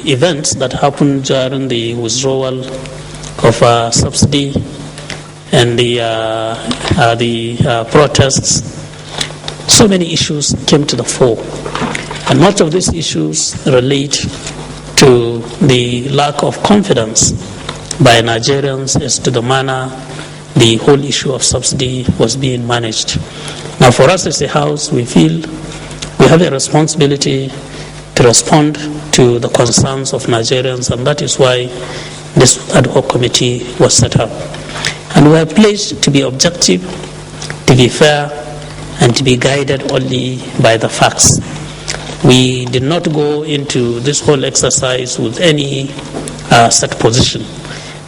events that happened during the withdrawal of subsidy and the protests, so many issues came to the fore. And much of these issues relate to the lack of confidence by Nigerians as to the manner the whole issue of subsidy was being managed. Now, for us as a house, we feel we have a responsibility to respond to the concerns of Nigerians, and that is why this ad hoc committee was set up. And we are pledged to be objective, to be fair, and to be guided only by the facts. We did not go into this whole exercise with any set position.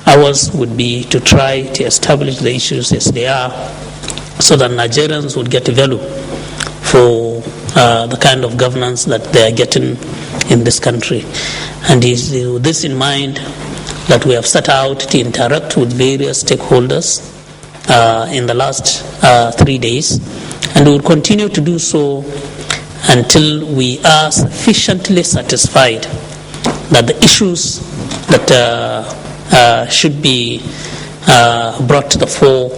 Ours would be to try to establish the issues as they are, so that Nigerians would get value for the kind of governance that they are getting in this country. And it is with this in mind that we have set out to interact with various stakeholders in the last 3 days, and we will continue to do so until we are sufficiently satisfied that the issues that should be brought to the fore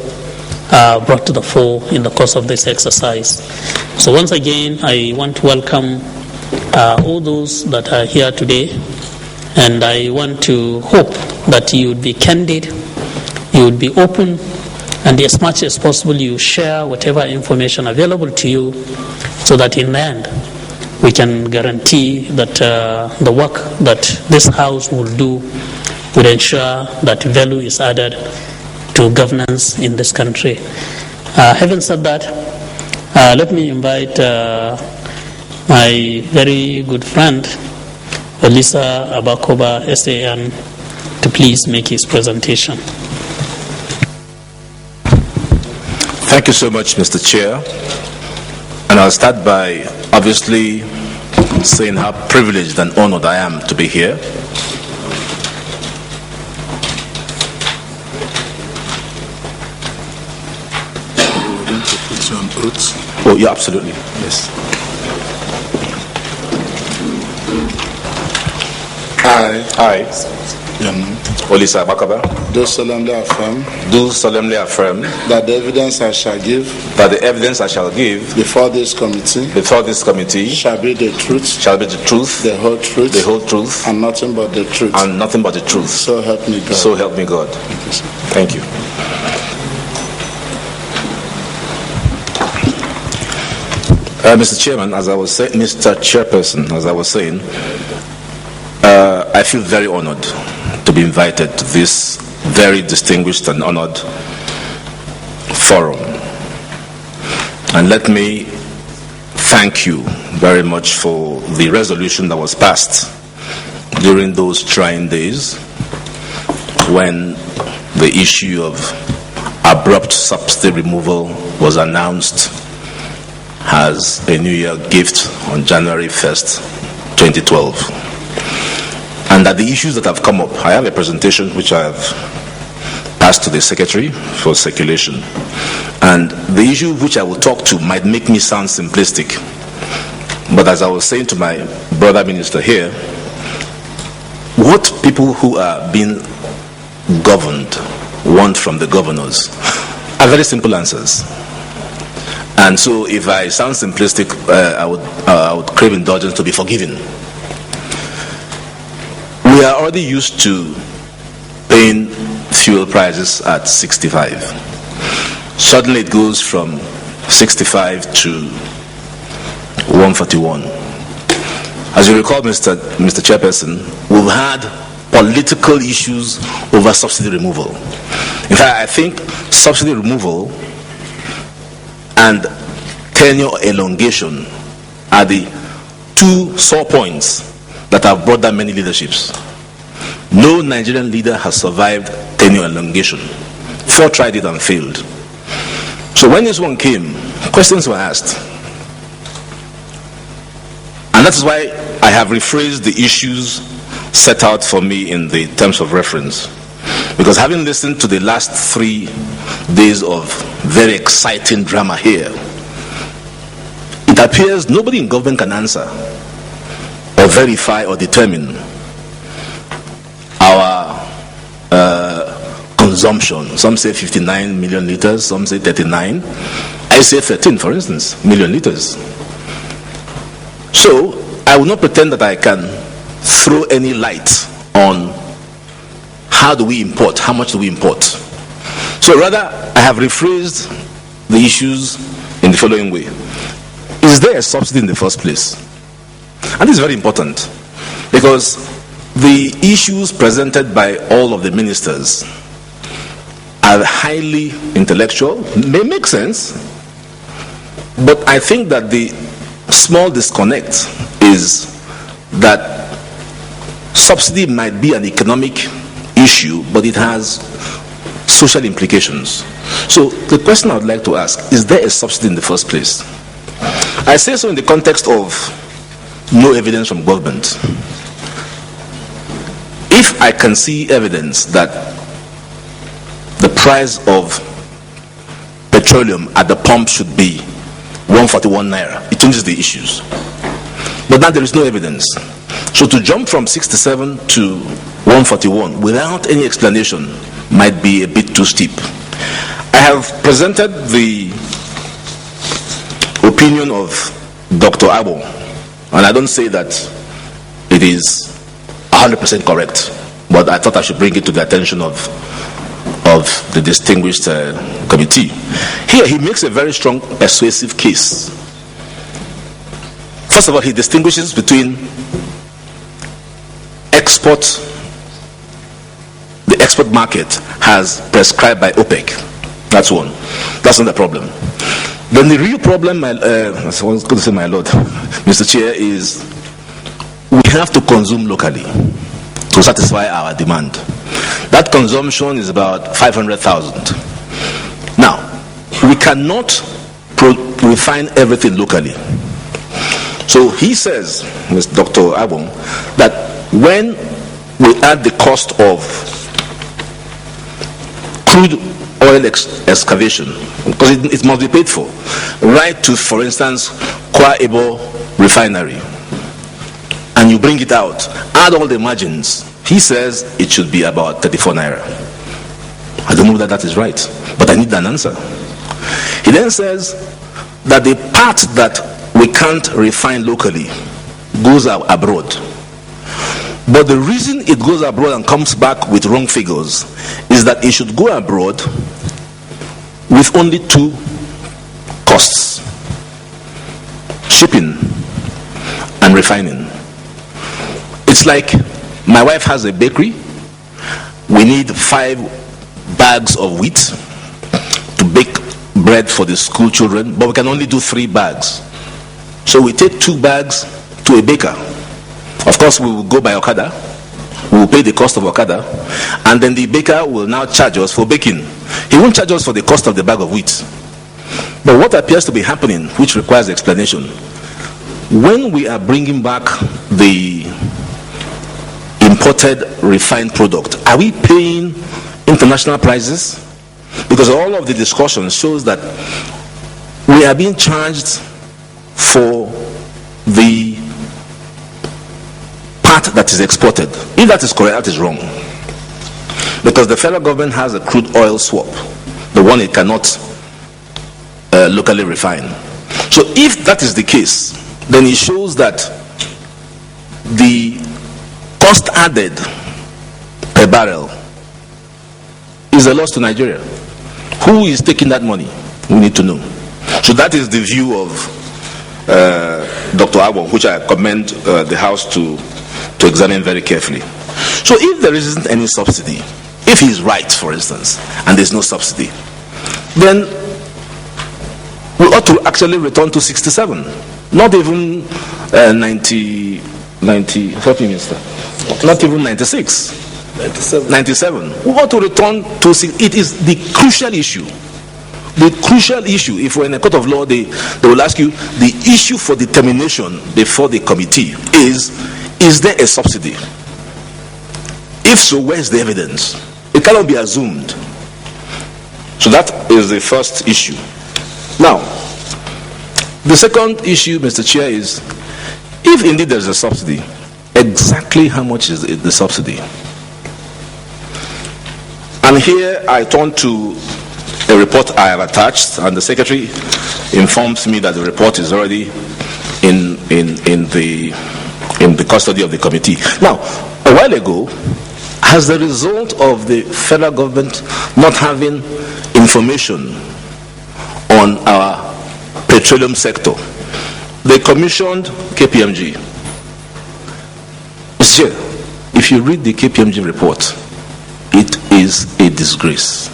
in the course of this exercise. So once again, I want to welcome all those that are here today, and I want to hope that you would be candid, you would be open, and as much as possible you share whatever information available to you, so that in the end we can guarantee that the work that this house will do will ensure that value is added to governance in this country. Having said that, let me invite my very good friend Elisa Abakoba, SAN, to please make his presentation. Thank you so much, Mr. Chair. And I'll start by obviously saying how privileged and honored I am to be here. Oh, yeah, absolutely. Yes. I, Olisa Bakaba, do solemnly affirm that the evidence I shall give before this committee shall be the truth, the whole truth, and nothing but the truth. So help me God. So help me God. Thank you. Mr. Chairman, Mr. Chairperson, as I was saying, I feel very honored to be invited to this very distinguished and honored forum. And let me thank you very much for the resolution that was passed during those trying days when the issue of abrupt subsidy removal was announced as a New Year gift on January 1st, 2012. And that the issues that have come up, I have a presentation which I have passed to the Secretary for circulation. And the issue which I will talk to might make me sound simplistic. But as I was saying to my brother minister here, what people who are being governed want from the governors are very simple answers. And so if I sound simplistic, I would crave indulgence to be forgiven. We are already used to paying fuel prices at 65. Suddenly it goes from 65 to 141. As you recall, Mr. Chairperson, we've had political issues over subsidy removal. In fact, I think subsidy removal and tenure elongation are the two sore points that have brought down many leaderships. No Nigerian leader has survived tenure elongation. 4 tried it and failed. So when this one came, questions were asked. And that is why I have rephrased the issues set out for me in the terms of reference. Because having listened to the last 3 days of very exciting drama here, it appears nobody in government can answer or verify or determine consumption. Some say 59 million liters, some say 39. I say 13, for instance, million liters. So I will not pretend that I can throw any light on how do we import, how much do we import. So rather, I have rephrased the issues in the following way. Is there a subsidy in the first place? And this is very important, because the issues presented by all of the ministers are highly intellectual, may make sense, but I think that the small disconnect is that subsidy might be an economic issue, but it has social implications. So the question I would like to ask, is there a subsidy in the first place? I say so in the context of no evidence from government. If I can see evidence that the price of petroleum at the pump should be 141 naira, it changes the issues. But now there is no evidence. So to jump from 67 to 141 without any explanation might be a bit too steep. I have presented the opinion of Dr. Abo, and I don't say that it is 100% correct, but I thought I should bring it to the attention of the distinguished committee. Here he makes a very strong persuasive case. First of all, he distinguishes between export. The export market has prescribed by OPEC. That's one. That's not the problem. Then the real problem, I was going to say, my Lord, Mr. Chair, is we have to consume locally to satisfy our demand. That consumption is about 500,000. Now, we cannot refine everything locally. So he says, Mr. Dr. Abong, that when we add the cost of crude oil excavation, because it must be paid for, right to, for instance, Kwa Ebo refinery, and you bring it out, add all the margins, he says it should be about 34 naira. I don't know that that is right, but I need an answer. He then says that the part that we can't refine locally goes abroad. But the reason it goes abroad and comes back with wrong figures is that it should go abroad with only two costs: shipping and refining. It's like my wife has a bakery. We need 5 bags of wheat to bake bread for the school children, but we can only do 3 bags. So we take 2 bags to a baker. Of course, we will go by Okada. We will pay the cost of Okada, and then the baker will now charge us for baking. He won't charge us for the cost of the bag of wheat. But what appears to be happening, which requires explanation, when we are bringing back the imported refined product, are we paying international prices? Because all of the discussion shows that we are being charged for the part that is exported. If that is correct, that is wrong. Because the federal government has a crude oil swap, the one it cannot locally refine. So if that is the case, then it shows that the cost added per barrel is a loss to Nigeria. Who is taking that money? We need to know. So that is the view of Dr. Abong, which I commend the House to examine very carefully. So if there isn't any subsidy, if he is right, for instance, and there's no subsidy, then we ought to actually return to 67, not even 90, help me, Minister, not even 96. 97. We ought to return to, it is the crucial issue. The crucial issue, if we're in a court of law, they will ask you, the issue for determination before the committee is there a subsidy? If so, where is the evidence? It cannot be assumed. So that is the first issue. Now, the second issue, Mr. Chair, is if indeed there's a subsidy, exactly how much is the subsidy? And here I turn to a report I have attached, and the Secretary informs me that the report is already in the custody of the committee. Now, a while ago, as a result of the federal government not having information on our petroleum sector, they commissioned KPMG. Mr. Chair, if you read the KPMG report, it is a disgrace.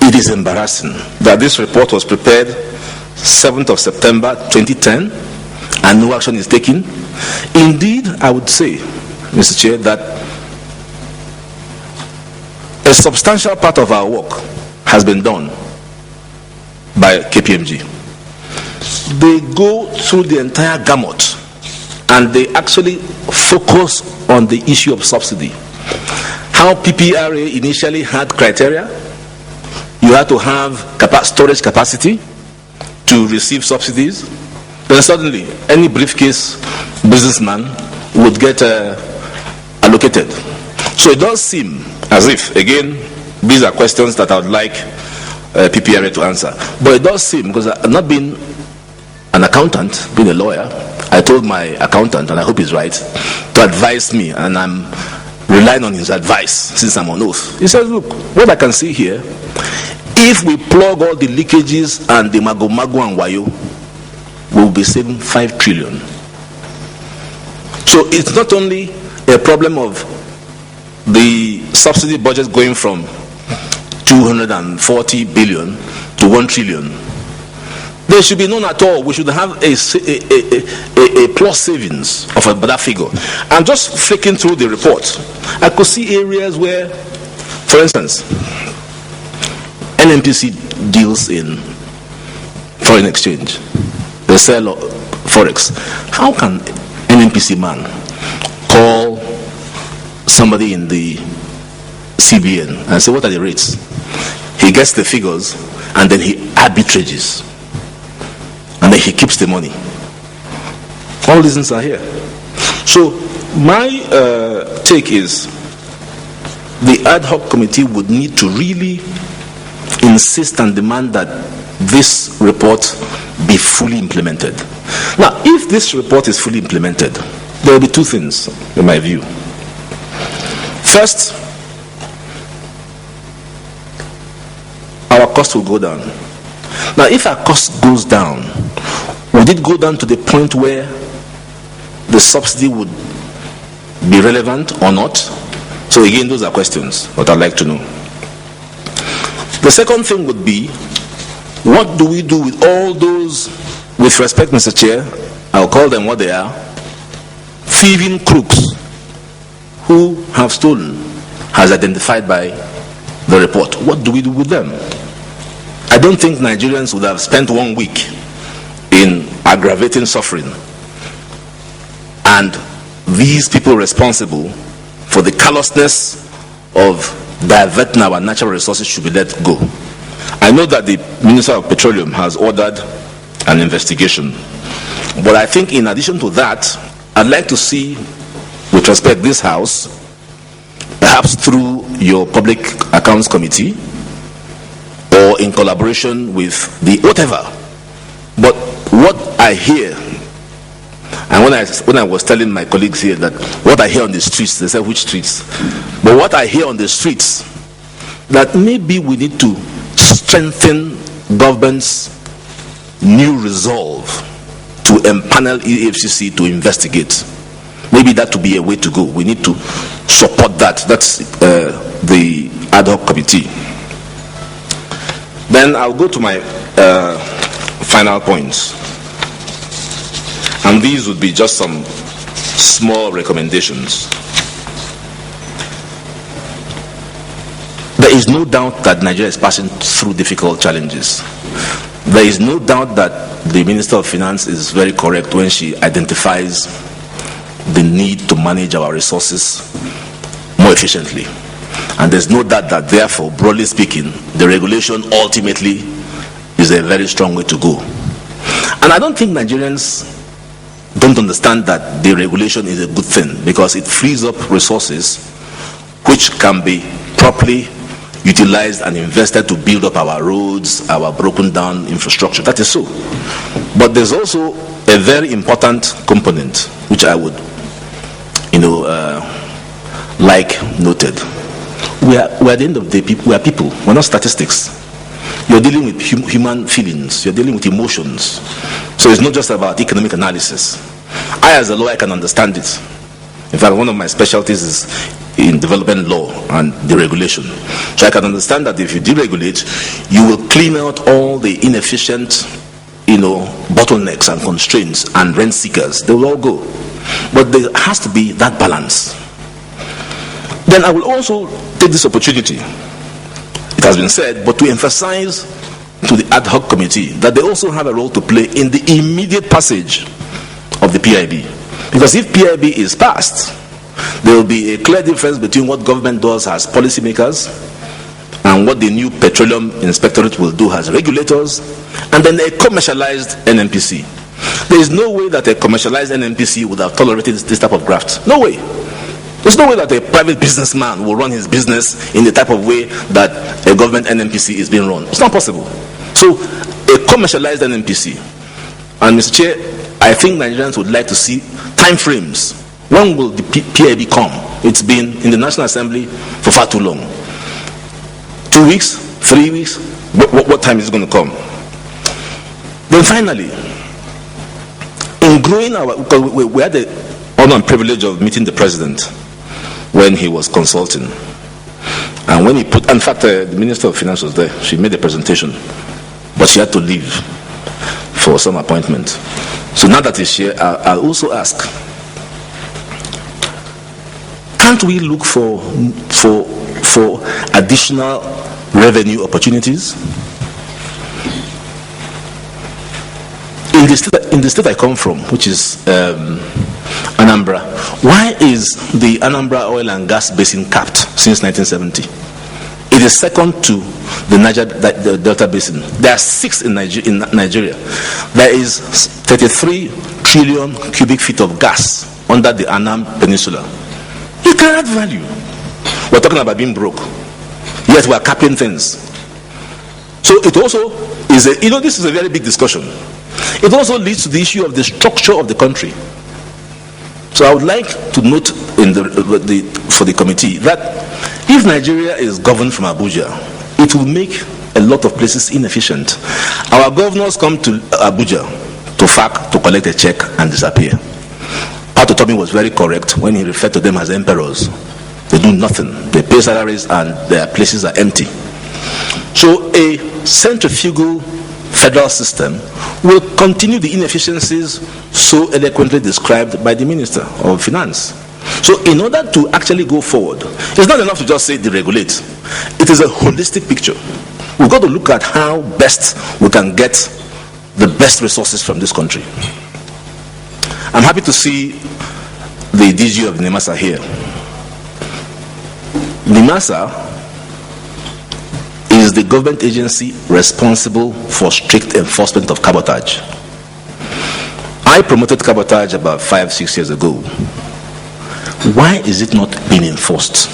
It is embarrassing that this report was prepared 7th of September 2010 and no action is taken. Indeed, I would say, Mr. Chair, that a substantial part of our work has been done by KPMG. They go through the entire gamut and they actually focus on the issue of subsidy. How PPRA initially had criteria. You had to have storage capacity to receive subsidies. Then suddenly, any briefcase businessman would get allocated. So it does seem as if, again, these are questions that I would like PPRA to answer. But it does seem, because I've not been an accountant, being a lawyer, I told my accountant, and I hope he's right, to advise me, and I'm relying on his advice since I'm on oath. He says, look, what I can see here, if we plug all the leakages and the mago-mago and wayo, we'll be saving 5 trillion. So it's not only a problem of the subsidy budget going from 240 billion to 1 trillion. There should be none at all. We should have a plus savings of that figure. And just flicking through the report, I could see areas where, for instance, NNPC deals in foreign exchange. They sell forex. How can NNPC man call somebody in the CBN and say, what are the rates? He gets the figures and then he arbitrages. And then he keeps the money. All these things are here. So my take is the ad hoc committee would need to really insist and demand that this report be fully implemented. Now, if this report is fully implemented, there will be two things, in my view. First, our cost will go down. Now, if our cost goes down, would it go down to the point where the subsidy would be relevant or not? So again, those are questions that I'd like to know. The second thing would be, what do we do with all those, with respect, Mr. Chair, I'll call them what they are, thieving crooks who have stolen, as identified by the report. What do we do with them? I don't think Nigerians would have spent 1 week in aggravating suffering, and these people responsible for the callousness of diverting our natural resources should be let go. I know that the Minister of Petroleum has ordered an investigation, but I think in addition to that, I'd like to see, with respect, this House, perhaps through your Public Accounts Committee or in collaboration with the whatever. But what I hear, and when I was telling my colleagues here that what I hear on the streets, they said, which streets? But what I hear on the streets, that maybe we need to strengthen government's new resolve to empanel EFCC to investigate. Maybe that would be a way to go. We need to support that. That's the ad hoc committee. Then I'll go to my final points. And these would be just some small recommendations. There is no doubt that Nigeria is passing through difficult challenges. There is no doubt that the Minister of Finance is very correct when she identifies the need to manage our resources more efficiently. And there's no doubt that, therefore, broadly speaking, the regulation ultimately is a very strong way to go. And I don't think Nigerians don't understand that the regulation is a good thing, because it frees up resources which can be properly utilized and invested to build up our roads, our broken down infrastructure. That is so. But there's also a very important component which I would, like noted. We're at the end of the day, we are people. We're not statistics. You're dealing with human feelings. You're dealing with emotions. So it's not just about economic analysis. I, as a lawyer, can understand it. In fact, one of my specialties is in development law and deregulation. So I can understand that if you deregulate, you will clean out all the inefficient, bottlenecks and constraints and rent seekers. They will all go. But there has to be that balance. Then I will also take this opportunity, it has been said, but to emphasize to the ad hoc committee that they also have a role to play in the immediate passage of the PIB. Because if PIB is passed, there will be a clear difference between what government does as policymakers and what the new Petroleum Inspectorate will do as regulators, and then a commercialized NNPC. There is no way that a commercialized NNPC would have tolerated this type of graft. No way. There's no way that a private businessman will run his business in the type of way that a government NNPC is being run. It's not possible. So, a commercialized NNPC. And Mr. Chair, I think Nigerians would like to see time frames. When will the PIB come? It's been in the National Assembly for far too long. 2 weeks? 3 weeks? What time is it going to come? Then finally, in growing because we had the honor and privilege of meeting the president when he was consulting. And when he in fact, the Minister of Finance was there. She made a presentation, but she had to leave for some appointment. So now that he's here, I'll also ask, can't we look for additional revenue opportunities? In the state I come from, which is Anambra, why is the Anambra oil and gas basin capped since 1970? It is second to the Niger Delta Basin. There are 6 in Nigeria. There is 33 trillion cubic feet of gas under the Annam Peninsula. You can add value. We're talking about being broke, yet we're capping things. So it also is this is a very big discussion. It also leads to the issue of the structure of the country. So I would like to note for the committee that if Nigeria is governed from Abuja, it will make a lot of places inefficient. Our governors come to Abuja to FAC to collect a check and disappear. Pato Tomi was very correct when he referred to them as emperors. They do nothing. They pay salaries and their places are empty. So a centrifugal federal system will continue the inefficiencies so eloquently described by the Minister of Finance. So in order to actually go forward, it's not enough to just say deregulate. It is a holistic picture. We've got to look at how best we can get the best resources from this country. I'm happy to see the DG of NIMASA here. NIMASA is the government agency responsible for strict enforcement of cabotage. I promoted cabotage about 5-6 years ago. Why is it not being enforced?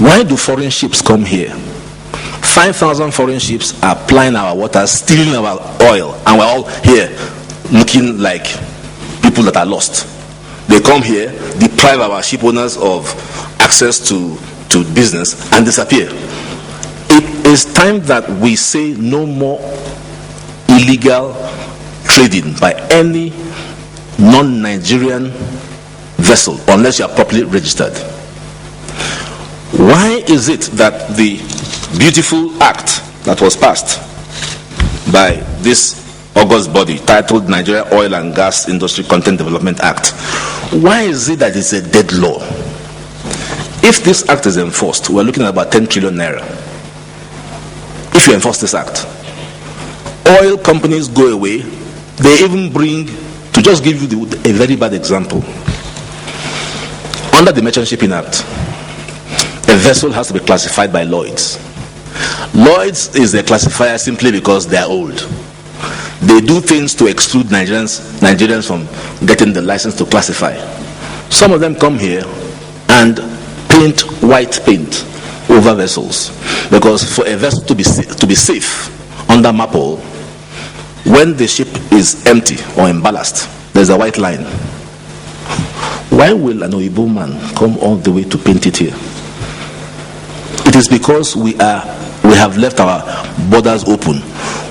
Why do foreign ships come here? 5,000 foreign ships are plying our waters, stealing our oil, and we're all here looking like people that are lost. They come here, deprive our ship owners of access to business, and disappear. It is time that we say no more illegal trading by any non-Nigerian vessel unless you are properly registered. Why is it that the beautiful act that was passed by this august body titled Nigeria Oil and Gas Industry Content Development Act, why is it that it's a dead law? If this act is enforced, we're looking at about 10 trillion naira. If you enforce this act, oil companies go away. They even bring, to just give you a very bad example, under the Merchant Shipping Act, a vessel has to be classified by Lloyd's. Lloyd's is a classifier simply because they are old. They do things to exclude Nigerians from getting the license to classify. Some of them come here and paint white paint over vessels, because for a vessel to be safe under MAPOL, when the ship is empty or in ballast, there's a white line. Why will an Oyibo man come all the way to paint it here? It is because we have left our borders open.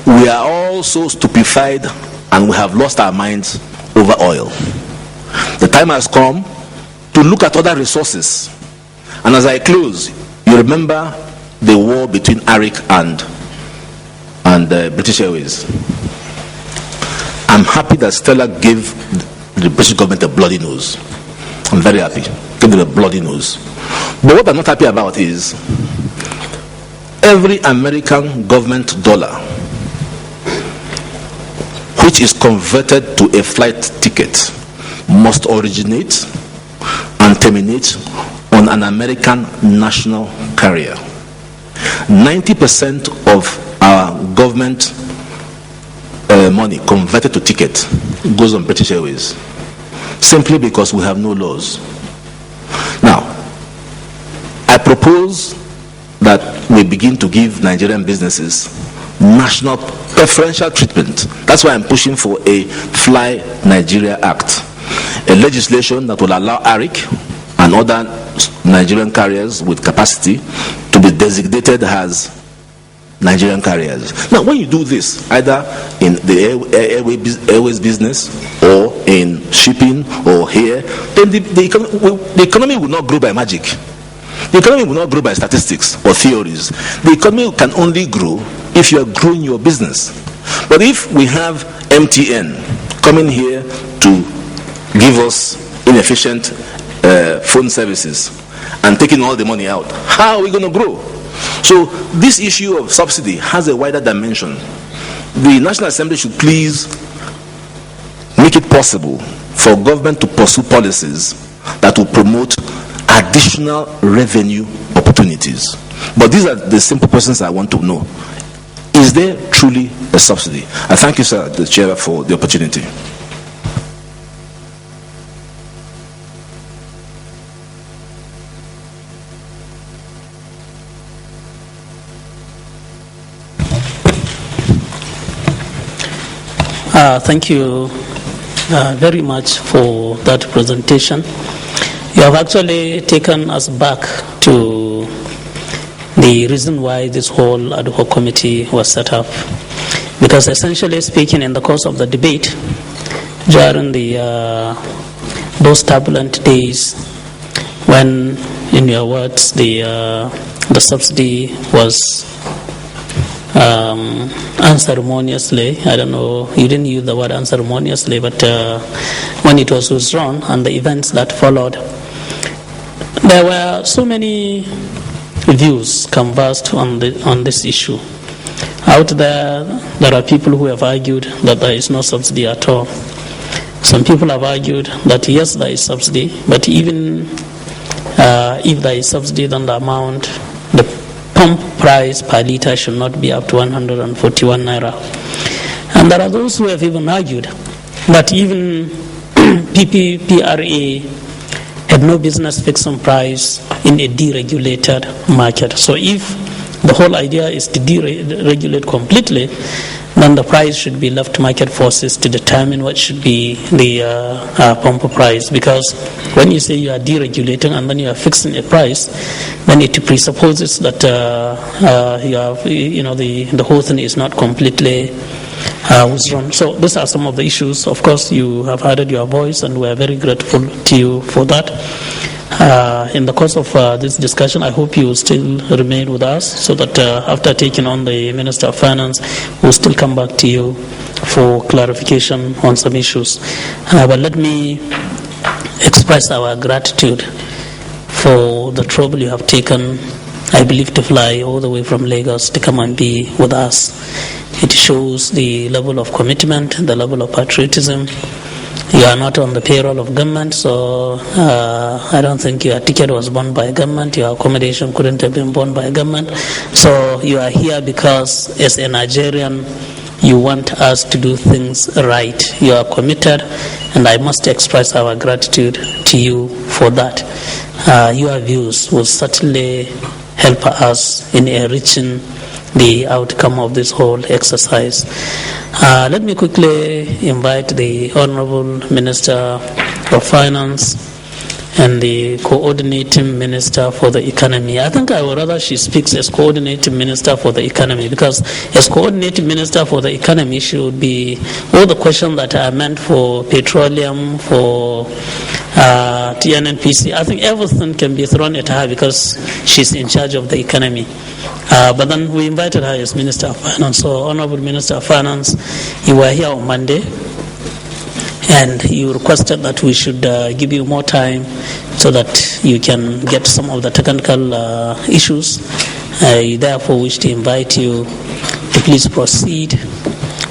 We are all so stupefied and we have lost our minds over oil. The time has come to look at other resources. And as I close, you remember the war between ARIC and British Airways. I'm happy that Stella gave the British government a bloody nose. I'm very happy. Give them a bloody nose. But what I'm not happy about is every American government dollar which is converted to a flight ticket must originate and terminate on an American national carrier. 90% of our government money converted to ticket goes on British Airways, simply because we have no laws. Now, I propose that we begin to give Nigerian businesses national preferential treatment. That's why I'm pushing for a Fly Nigeria Act, a legislation that will allow ARIC and other Nigerian carriers with capacity to be designated as Nigerian carriers. Now, when you do this, either in the airways business or in shipping or here, then the economy will not grow by magic. The economy will not grow by statistics or theories. The economy can only grow if you are growing your business. But if we have MTN coming here to give us inefficient phone services and taking all the money out, how are we going to grow? So this issue of subsidy has a wider dimension. The National Assembly should please make it possible for government to pursue policies that will promote additional revenue opportunities. But these are the simple questions I want to know. Is there truly a subsidy? I thank you, sir, the chair, for the opportunity. Thank you very much for that presentation. You have actually taken us back to the reason why this whole ad hoc committee was set up. Because essentially speaking, in the course of the debate, during those turbulent days when, in your words, the subsidy was unceremoniously, I don't know, you didn't use the word unceremoniously, but when it was withdrawn and the events that followed, there were so many views canvassed on this issue. Out there are people who have argued that there is no subsidy at all. Some people have argued that yes, there is subsidy, but even if there is subsidy, then the amount, the pump price per litre should not be up to 141 naira. And there are those who have even argued that even PPRA had no business fixing price in a deregulated market. So if the whole idea is to deregulate completely, then the price should be left to market forces to determine what should be the pump price. Because when you say you are deregulating and then you are fixing a price, then it presupposes that you have, the whole thing is not completely withdrawn. So these are some of the issues. Of course, you have added your voice, and we are very grateful to you for that. In the course of this discussion, I hope you will still remain with us, so that after taking on the Minister of Finance, we'll still come back to you for clarification on some issues. But let me express our gratitude for the trouble you have taken, I believe, to fly all the way from Lagos to come and be with us. It shows the level of commitment, the level of patriotism. You are not on the payroll of government, so I don't think your ticket was bought by government, your accommodation couldn't have been bought by government. So you are here because, as a Nigerian, you want us to do things right. You are committed, and I must express our gratitude to you for that. your views will certainly help us in enriching the outcome of this whole exercise. Let me quickly invite the Honorable Minister of Finance and the coordinating minister for the economy. I think I would rather she speaks as coordinating minister for the economy, because as coordinating minister for the economy, she would be all the questions that are meant for petroleum, for NNPC. I think everything can be thrown at her because she's in charge of the economy. But then we invited her as Minister of Finance. So, Honorable Minister of Finance, you were here on Monday, and you requested that we should give you more time so that you can get some of the technical issues. I therefore wish to invite you to please proceed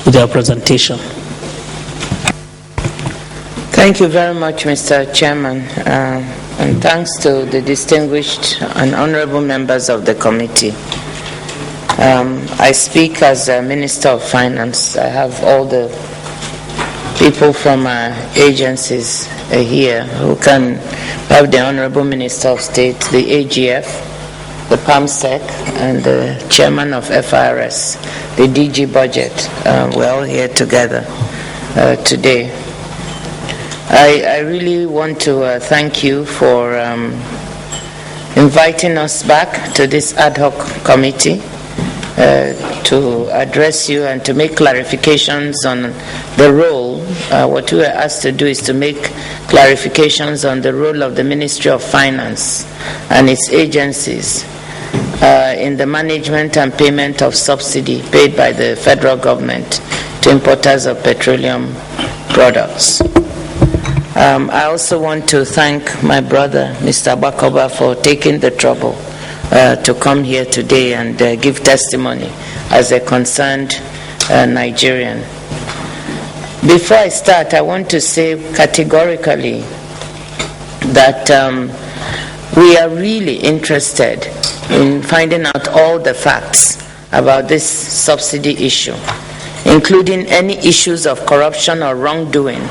with your presentation. Thank you very much, Mr. Chairman, and thanks to the distinguished and honorable members of the committee. I speak as a Minister of Finance. I have all the people from agencies here who can have the Honorable Minister of State, the AGF, the PAMSEC, and the Chairman of FRS, the DG Budget. We're all here together today. I really want to thank you for inviting us back to this ad hoc committee to address you and to make clarifications on the role. What we were asked to do is to make clarifications on the role of the Ministry of Finance and its agencies in the management and payment of subsidy paid by the federal government to importers of petroleum products. I also want to thank my brother, Mr. Bakoba, for taking the trouble to come here today and give testimony as a concerned Nigerian. Before I start, I want to say categorically that we are really interested in finding out all the facts about this subsidy issue, including any issues of corruption or wrongdoing,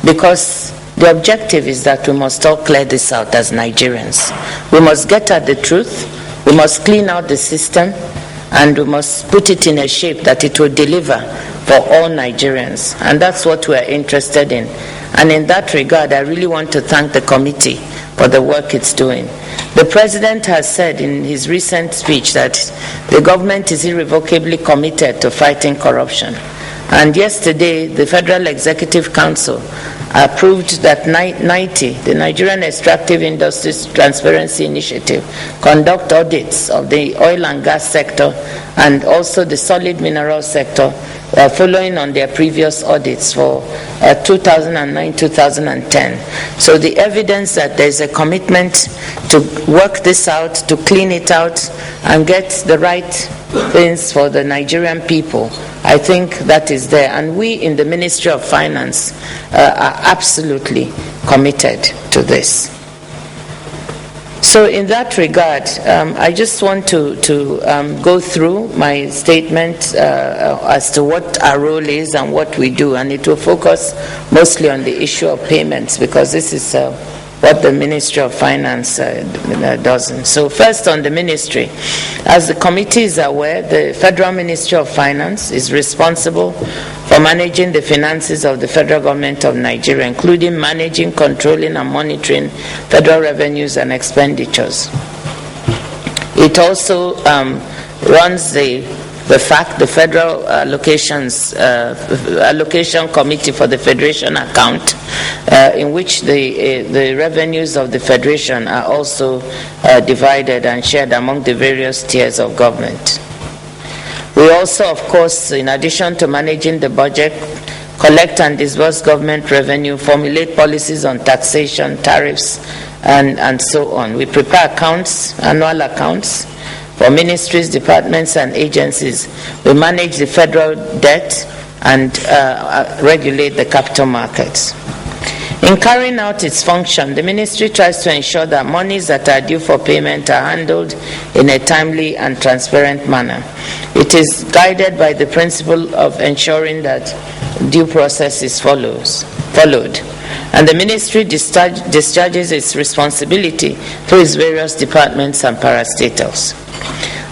because the objective is that we must all clear this out as Nigerians. We must get at the truth, we must clean out the system, and we must put it in a shape that it will deliver for all Nigerians. And that's what we are interested in. And in that regard, I really want to thank the committee for the work it's doing. The President has said in his recent speech that the government is irrevocably committed to fighting corruption. And yesterday, the Federal Executive Council approved that NITI, the Nigerian Extractive Industries Transparency Initiative, conduct audits of the oil and gas sector and also the solid mineral sector, following on their previous audits for 2009-2010. So the evidence that there's a commitment to work this out, to clean it out, and get the right things for the Nigerian people, I think that is there. And we in the Ministry of Finance are absolutely committed to this. So in that regard, I just want to go through my statement as to what our role is and what we do, and it will focus mostly on the issue of payments, because this is what the Ministry of Finance doesn't. So first on the ministry, as the committee is aware, the Federal Ministry of Finance is responsible for managing the finances of the federal government of Nigeria, including managing, controlling, and monitoring federal revenues and expenditures. It also runs the Federal Allocation Committee for the Federation account, in which the revenues of the Federation are also divided and shared among the various tiers of government. We also, of course, in addition to managing the budget, collect and disburse government revenue, formulate policies on taxation, tariffs, and so on. We prepare accounts, annual accounts, for ministries, departments, and agencies. We manage the federal debt and regulate the capital markets. In carrying out its function, the ministry tries to ensure that monies that are due for payment are handled in a timely and transparent manner. It is guided by the principle of ensuring that due process is followed. and the ministry discharges its responsibility through its various departments and parastatals.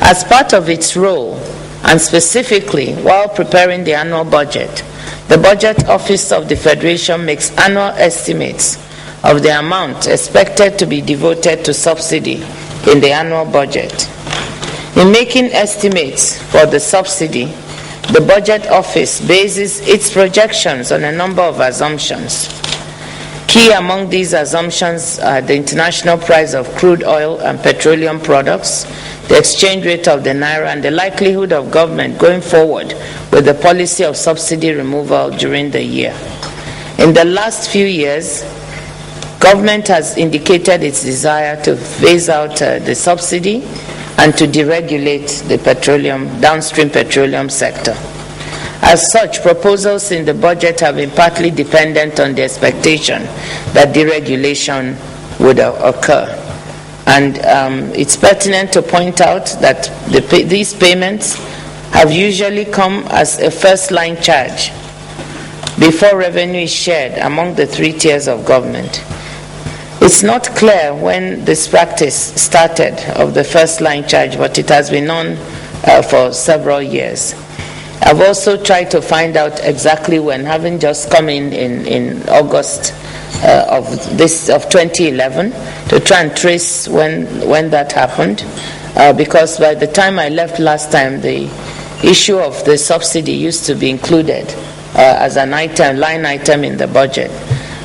As part of its role, and specifically while preparing the annual budget, the Budget Office of the Federation makes annual estimates of the amount expected to be devoted to subsidy in the annual budget. In making estimates for the subsidy, the Budget Office bases its projections on a number of assumptions. Key among these assumptions are the international price of crude oil and petroleum products, the exchange rate of the naira, and the likelihood of government going forward with the policy of subsidy removal during the year. In the last few years, government has indicated its desire to phase out the subsidy and to deregulate the downstream petroleum sector. As such, proposals in the budget have been partly dependent on the expectation that deregulation would occur. And it's pertinent to point out that these payments have usually come as a first-line charge before revenue is shared among the three tiers of government. It's not clear when this practice started of the first-line charge, but it has been on for several years. I've also tried to find out exactly when, having just come in August of 2011, to try and trace when that happened, because by the time I left last time, the issue of the subsidy used to be included as an line item in the budget.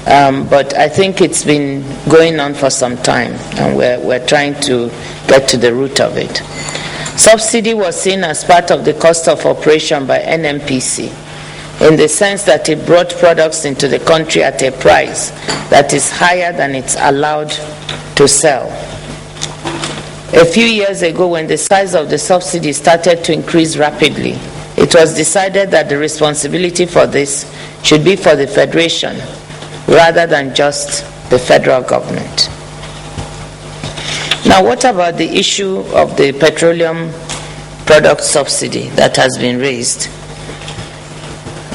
But I think it's been going on for some time, and we're trying to get to the root of it. Subsidy was seen as part of the cost of operation by NNPC, in the sense that it brought products into the country at a price that is higher than it's allowed to sell. A few years ago, when the size of the subsidy started to increase rapidly, it was decided that the responsibility for this should be for the Federation rather than just the federal government. Now, what about the issue of the petroleum product subsidy that has been raised?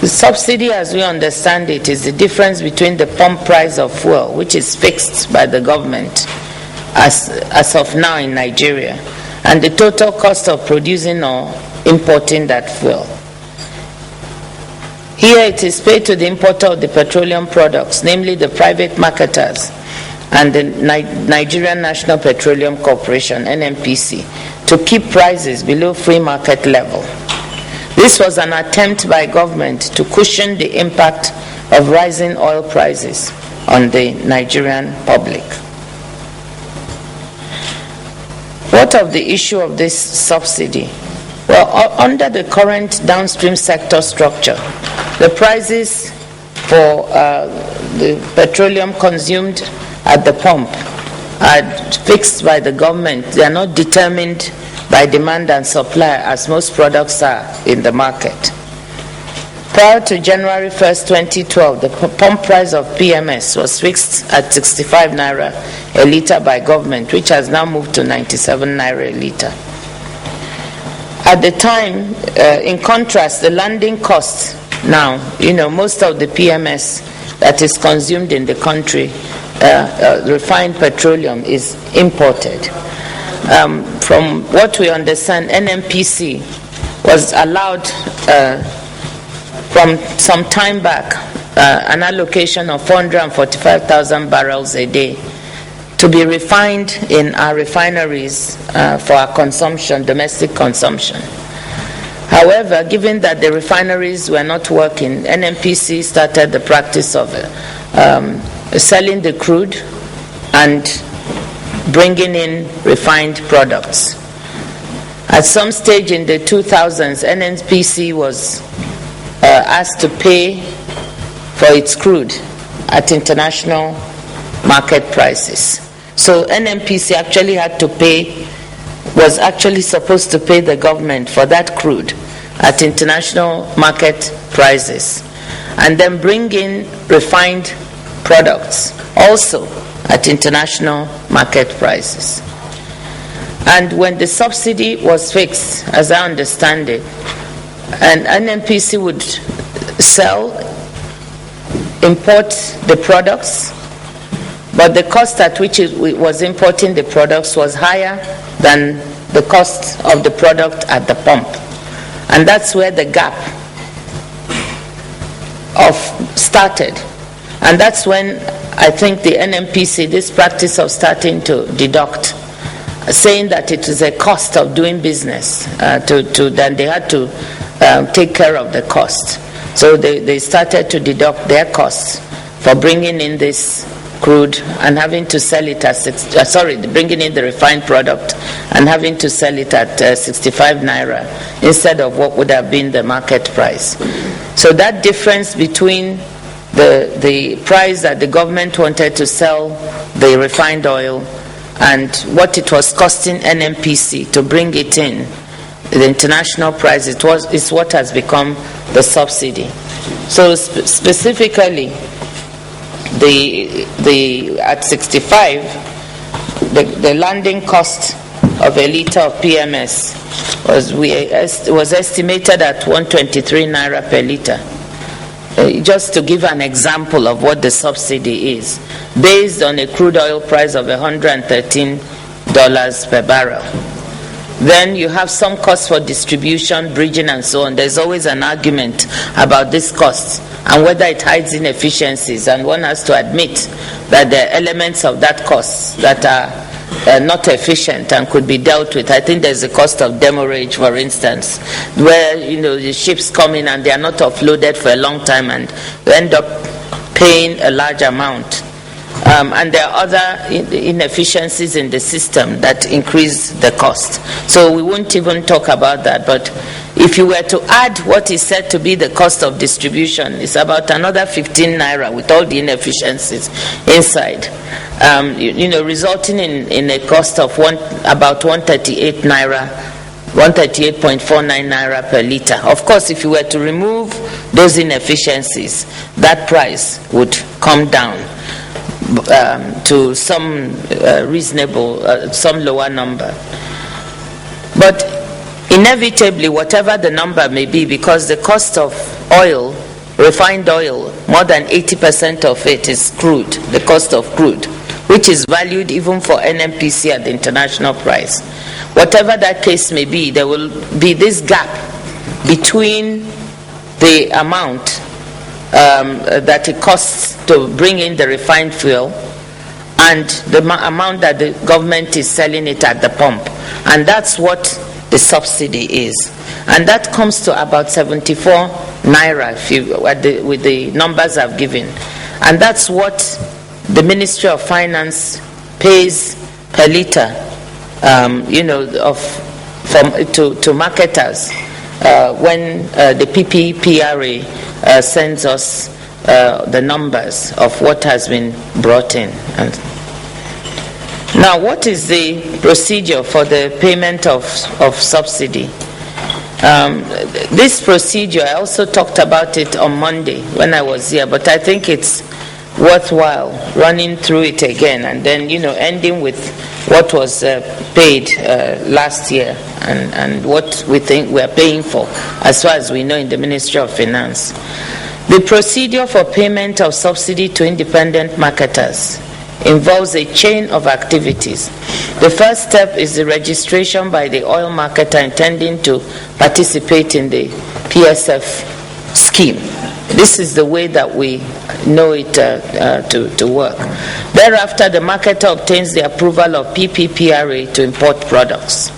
The subsidy, as we understand it, is the difference between the pump price of fuel, which is fixed by the government as of now in Nigeria, and the total cost of producing or importing that fuel. Here it is paid to the importer of the petroleum products, namely the private marketers and the Nigerian National Petroleum Corporation, NNPC, to keep prices below free market level. This was an attempt by government to cushion the impact of rising oil prices on the Nigerian public. What of the issue of this subsidy? Well, under the current downstream sector structure, the prices for the petroleum consumed at the pump are fixed by the government. They are not determined by demand and supply as most products are in the market. Prior to January 1st, 2012, the pump price of PMS was fixed at 65 naira a litre by government, which has now moved to 97 naira a litre. At the time, in contrast, the landing cost now, most of the PMS that is consumed in the country, refined petroleum, is imported. From what we understand, NNPC was allowed from some time back an allocation of 445,000 barrels a day to be refined in our refineries for our consumption, domestic consumption. However, given that the refineries were not working, NNPC started the practice of selling the crude and bringing in refined products. At some stage in the 2000s, NNPC was asked to pay for its crude at international market prices. So NNPC actually was actually supposed to pay the government for that crude at international market prices, and then bring in refined products also at international market prices. And when the subsidy was fixed, as I understand it, and NNPC would sell import the products, but the cost at which it was importing the products was higher than the cost of the product at the pump. And that's where the gap started. And that's when I think the NNPC, this practice of starting to deduct, saying that it is a cost of doing business, then they had to take care of the cost. So they started to deduct their costs for bringing in this crude and having to sell it at bringing in the refined product and having to sell it at 65 naira instead of what would have been the market price. So that difference between the price that the government wanted to sell the refined oil and what it was costing NNPC to bring it in, the international price, is what has become the subsidy. So specifically, at 65, the landing cost of a liter of PMS was estimated at 123 naira per liter. Just to give an example of what the subsidy is, based on a crude oil price of $113 per barrel. Then you have some costs for distribution, bridging, and so on. There's always an argument about this cost and whether it hides inefficiencies, and one has to admit that there are elements of that cost that are not efficient and could be dealt with. I think there's a cost of demurrage, for instance, where the ships come in and they are not offloaded for a long time and you end up paying a large amount. And there are other inefficiencies in the system that increase the cost. So we won't even talk about that. But if you were to add what is said to be the cost of distribution, it's about another 15 naira with all the inefficiencies inside, resulting in a cost of about 138 naira, 138.49 naira per liter. Of course, if you were to remove those inefficiencies, that price would come down to some reasonable, some lower number. But inevitably, whatever the number may be, because the cost of oil, refined oil, more than 80% of it is crude, the cost of crude, which is valued even for NNPC at the international price. Whatever that case may be, there will be this gap between the amount that it costs to bring in the refined fuel and the amount that the government is selling it at the pump. And that's what the subsidy is. And that comes to about 74 naira with the numbers I've given. And that's what the Ministry of Finance pays per liter to marketers when the PPPRA sends us the numbers of what has been brought in. And now, what is the procedure for the payment of subsidy? This procedure, I also talked about it on Monday when I was here, but I think it's worthwhile running through it again and then, ending with what was paid last year and what we think we're paying for, as far as we know in the Ministry of Finance. The procedure for payment of subsidy to independent marketers involves a chain of activities. The first step is the registration by the oil marketer intending to participate in the PSF scheme. This is the way that we know it to work. Thereafter, the marketer obtains the approval of PPPRA to import products.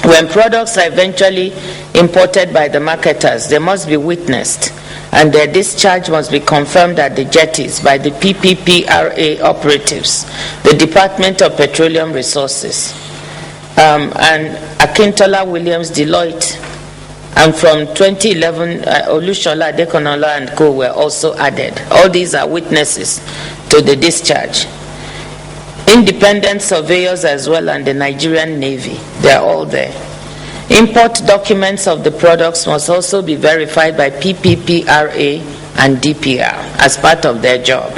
When products are eventually imported by the marketers, they must be witnessed, and their discharge must be confirmed at the jetties by the PPPRA operatives, the Department of Petroleum Resources, and Akintola Williams Deloitte. And from 2011, Olushola, Adekonola, and Co. were also added. All these are witnesses to the discharge. Independent surveyors as well, and the Nigerian Navy, they are all there. Import documents of the products must also be verified by PPPRA and DPR as part of their job.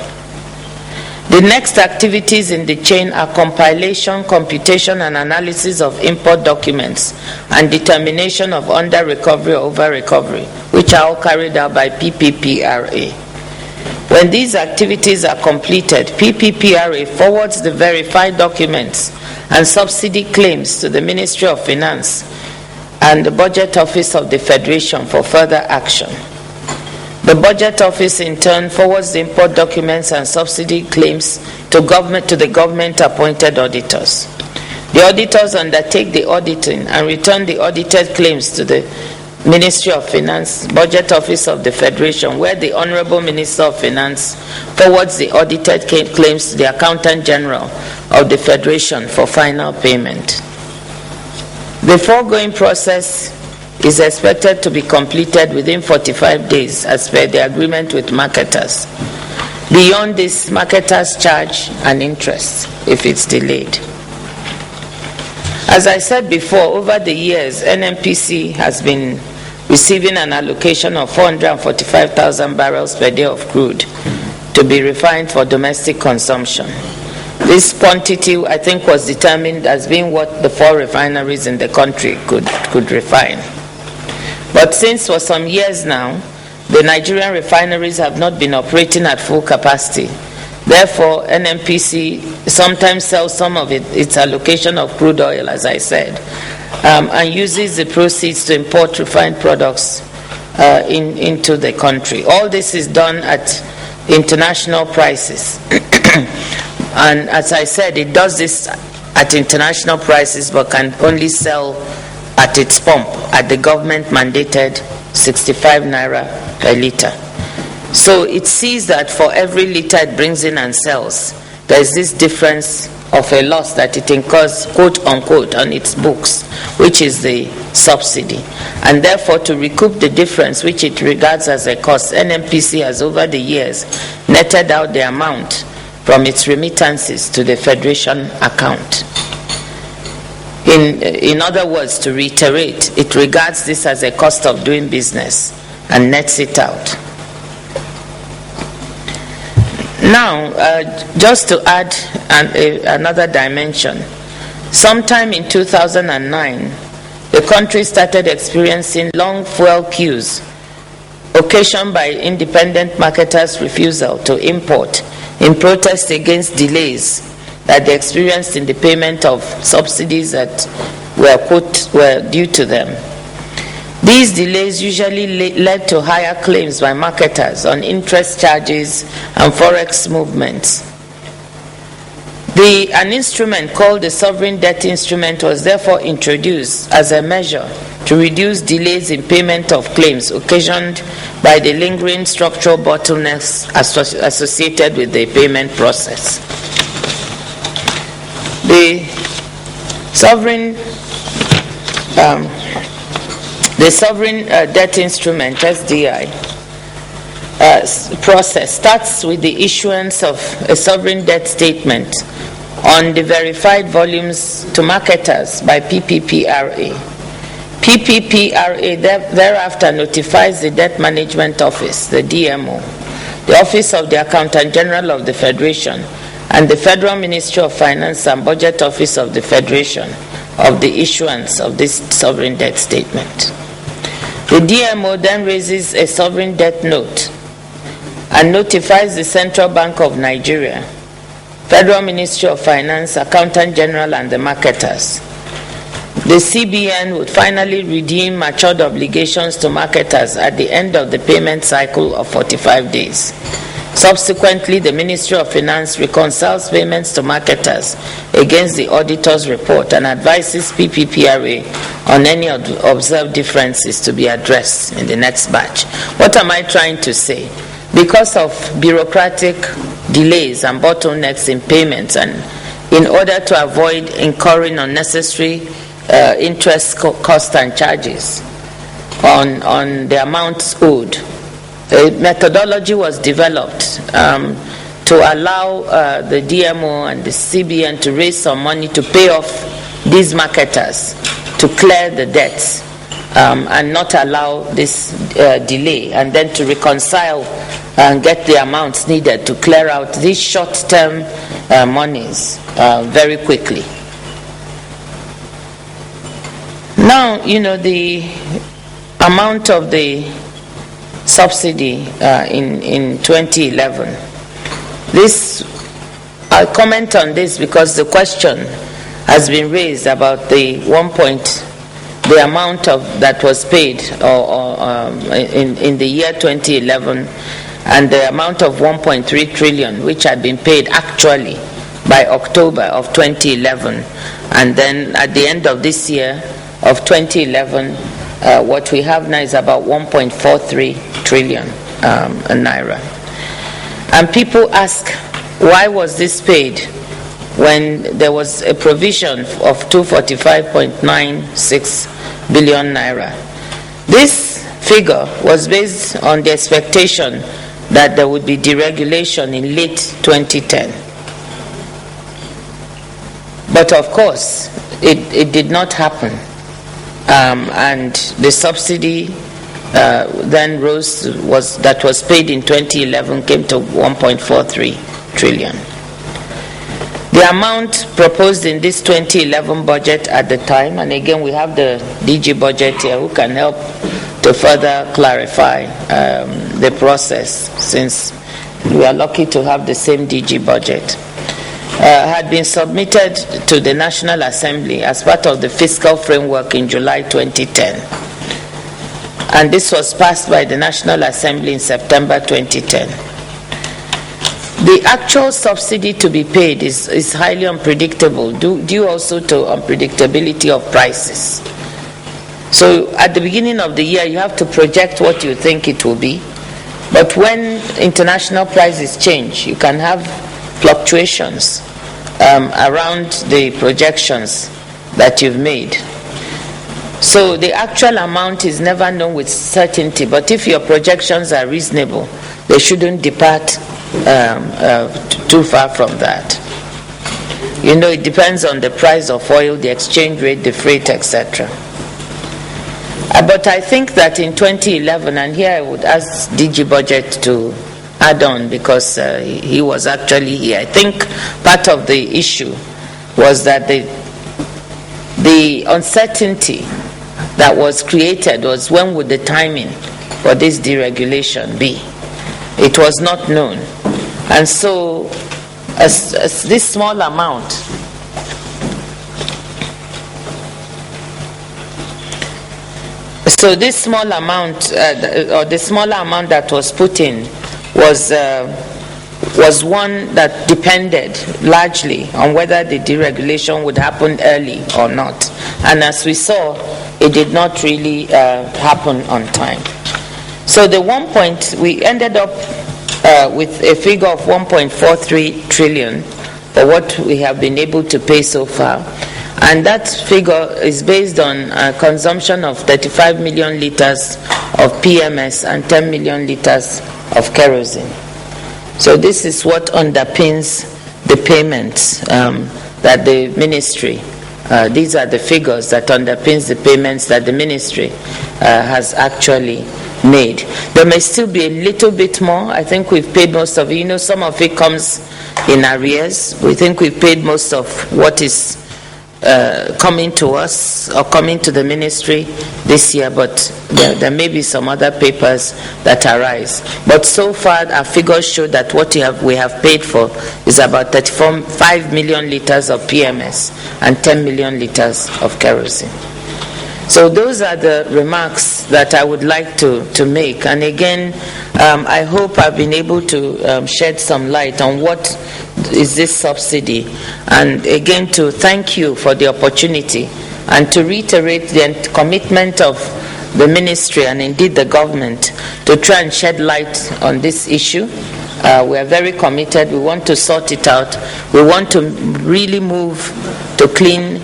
The next activities in the chain are compilation, computation, and analysis of import documents and determination of under-recovery or over-recovery, which are all carried out by PPPRA. When these activities are completed, PPPRA forwards the verified documents and subsidy claims to the Ministry of Finance and the Budget Office of the Federation for further action. The Budget Office in turn forwards the import documents and subsidy claims to the government-appointed auditors. The auditors undertake the auditing and return the audited claims to the Ministry of Finance, Budget Office of the Federation, where the Honorable Minister of Finance forwards the audited claims to the Accountant General of the Federation for final payment. The foregoing process is expected to be completed within 45 days as per the agreement with marketers. Beyond this, marketers charge an interest if it's delayed. As I said before, over the years, NNPC has been receiving an allocation of 445,000 barrels per day of crude to be refined for domestic consumption. This quantity, I think, was determined as being what the 4 refineries in the country could refine. But since for some years now, the Nigerian refineries have not been operating at full capacity. Therefore, NNPC sometimes sells some of its allocation of crude oil, as I said, and uses the proceeds to import refined products into the country. All this is done at international prices. And as I said, it does this at international prices but can only sell at its pump at the government-mandated 65 naira per litre. So it sees that for every litre it brings in and sells, there is this difference of a loss that it incurs, quote-unquote, on its books, which is the subsidy. And therefore, to recoup the difference, which it regards as a cost, NNPC has over the years netted out the amount from its remittances to the Federation account. In other words, to reiterate, it regards this as a cost of doing business and nets it out. Now, just to add another dimension, sometime in 2009, the country started experiencing long fuel queues occasioned by independent marketers' refusal to import in protest against delays that they experienced in the payment of subsidies that were due to them. These delays usually led to higher claims by marketers on interest charges and forex movements. An instrument called the sovereign debt instrument was therefore introduced as a measure to reduce delays in payment of claims occasioned by the lingering structural bottlenecks associated with the payment process. The sovereign debt instrument, SDI, process starts with the issuance of a sovereign debt statement on the verified volumes to marketers by PPPRA. PPPRA thereafter notifies the Debt Management Office, the DMO, the Office of the Accountant General of the Federation, and the Federal Ministry of Finance and Budget Office of the Federation of the issuance of this sovereign debt statement. The DMO then raises a sovereign debt note and notifies the Central Bank of Nigeria, Federal Ministry of Finance, Accountant General, and the marketers. The CBN would finally redeem matured obligations to marketers at the end of the payment cycle of 45 days. Subsequently, the Ministry of Finance reconciles payments to marketers against the auditor's report and advises PPPRA on any observed differences to be addressed in the next batch. What am I trying to say? Because of bureaucratic delays and bottlenecks in payments, and in order to avoid incurring unnecessary interest costs and charges on the amounts owed, a methodology was developed to allow the DMO and the CBN to raise some money to pay off these marketers to clear the debts and not allow this delay, and then to reconcile and get the amounts needed to clear out these short-term monies very quickly. Now, the amount of the subsidy in 2011. I'll comment on this because the question has been raised about the amount that was paid in the year 2011 and the amount of 1.3 trillion which had been paid actually by October of 2011, and then at the end of this year of 2011, what we have now is about 1.43 trillion naira. And people ask, why was this paid when there was a provision of 245.96 billion naira? This figure was based on the expectation that there would be deregulation in late 2010. But of course, it did not happen. And the subsidy then that was paid in 2011 came to 1.43 trillion. The amount proposed in this 2011 budget at the time, and again we have the DG budget here who can help to further clarify the process, since we are lucky to have the same DG budget, had been submitted to the National Assembly as part of the fiscal framework in July 2010. And this was passed by the National Assembly in September 2010. The actual subsidy to be paid is highly unpredictable, due also to unpredictability of prices. So at the beginning of the year, you have to project what you think it will be. But when international prices change, you can have fluctuations around the projections that you've made. So the actual amount is never known with certainty, but if your projections are reasonable, they shouldn't depart too far from that. It depends on the price of oil, the exchange rate, the freight, etc. But I think that in 2011, and here I would ask DG Budget to add on because he was actually here. I think part of the issue was that the uncertainty that was created was when would the timing for this deregulation be? It was not known. And so as this small amount the smaller amount that was put in was one that depended largely on whether the deregulation would happen early or not. And as we saw, it did not really happen on time. So we ended up with a figure of 1.43 trillion for what we have been able to pay so far. And that figure is based on a consumption of 35 million liters of PMS and 10 million liters of kerosene. So this is what underpins the payments that the ministry, these are the figures that underpins the payments that the ministry has actually made. There may still be a little bit more. I think we've paid most of it. Some of it comes in arrears. We think we've paid most of what is coming to us or coming to the ministry this year, but there may be some other papers that arise. But so far, our figures show that what we have paid for is about 35 million liters of PMS and 10 million liters of kerosene. So those are the remarks that I would like to make. And again, I hope I've been able to shed some light on what is this subsidy. And again, to thank you for the opportunity and to reiterate the commitment of the ministry and indeed the government to try and shed light on this issue. We are very committed. We want to sort it out. We want to really move to clean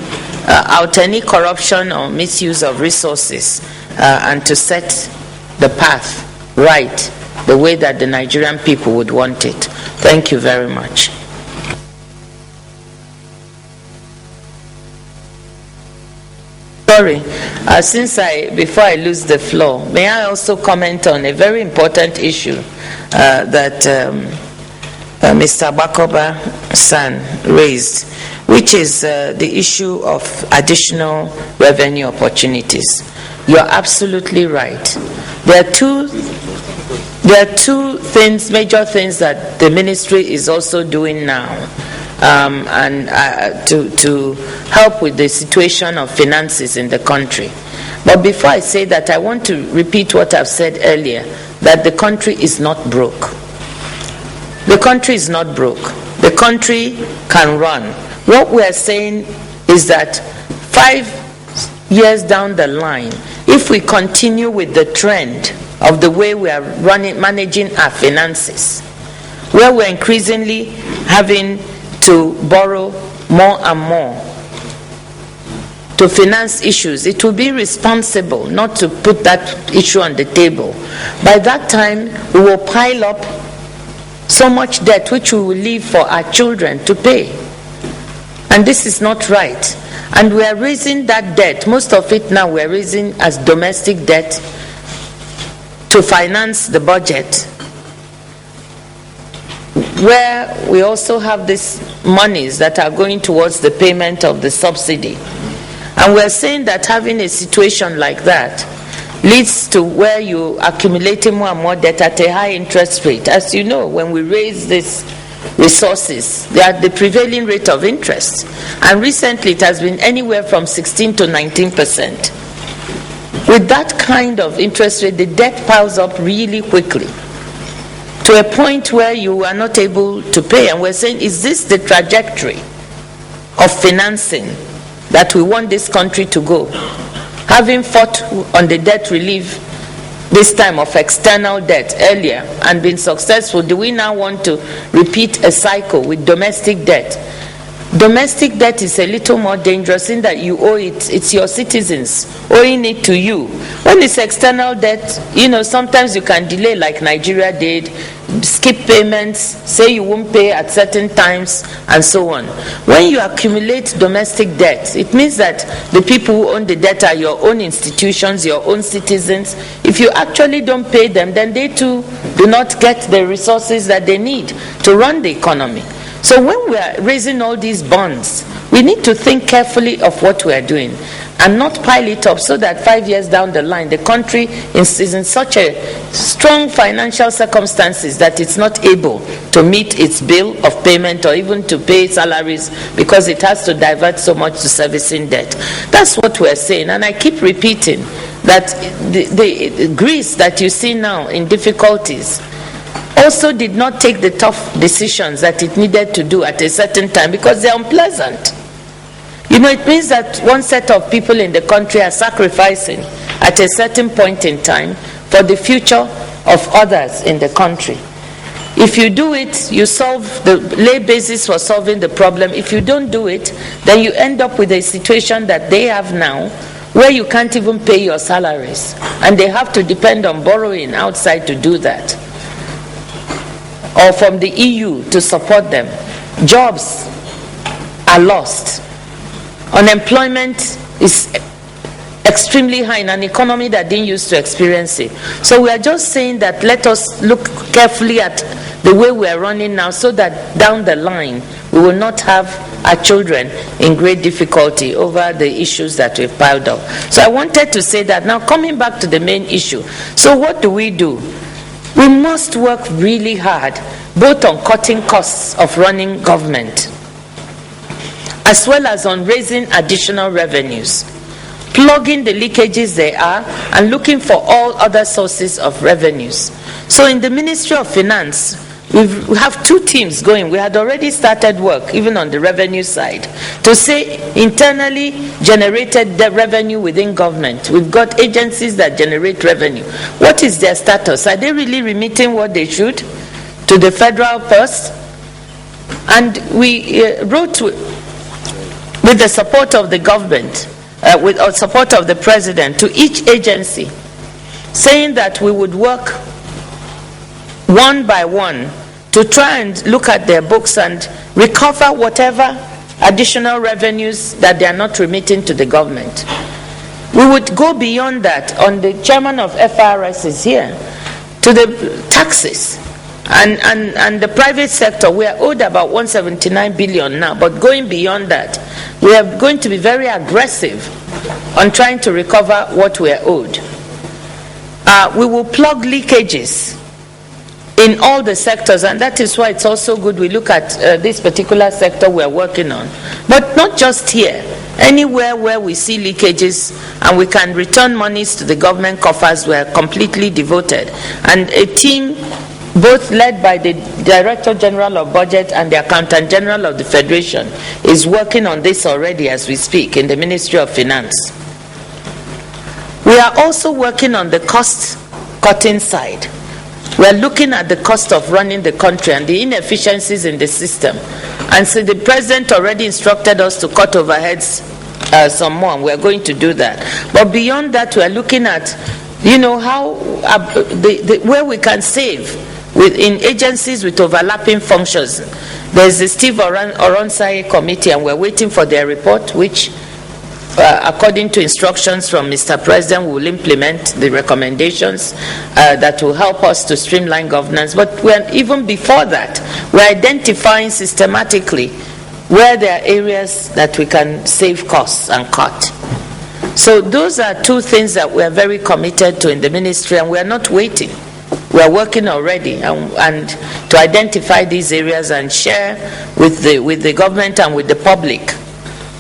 out any corruption or misuse of resources and to set the path right the way that the Nigerian people would want it. Thank you very much. Sorry, before I lose the floor, may I also comment on a very important issue that Mr. Bakoba-san raised, which is the issue of additional revenue opportunities. You're absolutely right. There are two things, major things that the ministry is also doing now, to help with the situation of finances in the country. But before I say that, I want to repeat what I've said earlier, that the country is not broke. The country is not broke. The country can run. What we are saying is that 5 years down the line, if we continue with the trend of the way we are managing our finances, where we're increasingly having to borrow more and more to finance issues, it will be responsible not to put that issue on the table. By that time, we will pile up so much debt which we will leave for our children to pay. And this is not right. And we are raising that debt, most of it now we are raising as domestic debt to finance the budget, where we also have these monies that are going towards the payment of the subsidy. And we're saying that having a situation like that leads to where you accumulating more and more debt at a high interest rate. As you know, when we raise these resources, they are the prevailing rate of interest. And recently it has been anywhere from 16 to 19%. With that kind of interest rate, the debt piles up really quickly to a point where you are not able to pay. And we're saying, is this the trajectory of financing that we want this country to go? Having fought on the debt relief this time of external debt earlier and been successful, do we now want to repeat a cycle with domestic debt? Domestic debt is a little more dangerous in that you owe it. It's your citizens owing it to you. When it's external debt, sometimes you can delay like Nigeria did, skip payments, say you won't pay at certain times, and so on. When you accumulate domestic debt, it means that the people who own the debt are your own institutions, your own citizens. If you actually don't pay them, then they too do not get the resources that they need to run the economy. So when we are raising all these bonds, we need to think carefully of what we are doing and not pile it up so that 5 years down the line, the country is in such a strong financial circumstances that it's not able to meet its bill of payment or even to pay salaries because it has to divert so much to servicing debt. That's what we're saying. And I keep repeating that the Greece that you see now in difficulties also did not take the tough decisions that it needed to do at a certain time because they're unpleasant. It means that one set of people in the country are sacrificing at a certain point in time for the future of others in the country. If you do it, you solve the lay basis for solving the problem. If you don't do it, then you end up with a situation that they have now where you can't even pay your salaries and they have to depend on borrowing outside to do that, or from the EU to support them. Jobs are lost. Unemployment is extremely high in an economy that didn't used to experience it. So we are just saying that let us look carefully at the way we are running now so that down the line we will not have our children in great difficulty over the issues that we've piled up. So I wanted to say that. Now coming back to the main issue. So what do? We must work really hard both on cutting costs of running government as well as on raising additional revenues, plugging the leakages there are and looking for all other sources of revenues. So in the Ministry of Finance, we have two teams going. We had already started work, even on the revenue side, to say internally generated the revenue within government. We've got agencies that generate revenue. What is their status? Are they really remitting what they should to the federal purse? And we wrote with the support of the government, with the support of the president, to each agency, saying that we would work one by one to try and look at their books and recover whatever additional revenues that they are not remitting to the government. We would go beyond that. On the chairman of FRS is here, to the taxes. And the private sector, we are owed about 179 billion now, but going beyond that, we are going to be very aggressive on trying to recover what we are owed. We will plug leakages in all the sectors, and that is why it's also good we look at this particular sector we are working on. But not just here, anywhere where we see leakages and we can return monies to the government coffers, we are completely devoted. And a team both led by the Director General of Budget and the Accountant General of the Federation is working on this already as we speak in the Ministry of Finance. We are also working on the cost-cutting side. We are looking at the cost of running the country and the inefficiencies in the system. And so the President already instructed us to cut overheads some more, and we are going to do that. But beyond that, we are looking at, how where we can save in agencies with overlapping functions. There's the Steve Oronsai committee, and we're waiting for their report, which according to instructions from Mr. President, we will implement the recommendations that will help us to streamline governance. But even before that, we're identifying systematically where there are areas that we can save costs and cut. So those are two things that we are very committed to in the ministry, and we are not waiting. We are working already and to identify these areas and share with the government and with the public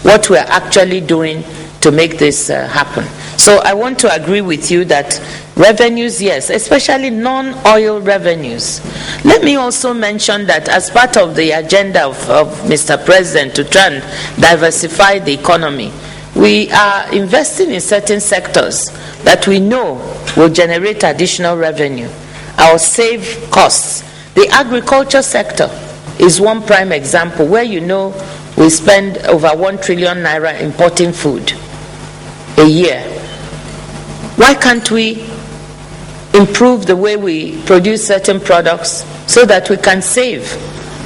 what we are actually doing to make this happen. So I want to agree with you that revenues, yes, especially non-oil revenues. Let me also mention that as part of the agenda of Mr. President to try and diversify the economy, we are investing in certain sectors that we know will generate additional revenue. Our save costs. The agriculture sector is one prime example where we spend over 1 trillion naira importing food a year. Why can't we improve the way we produce certain products so that we can save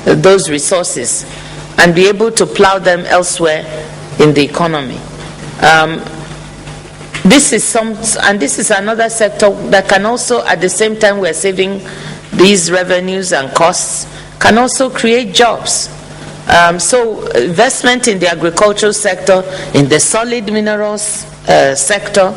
those resources and be able to plow them elsewhere in the economy? This is another sector that can also, at the same time we're saving these revenues and costs, can also create jobs. So investment in the agricultural sector, in the solid minerals sector,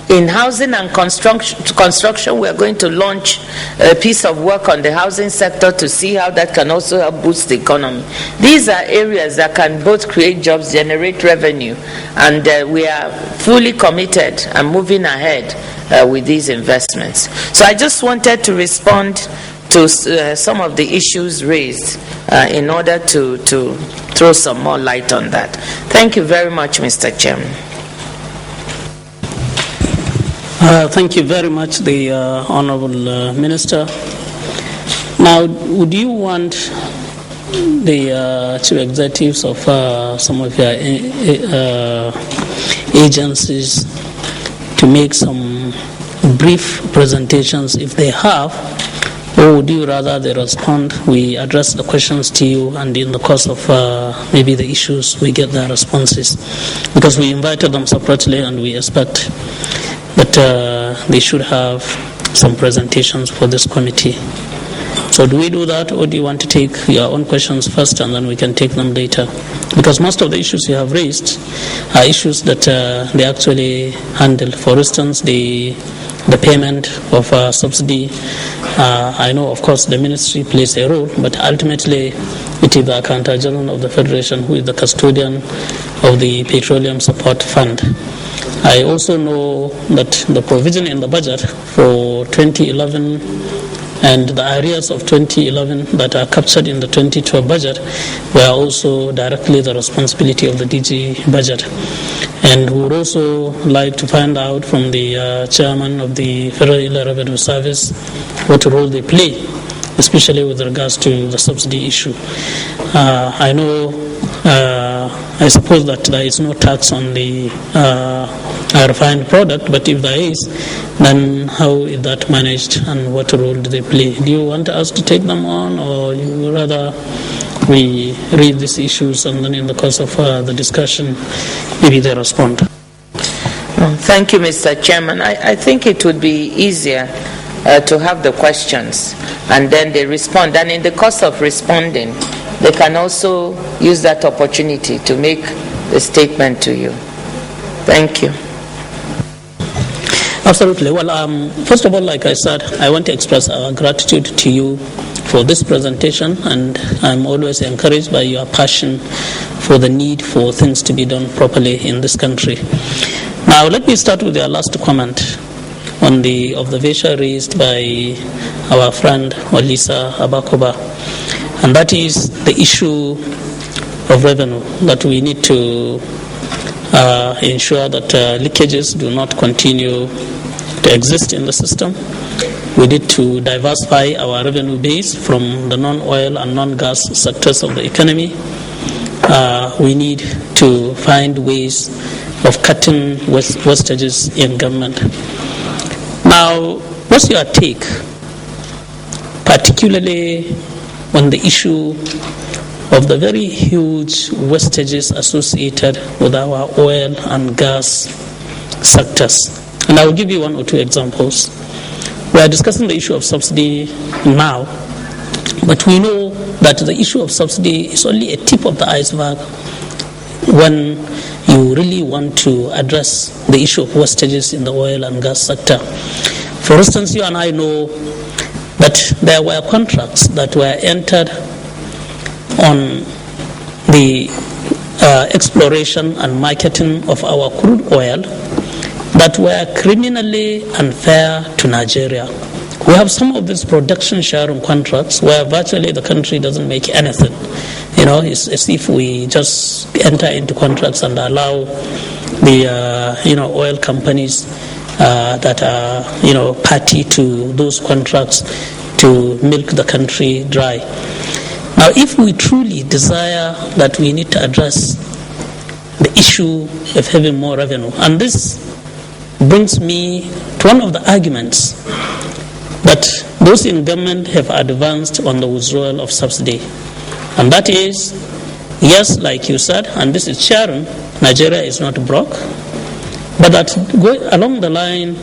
in housing and construction, we are going to launch a piece of work on the housing sector to see how that can also help boost the economy. These are areas that can both create jobs, generate revenue, and we are fully committed and moving ahead with these investments. So I just wanted to respond to some of the issues raised in order to throw some more light on that. Thank you very much, Mr. Chairman. Thank you very much, the Honorable Minister. Now, would you want the chief executives of some of your agencies to make some brief presentations if they have, or would you rather they respond, we address the questions to you, and in the course of maybe the issues, we get their responses? Because we invited them separately and we expect that they should have some presentations for this committee. So do we do that, or do you want to take your own questions first and then we can take them later? Because most of the issues you have raised are issues that they actually handle. For instance, the payment of subsidy. I know, of course, the ministry plays a role, but ultimately it is the Accountant General of the Federation who is the custodian of the Petroleum Support Fund. I also know that the provision in the budget for 2011 and the areas of 2011 that are captured in the 2012 budget were also directly the responsibility of the DG budget. And we would also like to find out from the chairman of the Federal Revenue Service what role they play, especially with regards to the subsidy issue. I know, I suppose that there is no tax on the refined product, but if there is, then how is that managed and what role do they play? Do you want us to take them on, or you rather we read these issues and then in the course of the discussion maybe they respond? Thank you, Mr. Chairman. I think it would be easier to have the questions, and then they respond. And in the course of responding, they can also use that opportunity to make a statement to you. Thank you. Absolutely. Well, first of all, like I said, I want to express our gratitude to you for this presentation, and I'm always encouraged by your passion for the need for things to be done properly in this country. Now, let me start with your last comment on the observation raised by our friend Olisa Abakoba, and that is the issue of revenue, that we need to ensure that leakages do not continue to exist in the system. We need to diversify our revenue base from the non-oil and non-gas sectors of the economy. We need to find ways of cutting wastages in government. Now, what's your take, particularly on the issue of the very huge wastages associated with our oil and gas sectors? And I will give you one or two examples. We are discussing the issue of subsidy now, but we know that the issue of subsidy is only a tip of the iceberg when you really want to address the issue of wastages in the oil and gas sector. For instance, you and I know that there were contracts that were entered on the exploration and marketing of our crude oil that were criminally unfair to Nigeria. We have some of these production sharing contracts where virtually the country doesn't make anything. It's as if we just enter into contracts and allow the oil companies that are party to those contracts to milk the country dry. Now, if we truly desire that we need to address the issue of having more revenue, and this brings me to one of the arguments that those in government have advanced on the withdrawal of subsidy, and that is, yes, like you said, and this is sharing, Nigeria is not broke, but that along the line,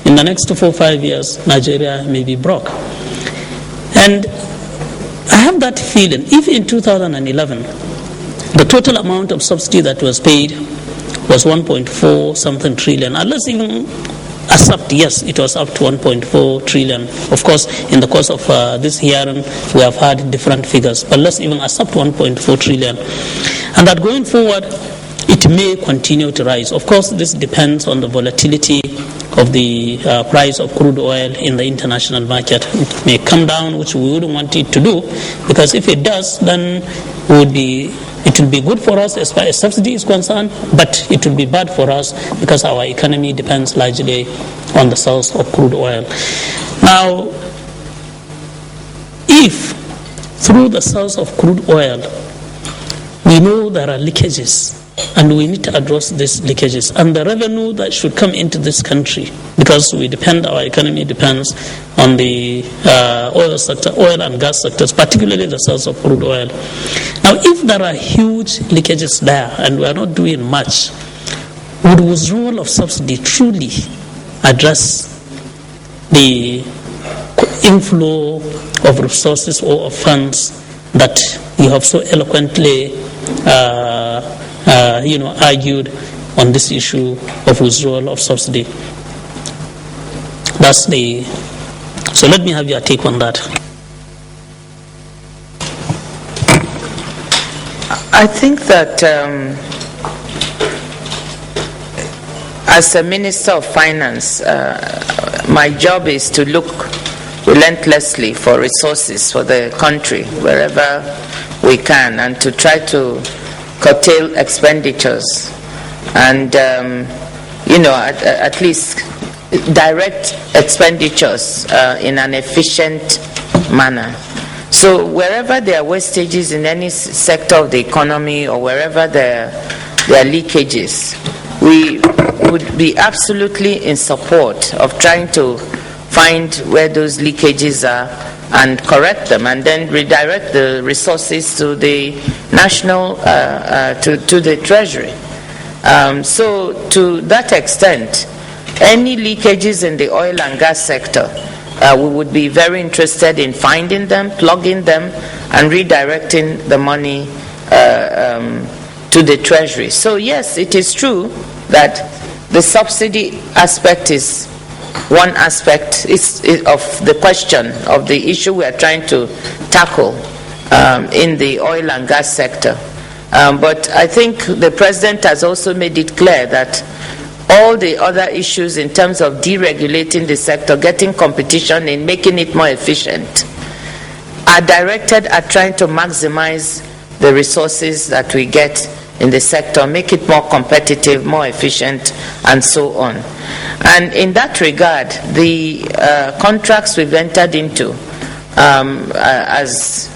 in the next 4 or 5 years, Nigeria may be broke. And I have that feeling, if in 2011, the total amount of subsidy that was paid was 1.4 something trillion, and let's even accept, yes, it was up to 1.4 trillion. Of course, in the course of this hearing, we have had different figures, but let's even accept 1.4 trillion. And that going forward, it may continue to rise. Of course, this depends on the volatility of the price of crude oil in the international market. It may come down, which we wouldn't want it to do, because if it does, then it will be good for us as far as subsidy is concerned, but it will be bad for us because our economy depends largely on the source of crude oil. Now, if through the source of crude oil we know there are leakages, and we need to address these leakages, and the revenue that should come into this country, because our economy depends on the oil sector, oil and gas sectors, particularly the source of crude oil. Now, if there are huge leakages there and we are not doing much, would withdrawal of subsidy truly address the inflow of resources or of funds that you have so eloquently argued on this issue of withdrawal of subsidy? So let me have your take on that. I think that as a Minister of Finance, my job is to look relentlessly for resources for the country wherever we can, and to try to curtail expenditures and at least direct expenditures in an efficient manner. So wherever there are wastages in any sector of the economy, or wherever there are leakages, we would be absolutely in support of trying to find where those leakages are and correct them, and then redirect the resources to the national, to the treasury. So to that extent, any leakages in the oil and gas sector we would be very interested in finding them, plugging them, and redirecting the money to the Treasury. So yes, it is true that the subsidy aspect is one aspect of the question of the issue we are trying to tackle in the oil and gas sector. But I think the President has also made it clear that all the other issues in terms of deregulating the sector, getting competition and making it more efficient, are directed at trying to maximize the resources that we get in the sector, make it more competitive, more efficient, and so on. And in that regard, the contracts we've entered into as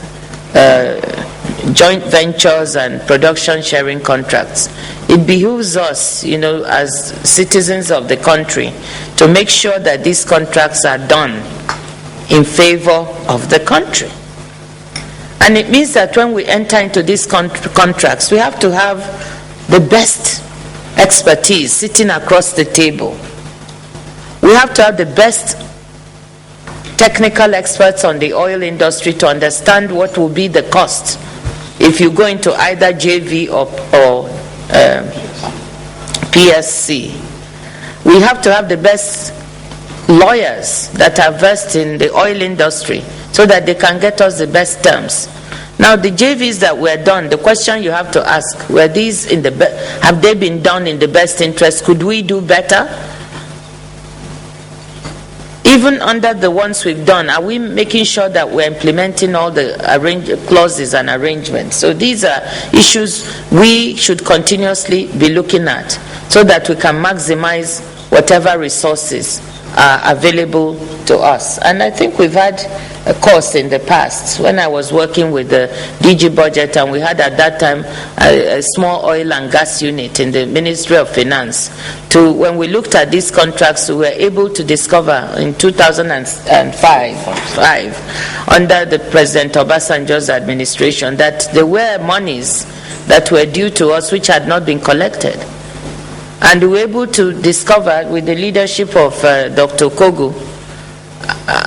joint ventures and production sharing contracts, it behooves us, as citizens of the country, to make sure that these contracts are done in favor of the country. And it means that when we enter into these contracts, we have to have the best expertise sitting across the table. We have to have the best technical experts on the oil industry to understand what will be the cost if you go into either JV or PSC. We have to have the best lawyers that are versed in the oil industry so that they can get us the best terms. Now, the JVs that were done, the question you have to ask, were these have they been done in the best interest? Could we do better? Even under the ones we've done, are we making sure that we're implementing all the clauses and arrangements? So these are issues we should continuously be looking at so that we can maximize whatever resources are available to us. And I think we've had a course in the past when I was working with the DG Budget, and we had at that time a small oil and gas unit in the Ministry of Finance. When we looked at these contracts, we were able to discover in 2005 under the President Obasanjo's administration that there were monies that were due to us which had not been collected. And we were able to discover, with the leadership of Dr. Okogo,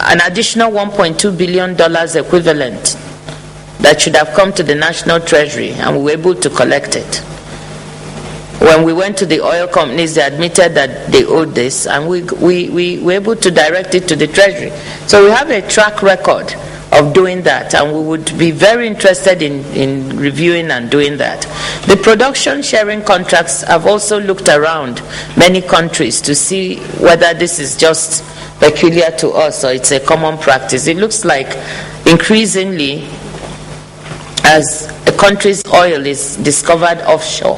an additional $1.2 billion equivalent that should have come to the National Treasury, and we were able to collect it. When we went to the oil companies, they admitted that they owed this, and we were able to direct it to the Treasury. So we have a track record of doing that, and we would be very interested in reviewing and doing that. The production sharing contracts have also looked around many countries to see whether this is just peculiar to us or it's a common practice. It looks like increasingly, as a country's oil is discovered offshore,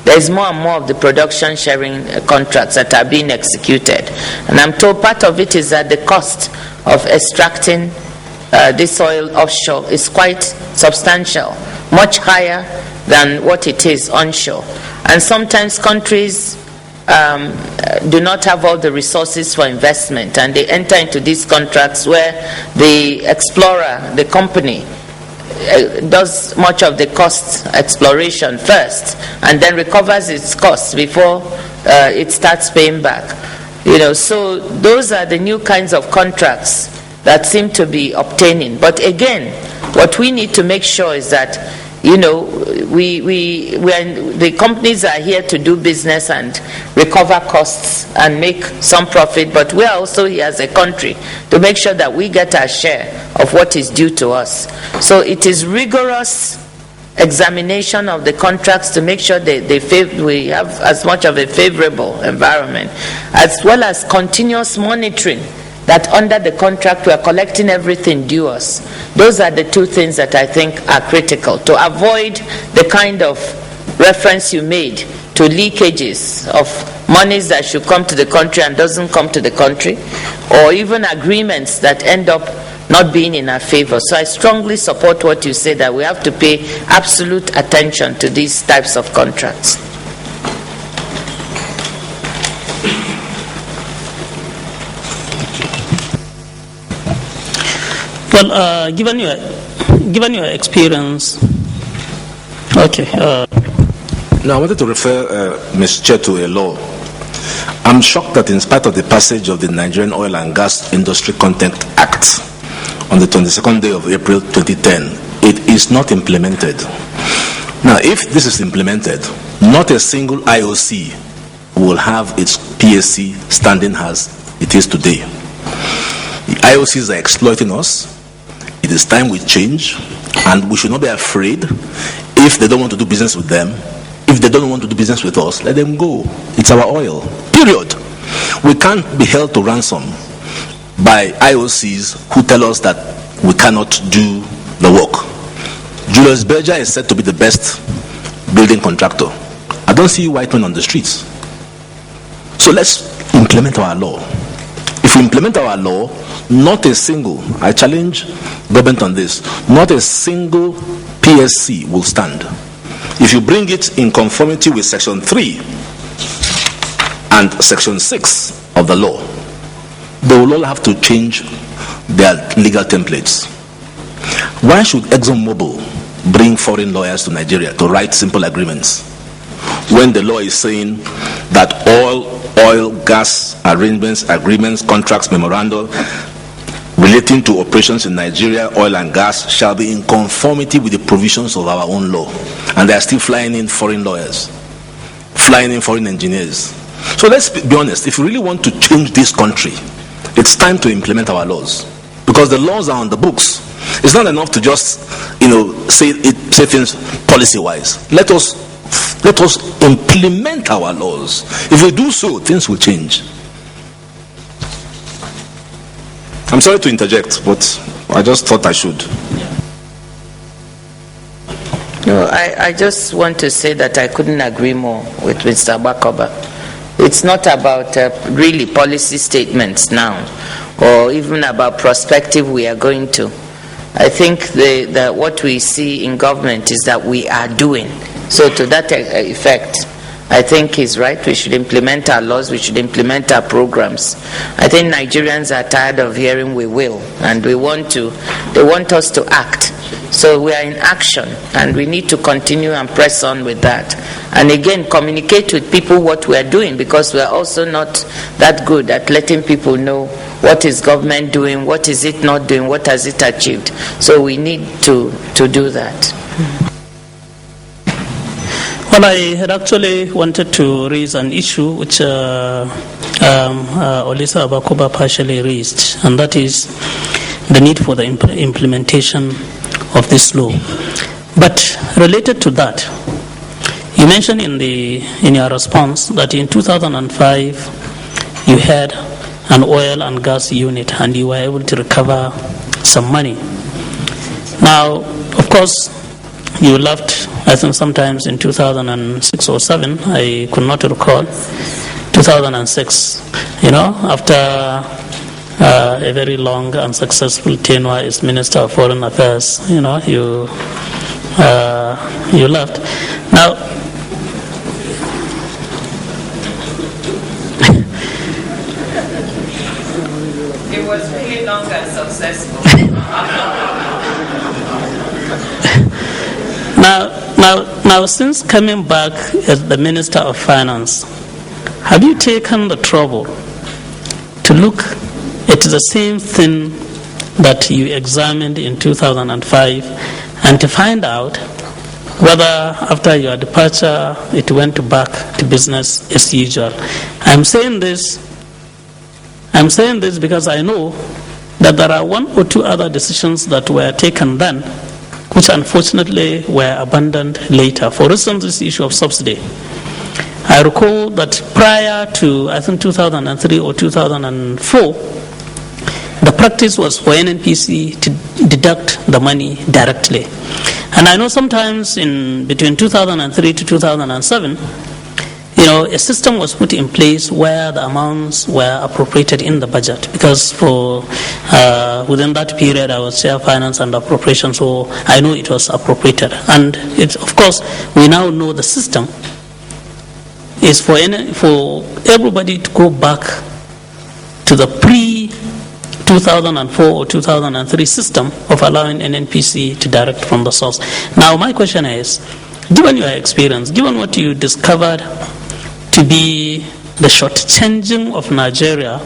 there is more and more of the production sharing contracts that are being executed. And I'm told part of it is that the cost of extracting this oil offshore is quite substantial, much higher than what it is onshore. And sometimes countries do not have all the resources for investment, and they enter into these contracts where the explorer, the company, does much of the cost exploration first and then recovers its costs before it starts paying back. So those are the new kinds of contracts that seem to be obtaining. But again, what we need to make sure is that the companies are here to do business and recover costs and make some profit, but we are also here as a country to make sure that we get our share of what is due to us. So it is rigorous examination of the contracts to make sure we have as much of a favorable environment, as well as continuous monitoring that under the contract we are collecting everything due us. Those are the two things that I think are critical to avoid the kind of reference you made to leakages of monies that should come to the country and doesn't come to the country, or even agreements that end up not being in our favor. So I strongly support what you say, that we have to pay absolute attention to these types of contracts. Well, given your experience, okay. Now, I wanted to refer, Ms. Chair, to a law. I'm shocked that in spite of the passage of the Nigerian Oil and Gas Industry Content Act on the 22nd day of April 2010, it is not implemented. Now, if this is implemented, not a single IOC will have its PSC standing as it is today. The IOCs are exploiting us. It is time we change, and we should not be afraid. If they don't want to do business with them, if they don't want to do business with us, let them go. It's our oil. Period. We can't be held to ransom by IOCs who tell us that we cannot do the work. Julius Berger is said to be the best building contractor. I don't see white men on the streets. So let's implement our law. If we implement our law, not a single, I challenge government on this, not a single PSC will stand. If you bring it in conformity with Section 3 and Section 6 of the law, they will all have to change their legal templates. Why should ExxonMobil bring foreign lawyers to Nigeria to write simple agreements when the law is saying that all oil, gas arrangements, agreements, contracts, memoranda relating to operations in Nigeria, oil and gas, shall be in conformity with the provisions of our own law? And they are still flying in foreign lawyers, flying in foreign engineers. So let's be honest, if we really want to change this country, it's time to implement our laws, because the laws are on the books. It's not enough to just, say things policy-wise. Let us implement our laws. If we do so, things will change. I'm sorry to interject, but I just thought I should. No, I just want to say that I couldn't agree more with Mr. Bakoba. It's not about really policy statements now, or even about prospective we are going to. I think that what we see in government is that we are doing. So to that effect, I think he's right. We should implement our laws. We should implement our programs. I think Nigerians are tired of hearing "we will," and they want us to act. So we are in action, and we need to continue and press on with that. And again, communicate with people what we are doing, because we are also not that good at letting people know what is government doing, what is it not doing, what has it achieved. So we need to do that. Well, I had actually wanted to raise an issue which Olisa Abakoba partially raised, and that is the need for the implementation of this law. But related to that, you mentioned in your response that in 2005 you had an oil and gas unit and you were able to recover some money. Now, of course, you left, I think sometimes in 2006 or 7, I could not recall, 2006, after a very long and successful tenure as Minister of Foreign Affairs, you left. Now, it was really long and successful. Now, since coming back as the Minister of Finance, have you taken the trouble to look at the same thing that you examined in 2005 and to find out whether after your departure it went back to business as usual? I'm saying this because I know that there are one or two other decisions that were taken then which unfortunately were abandoned later. For instance, this issue of subsidy. I recall that prior to, I think, 2003 or 2004, the practice was for NNPC to deduct the money directly. And I know sometimes between 2003 to 2007, a system was put in place where the amounts were appropriated in the budget, because within that period I was Chair Finance and Appropriations, so I know it was appropriated. And of course, we now know the system is for everybody to go back to the pre-2004 or 2003 system of allowing NNPC to direct from the source. Now, my question is, given your experience, given what you discovered to be the shortchanging of Nigeria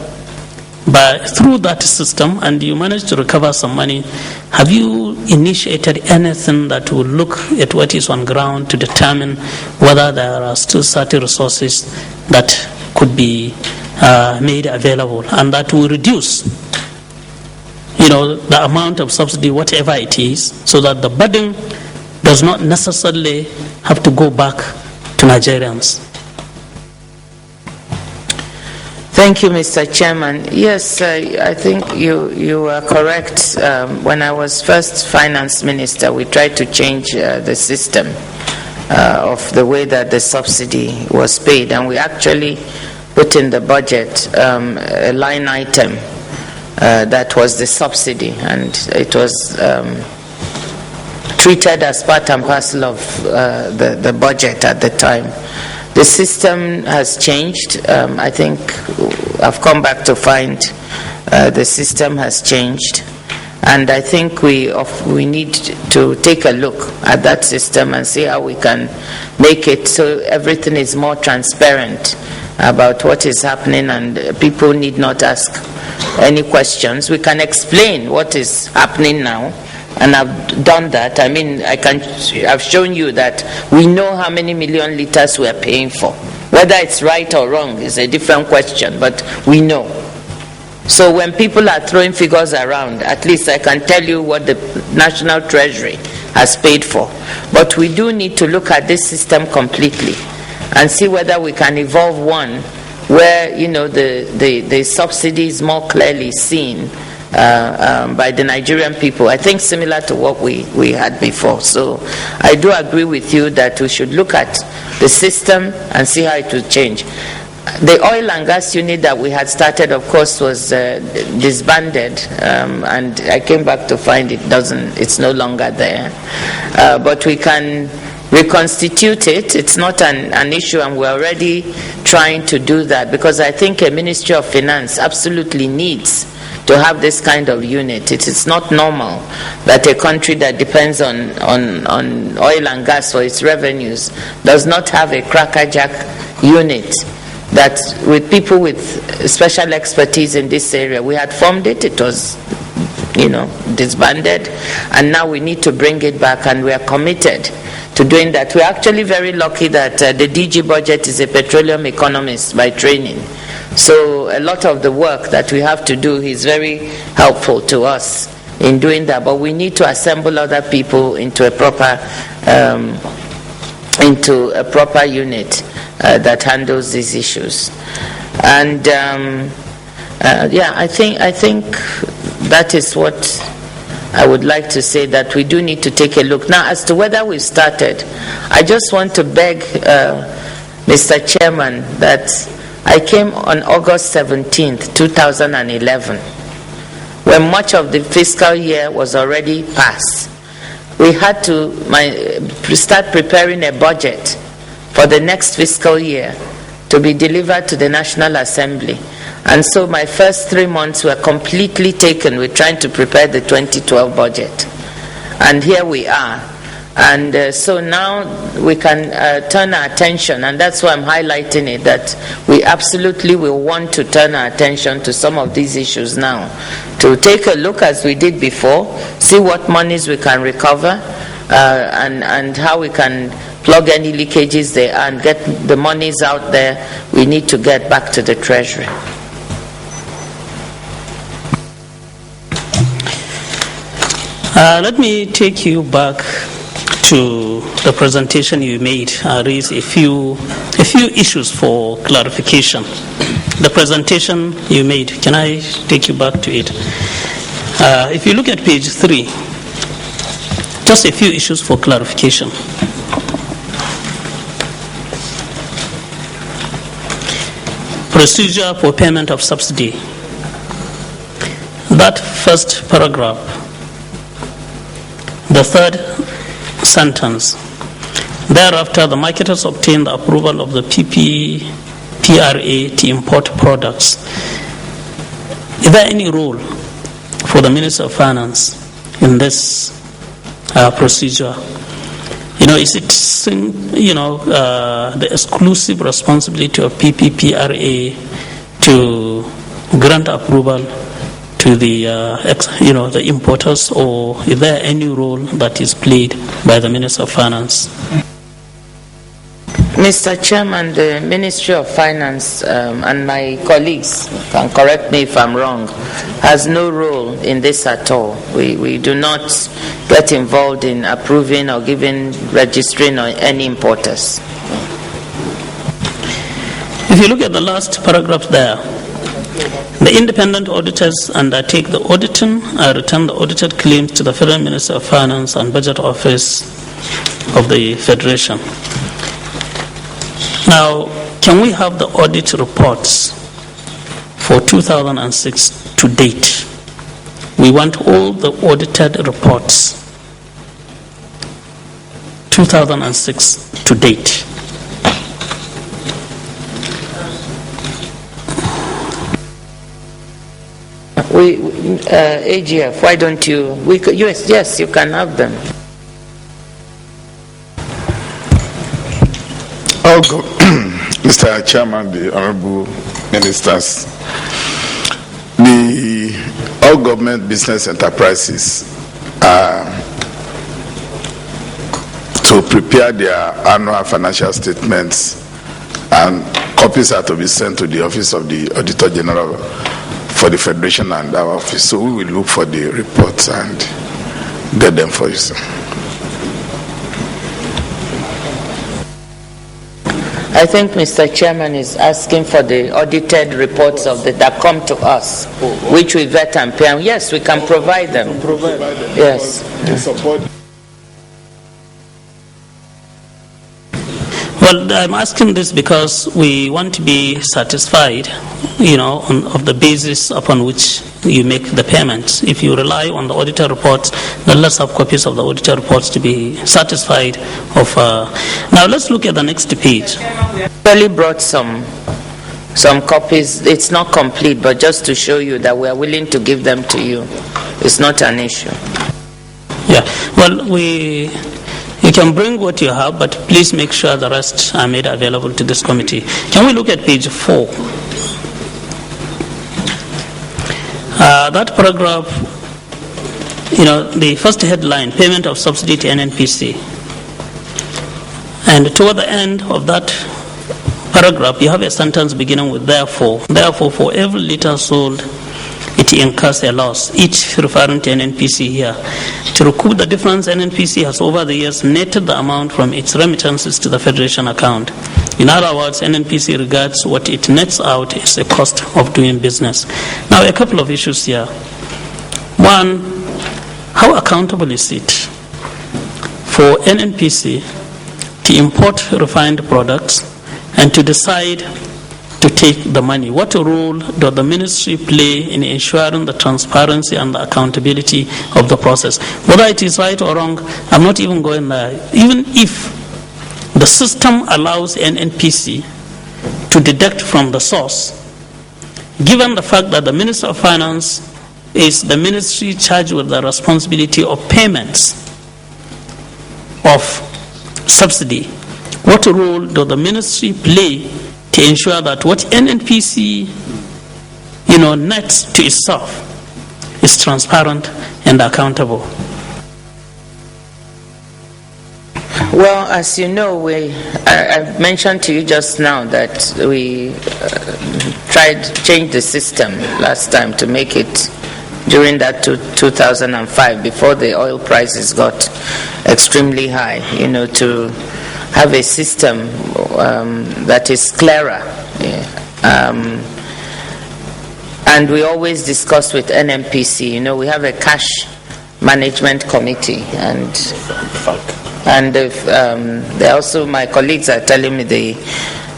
through that system, and you managed to recover some money, have you initiated anything that will look at what is on ground to determine whether there are still certain resources that could be made available and that will reduce the amount of subsidy, whatever it is, so that the burden does not necessarily have to go back to Nigerians? Thank you, Mr. Chairman. Yes, I think you are correct. When I was first finance minister, we tried to change the system of the way that the subsidy was paid, and we actually put in the budget a line item that was the subsidy, and it was treated as part and parcel of the budget at the time. The system has changed. I think I've come back to find the system has changed, and I think we need to take a look at that system and see how we can make it so everything is more transparent about what is happening, and people need not ask any questions. We can explain what is happening now, and I've done that. I mean, I've shown you that we know how many million liters we're paying for. Whether it's right or wrong is a different question, but we know. So when people are throwing figures around, at least I can tell you what the National Treasury has paid for. But we do need to look at this system completely and see whether we can evolve one where the subsidy is more clearly seen by the Nigerian people. I think similar to what we had before. So I do agree with you that we should look at the system and see how it will change. The oil and gas unit that we had started, of course, was disbanded, and I came back to find it's no longer there. But we can reconstitute it. It's not an issue, and we're already trying to do that, because I think a Ministry of Finance absolutely needs to have this kind of unit. It is not normal that a country that depends on oil and gas for its revenues does not have a crackerjack unit that with people with special expertise in this area. We had formed it. It was disbanded, and now we need to bring it back, and we are committed to doing that. We're actually very lucky that the DG Budget is a petroleum economist by training. So a lot of the work that we have to do is very helpful to us in doing that. But we need to assemble other people into a proper unit that handles these issues. And I think that is what I would like to say, that we do need to take a look. Now, as to whether we've started, I just want to beg Mr. Chairman that I came on August 17th, 2011, when much of the fiscal year was already passed. We had to start preparing a budget for the next fiscal year to be delivered to the National Assembly. And so my first 3 months were completely taken with trying to prepare the 2012 budget. And here we are. And so now we can turn our attention, and that's why I'm highlighting it, that we absolutely will want to turn our attention to some of these issues now, to take a look as we did before, see what monies we can recover, and how we can plug any leakages there and get the monies out there we need to get back to the Treasury. Let me take you back to the presentation you made. Raise a few issues for clarification. The presentation you made, can I take you back to it? If you look at page 3, just a few issues for clarification. Procedure for payment of subsidy. That first paragraph, the third sentence. Thereafter, the marketers obtain the approval of the PPRA to import products. Is there any role for the Minister of Finance in this procedure? Is it, the exclusive responsibility of PPPRA to grant approval to the, the importers, or is there any role that is played by the Minister of Finance? Mr. Chairman, the Ministry of Finance and my colleagues can correct me if I'm wrong, has no role in this at all. We do not get involved in approving or registering any importers. If you look at the last paragraph there, the independent auditors undertake the auditing and return the audited claims to the Federal Ministry of Finance and Budget Office of the Federation. Now, can we have the audit reports for 2006 to date? We want all the audited reports, 2006 to date. AGF, why don't you? Yes, you can have them. Mr. Chairman, the Honorable Ministers, all government business enterprises to prepare their annual financial statements, and copies are to be sent to the Office of the Auditor General for the Federation and our office. So we will look for the reports and get them for you, sir. I think Mr. Chairman is asking for the audited reports that come to us, which we vet and pay. Yes, we can provide them. Yes. Well, I'm asking this because we want to be satisfied, of the basis upon which you make the payments. If you rely on the auditor reports, then let's have copies of the auditor reports to be satisfied of. Now let's look at the next page. We really brought some copies. It's not complete, but just to show you that we are willing to give them to you. It's not an issue. Yeah. Well, you can bring what you have, but please make sure the rest are made available to this committee. Can we look at page 4? That paragraph, the first headline, payment of subsidy to NNPC. And toward the end of that paragraph, you have a sentence beginning with therefore. Therefore, for every liter sold, it incurs a loss, each referring to NNPC here. To recoup the difference, NNPC has over the years netted the amount from its remittances to the Federation account. In other words, NNPC regards what it nets out as a cost of doing business. Now, a couple of issues here. One, how accountable is it for NNPC to import refined products and to decide to take the money? What role does the ministry play in ensuring the transparency and the accountability of the process? Whether it is right or wrong, I'm not even going there. Even if the system allows NNPC to deduct from the source, given the fact that the Minister of Finance is the ministry charged with the responsibility of payments of subsidy, what role does the ministry play to ensure that what NNPC, nets to itself is transparent and accountable? Well, as you know, I mentioned to you just now that we tried to change the system last time to make it during that 2005, before the oil prices got extremely high, to have a system that is clearer. And we always discuss with NNPC. We have a cash management committee, and they also, my colleagues are telling me the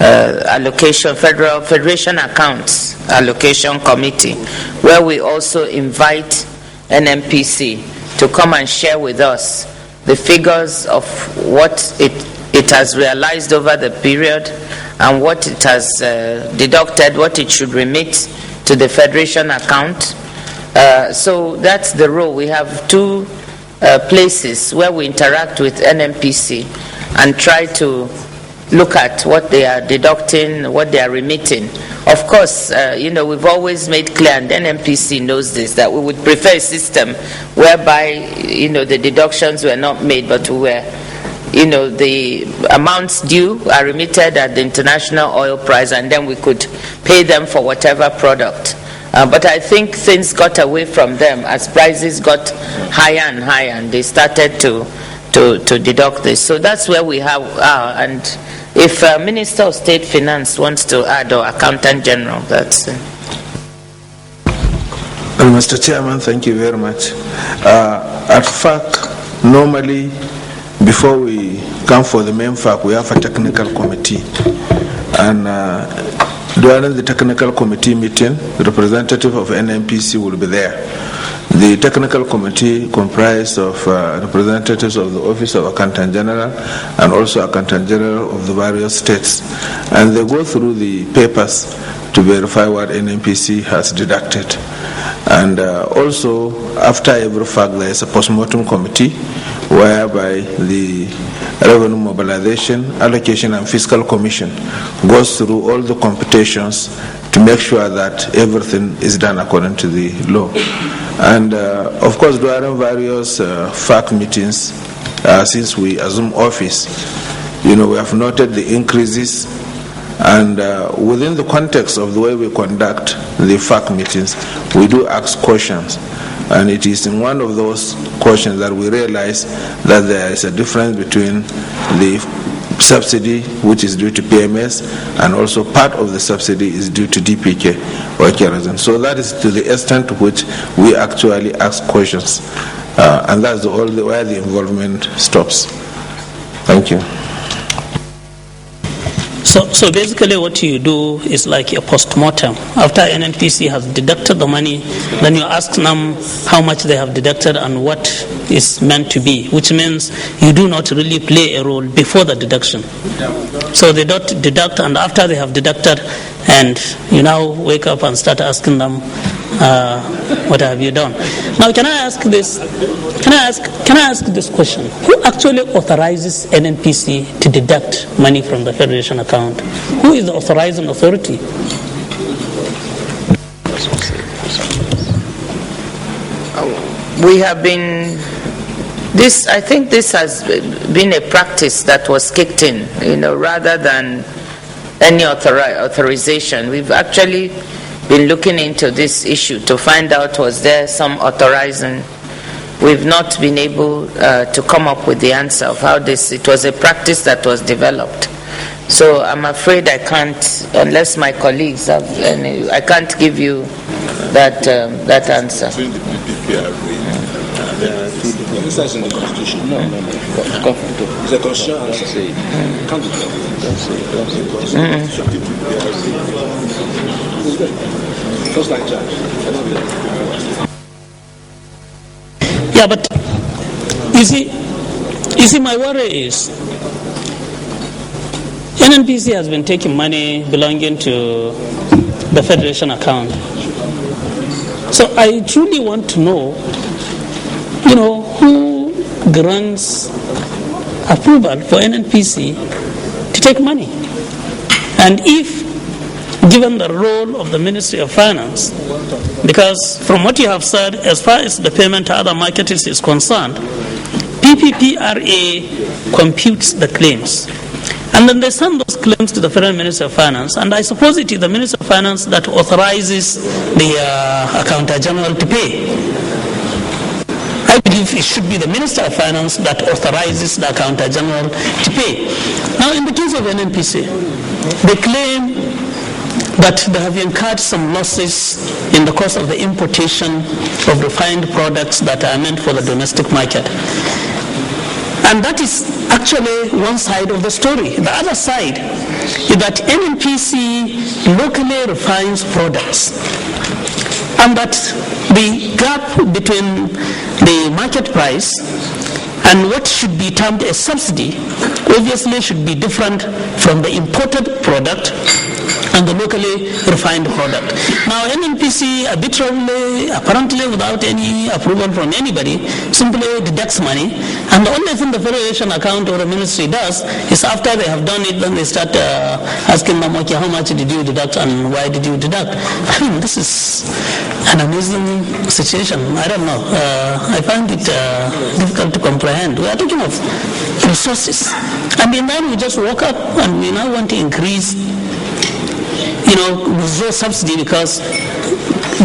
allocation, Federation accounts allocation committee, where we also invite NNPC to come and share with us the figures of what it has realized over the period and what it has deducted, what it should remit to the Federation account. So that's the role. We have two places where we interact with NNPC and try to look at what they are deducting, what they are remitting. Of course, we've always made clear, and NNPC knows this, that we would prefer a system whereby, the deductions were not made, but the amounts due are remitted at the international oil price, and then we could pay them for whatever product. But I think things got away from them as prices got higher and higher, and they started to deduct this. So that's where we have, and if Minister of State Finance wants to add, or Accountant General, that's it. Mr. Chairman, thank you very much. At FAC, normally, before we come for the main FAC, we have a technical committee. And during the technical committee meeting, the representative of NNPC will be there. The technical committee comprised of representatives of the Office of Accountant General and also Accountant General of the various states. And they go through the papers to verify what NNPC has deducted. And also, after every fact, there is a postmortem committee whereby the Revenue Mobilization, Allocation and Fiscal Commission goes through all the computations to make sure that everything is done according to the law. And of course, during various FAC meetings, since we assumed office, we have noted the increases. And within the context of the way we conduct the FAC meetings, we do ask questions. And it is in one of those questions that we realize that there is a difference between the subsidy which is due to PMS, and also part of the subsidy is due to DPK or kerosene. So that is to the extent to which we actually ask questions. And that's where the involvement stops. Thank you. So basically what you do is like a post-mortem. After NNPC has deducted the money, then you ask them how much they have deducted and what is meant to be, which means you do not really play a role before the deduction. So they don't deduct, and after they have deducted, and you now wake up and start asking them, what have you done? Now, can I ask this? Can I ask this question? Who actually authorizes NNPC to deduct money from the Federation account? Who is the authorizing authority? We have been. I think this has been a practice that was kicked in, rather than any authorization. We've actually been looking into this issue to find out, was there some authorizing. We've not been able to come up with the answer of how it was a practice that was developed. So I'm afraid I can't, unless my colleagues have any, I can't give you that answer. This is in the Constitution. No. It's a Constitution answer. Can't just like that. Yeah, but you see, my worry is NNPC has been taking money belonging to the Federation account. So I truly want to know, who grants approval for NNPC to take money? And if, given the role of the Ministry of Finance, because from what you have said, as far as the payment to other markets is concerned, PPPRA computes the claims. And then they send those claims to the Federal Ministry of Finance, and I suppose it is the Ministry of Finance that authorizes the Accountant General to pay. I believe it should be the Minister of Finance that authorizes the Accountant General to pay. Now, in the case of NNPC, they claim that they have incurred some losses in the course of the importation of refined products that are meant for the domestic market. And that is actually one side of the story. The other side is that NNPC locally refines products, and that the gap between the market price and what should be termed a subsidy obviously should be different from the imported product and the locally refined product. Now, NNPC arbitrarily, apparently without any approval from anybody, simply deducts money, and the only thing the Federation account or the ministry does is after they have done it, then they start asking them, okay, how much did you deduct and why did you deduct? I mean, this is an amazing situation. I don't know. I find it difficult to comprehend. We are talking of resources. And in that we just woke up and we now want to increase, withdraw subsidy because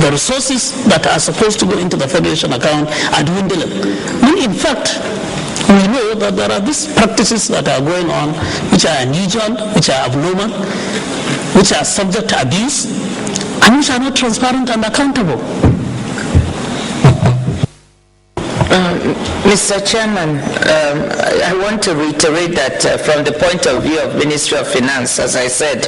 the resources that are supposed to go into the Federation account are dwindling. When in fact, we know that there are these practices that are going on which are unusual, which are abnormal, which are subject to abuse, and which are not transparent and accountable. Mr. Chairman, I want to reiterate that from the point of view of Ministry of Finance, as I said,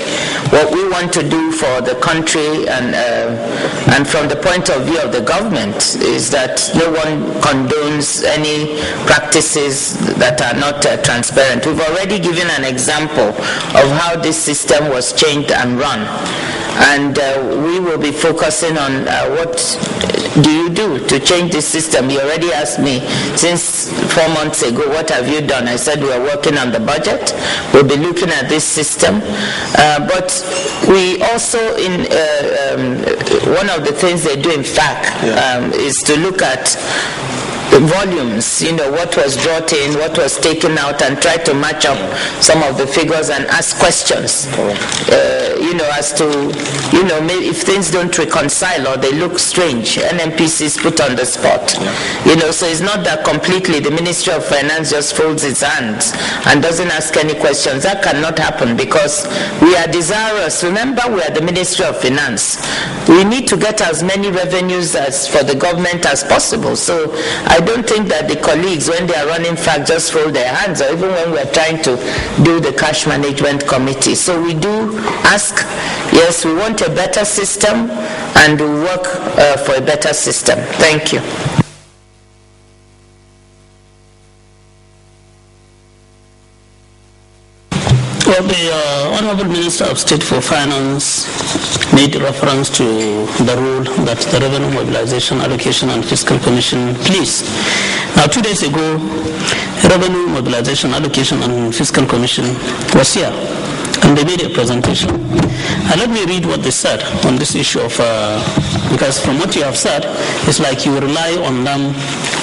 what we want to do for the country and from the point of view of the government is that no one condones any practices that are not transparent. We've already given an example of how this system was changed and run. And we will be focusing on what do you do to change the system. You already asked me since 4 months ago, what have you done? I said we are working on the budget. We'll be looking at this system. But we also, one of the things they do in fact is to look at the volumes, what was brought in, what was taken out, and try to match up some of the figures and ask questions, as to, maybe if things don't reconcile or they look strange, NNPC is put on the spot. So it's not that completely the Ministry of Finance just folds its hands and doesn't ask any questions. That cannot happen because we are desirous. Remember, we are the Ministry of Finance. We need to get as many revenues as for the government as possible. So I don't think that the colleagues, when they are running FAC, just fold their hands, or even when we are trying to do the cash management committee. So we do ask, yes, we want a better system and we work for a better system. Thank you. Well, the Honorable Minister of State for Finance made reference to the role that the Revenue Mobilization, Allocation and Fiscal Commission plays. Now, 2 days ago, Revenue Mobilization, Allocation and Fiscal Commission was here, and they made a presentation. And let me read what they said on this issue of, because from what you have said, it's like you rely on them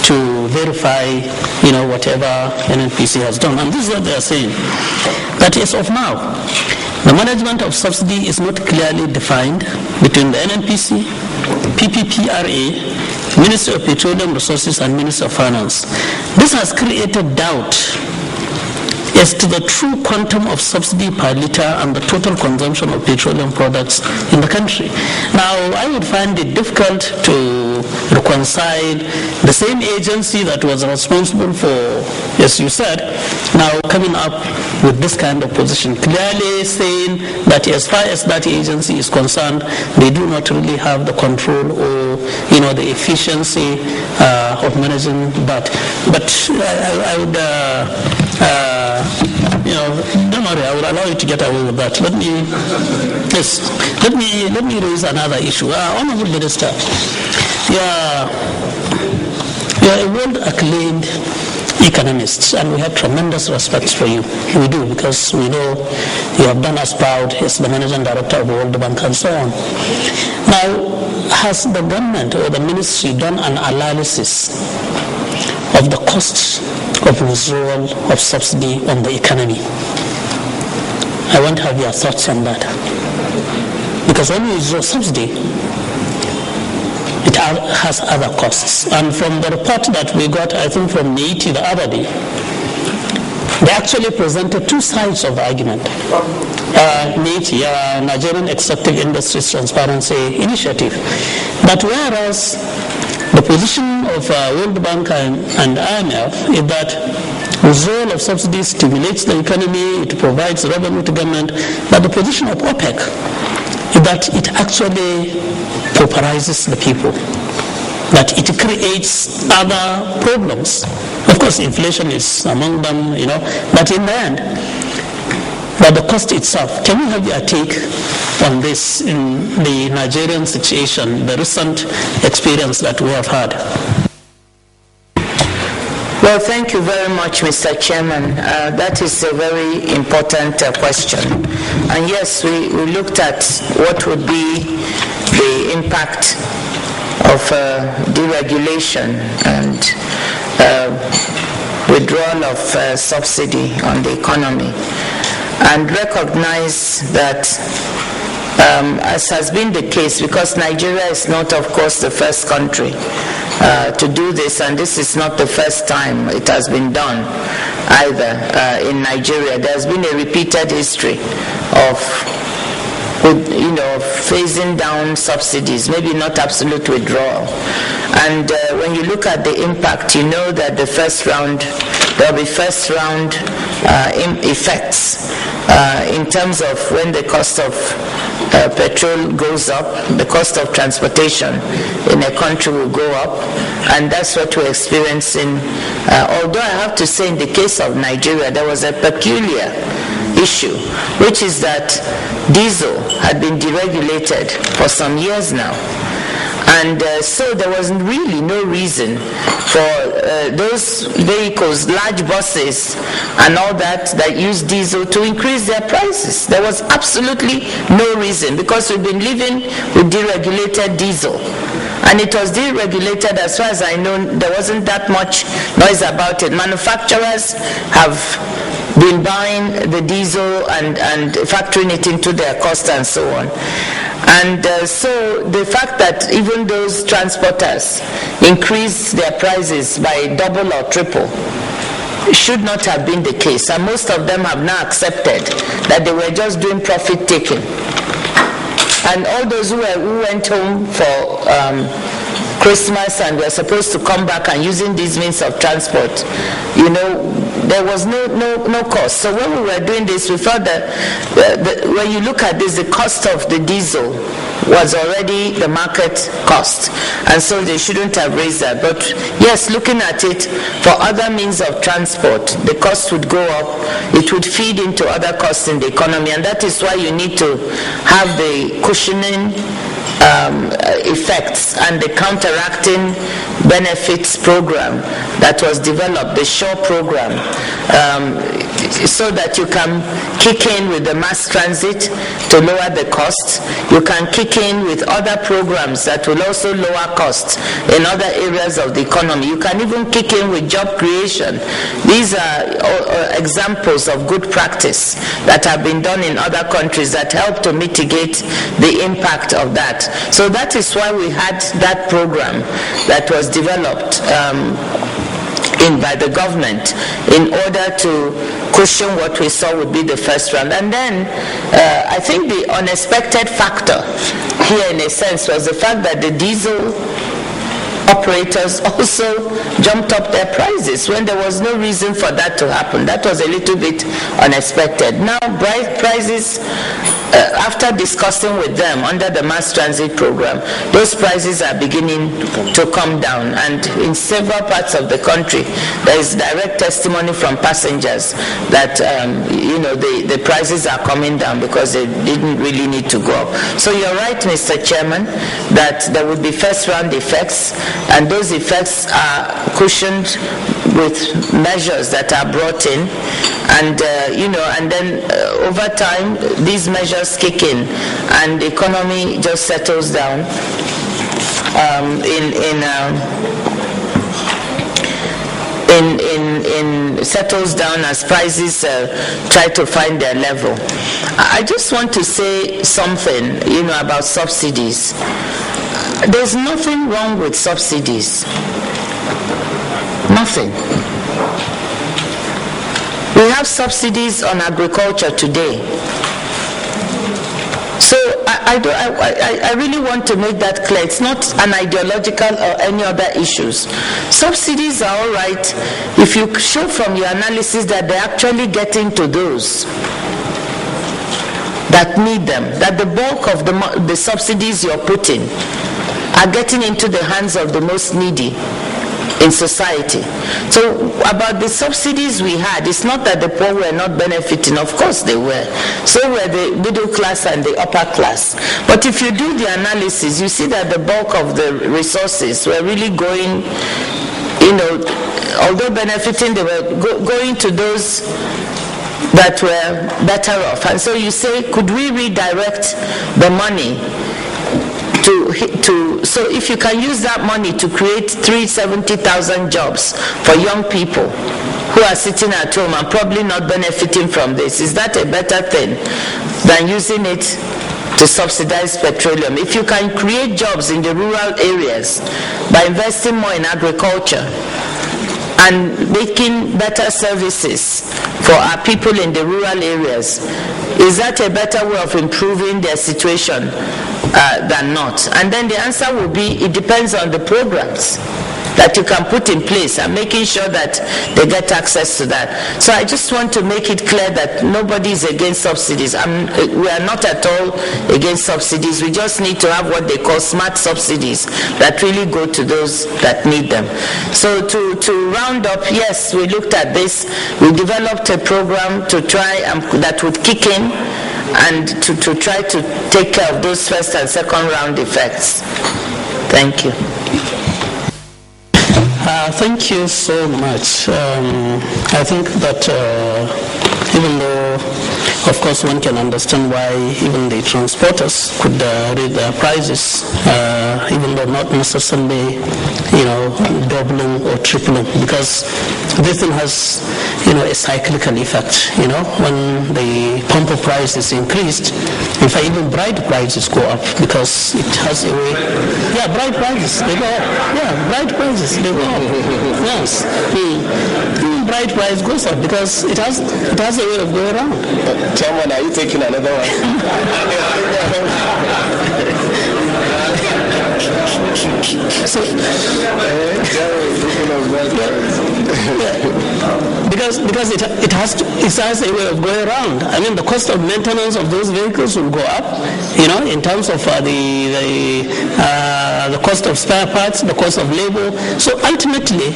to verify, whatever NNPC has done. And this is what they are saying, that as of now, the management of subsidy is not clearly defined between the NNPC, PPPRA, Ministry of Petroleum Resources and Ministry of Finance. This has created doubt as to the true quantum of subsidy per liter and the total consumption of petroleum products in the country. Now, I would find it difficult to reconcile the same agency that was responsible for, as you said, now coming up with this kind of position, clearly saying that as far as that agency is concerned, they do not really have the control or, the efficiency of managing that. But I would, don't worry, I will allow you to get away with that. Let me raise another issue. Honorable Minister, you are a world-acclaimed economist, and we have tremendous respect for you. We do, because we know you have done us proud as the Managing Director of the World Bank and so on. Now, has the government or the ministry done an analysis of the costs of withdrawal of subsidy on the economy? I want to have your thoughts on that. Because when you withdraw subsidy, it has other costs. And from the report that we got, I think from NEITI the other day, they actually presented two sides of the argument. NEITI, Nigerian Extractive Industries Transparency Initiative. But whereas the position of World Bank and IMF is that withdrawal of subsidies stimulates the economy, it provides revenue to government, but the position of OPEC is that it actually pauperizes the people, that it creates other problems. Of course, inflation is among them, but in the end, But the cost itself, can you have your take on this in the Nigerian situation, the recent experience that we have had? Well, thank you very much, Mr. Chairman. That is a very important question. And yes, we looked at what would be the impact of deregulation and withdrawal of subsidy on the economy, and recognize that as has been the case, because Nigeria is not, of course, the first country to do this, and this is not the first time it has been done either in Nigeria. There has been a repeated history of phasing down subsidies, maybe not absolute withdrawal. And when you look at the impact, you know that the first round, there will be first round effects in terms of when the cost of petrol goes up, the cost of transportation in a country will go up, and that's what we're experiencing. Although I have to say, in the case of Nigeria, there was a peculiar issue, which is that diesel had been deregulated for some years now. And so there was really no reason for those vehicles, large buses and all that use diesel, to increase their prices. There was absolutely no reason, because we've been living with deregulated diesel. And it was deregulated, as far as I know, there wasn't that much noise about it. Manufacturers have been buying the diesel and factoring it into their cost and so on. And so the fact that even those transporters increase their prices by double or triple should not have been the case. And most of them have now accepted that they were just doing profit taking. And all those who went home for Christmas and were supposed to come back and using these means of transport, there was no cost. So when we were doing this, we thought that when you look at this, the cost of the diesel was already the market cost, and so they shouldn't have raised that. But yes, looking at it, for other means of transport, the cost would go up. It would feed into other costs in the economy, and that is why you need to have the cushioning effects and the counteracting benefits program that was developed, the SURE program, so that you can kick in with the mass transit to lower the cost. You can kick in with other programs that will also lower costs in other areas of the economy. You can even kick in with job creation. These are examples of good practice that have been done in other countries that help to mitigate the impact of that. So that is why we had that program that was developed by the government in order to cushion what we saw would be the first round. And then I think the unexpected factor here, in a sense, was the fact that the diesel operators also jumped up their prices when there was no reason for that to happen. That was a little bit unexpected. Now, prices, after discussing with them under the mass transit program, those prices are beginning to come down, and in several parts of the country there is direct testimony from passengers that the prices are coming down because they didn't really need to go up. So you're right, Mr. Chairman, that there would be first round effects, and those effects are cushioned with measures that are brought in, and and then over time these measures kick in and the economy just settles down settles down as prices try to find their level. I just want to say something about subsidies. There's nothing wrong with subsidies. Nothing. We have subsidies on agriculture today. So I really want to make that clear. It's not an ideological or any other issues. Subsidies are all right if you show from your analysis that they're actually getting to those that need them, that the bulk of the subsidies you're putting are getting into the hands of the most needy. in society. So about the subsidies we had, it's not that the poor were not benefiting. Of course they were. So were the middle class and the upper class. But if you do the analysis, you see that the bulk of the resources were really going, although benefiting, they were going to those that were better off. And so you say, could we redirect the money so if you can use that money to create 370,000 jobs for young people who are sitting at home and probably not benefiting from this, is that a better thing than using it to subsidize petroleum? If you can create jobs in the rural areas by investing more in agriculture and making better services for our people in the rural areas, is that a better way of improving their situation than not? And then the answer will be, it depends on the programs that you can put in place and making sure that they get access to that. So I just want to make it clear that nobody is against subsidies. We are not at all against subsidies. We just need to have what they call smart subsidies that really go to those that need them. So to round up, yes, we looked at this. We developed a program to try that would kick in and to try to take care of those first and second round effects. Thank you. Thank you so much. I think that even though, of course, one can understand why even the transporters could raise their prices, even though not necessarily, doubling or tripling, because this thing has, a cyclical effect. When the pump price is increased, in fact, even bride prices go up because it has a way. Yeah, bride prices they go up. Yeah, bride prices they go up. Yes, bride price goes up because it has a way of going around. Chairman, are you taking another one? So, because it has a way of going around. I mean, the cost of maintenance of those vehicles will go up, in terms of the cost of spare parts, the cost of labor. So ultimately,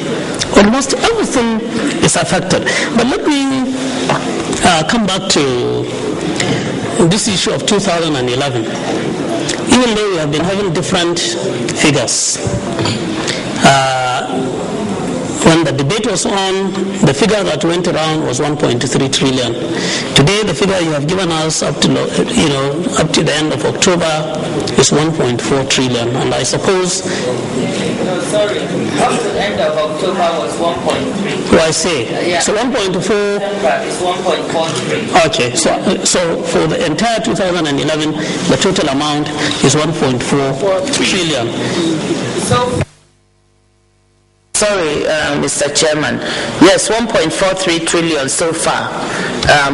almost everything is affected. But let me come back to this issue of 2011. Even though we have been having different figures, when the debate was on, the figure that went around was 1.3 trillion. Today, the figure you have given us up to the end of October is 1.4 trillion. And I suppose... No, sorry. Up to the end of October was 1.3. Oh, I see. Yeah. So 1.4... is 1.43. Okay. So for the entire 2011, the total amount is 1.4 trillion. Sorry, Mr. Chairman. Yes, 1.43 trillion so far,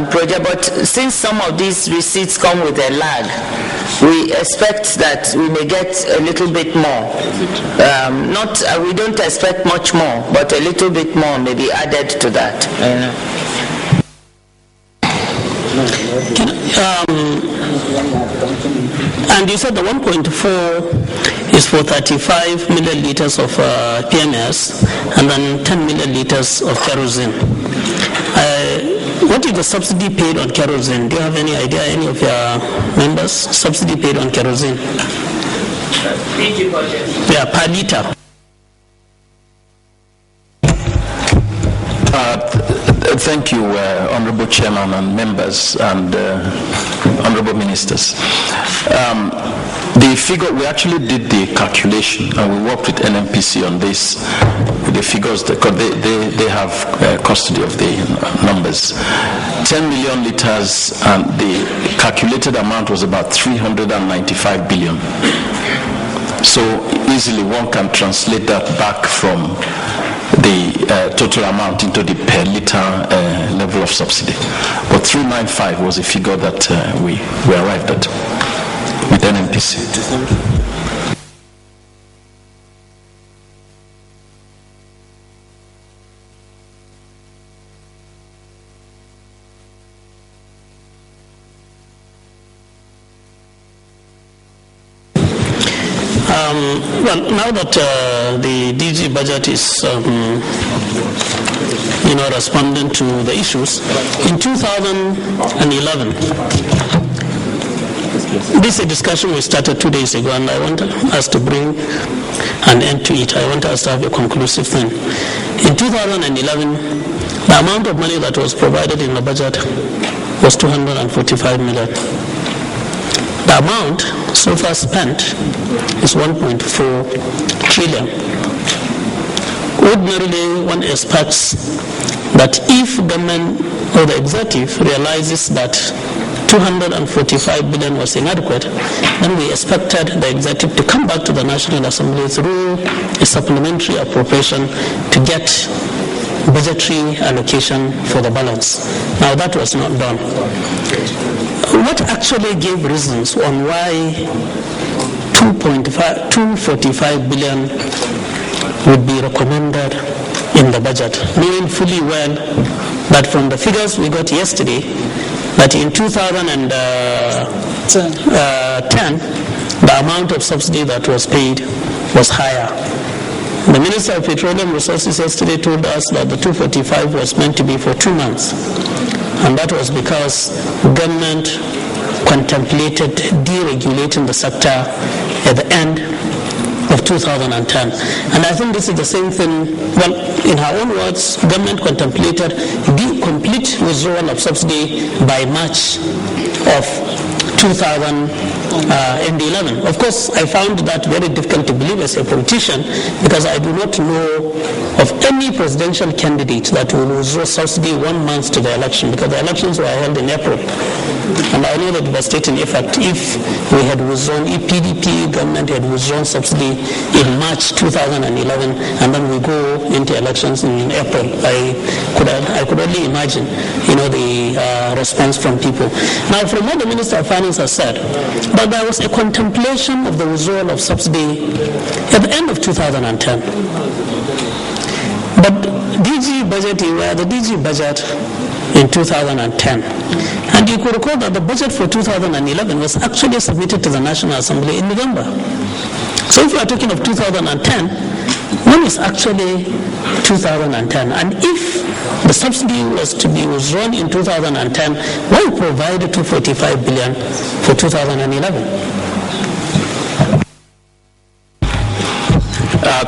project. But since some of these receipts come with a lag, we expect that we may get a little bit more. We don't expect much more, but a little bit more may be added to that. And you said the 1.4 is for 35 million liters of PMS and then 10 million liters of kerosene. What is the subsidy paid on kerosene? Do you have any idea, any of your members? Subsidy paid on kerosene? Yeah, per liter. Thank you, Honorable Chairman and members and Honorable Ministers. The figure, we actually did the calculation and we worked with NNPC on this, with the figures, because they have custody of the numbers. 10 million liters and the calculated amount was about 395 billion. So easily one can translate that back from the total amount into the per liter level of subsidy. But 395 was a figure that we arrived at with NNPC. Well, now that the DG budget is, responding to the issues, in 2011, this is a discussion we started 2 days ago, and I want us to bring an end to it. I want us to have a conclusive thing. In 2011, the amount of money that was provided in the budget was 245 million. The amount so far spent is 1.4 trillion. Ordinarily, one expects that if government or the executive realizes that 245 billion was inadequate, then we expected the executive to come back to the National Assembly through a supplementary appropriation to get budgetary allocation for the balance. Now that was not done. What actually gave reasons on why 245 billion would be recommended in the budget, knowing fully well that from the figures we got yesterday, that in 2010, the amount of subsidy that was paid was higher. The Minister of Petroleum Resources yesterday told us that the 245 was meant to be for 2 months. And that was because government contemplated deregulating the sector at the end of 2010. And I think this is the same thing, well, in her own words, government contemplated the complete withdrawal of subsidy by March of 2011. Of course, I found that very difficult to believe as a politician, because I do not know of any presidential candidate that will withdraw subsidy 1 month to the election, because the elections were held in April. And I know the devastating effect if we had withdrawn, if PDP government had withdrawn subsidy in March 2011, and then we go into elections in April. I could only imagine, the response from people. Now, from what the Minister of Finance has said, that there was a contemplation of the withdrawal of subsidy at the end of 2010. But DG budget, the DG budget in 2010. And you could recall that the budget for 2011 was actually submitted to the National Assembly in November. So if you are talking of 2010, when is actually 2010? And if the subsidy was to be withdrawn in 2010, why provide 245 billion for 2011?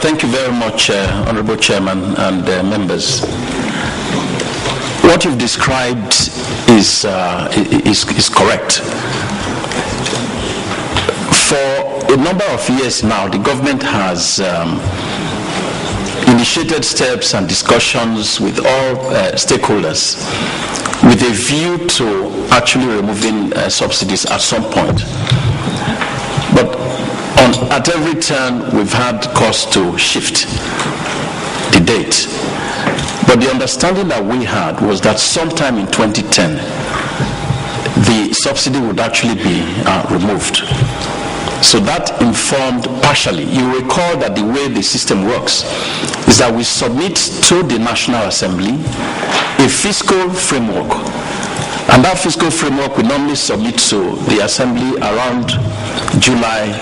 Thank you very much, Honorable Chairman and members. What you've described is correct. For a number of years now, the government has initiated steps and discussions with all stakeholders with a view to actually removing subsidies at some point. But at every turn, we've had cause to shift the date. But the understanding that we had was that sometime in 2010, the subsidy would actually be removed. So that informed partially. You recall that the way the system works is that we submit to the National Assembly a fiscal framework. And that fiscal framework we normally submit to the Assembly around July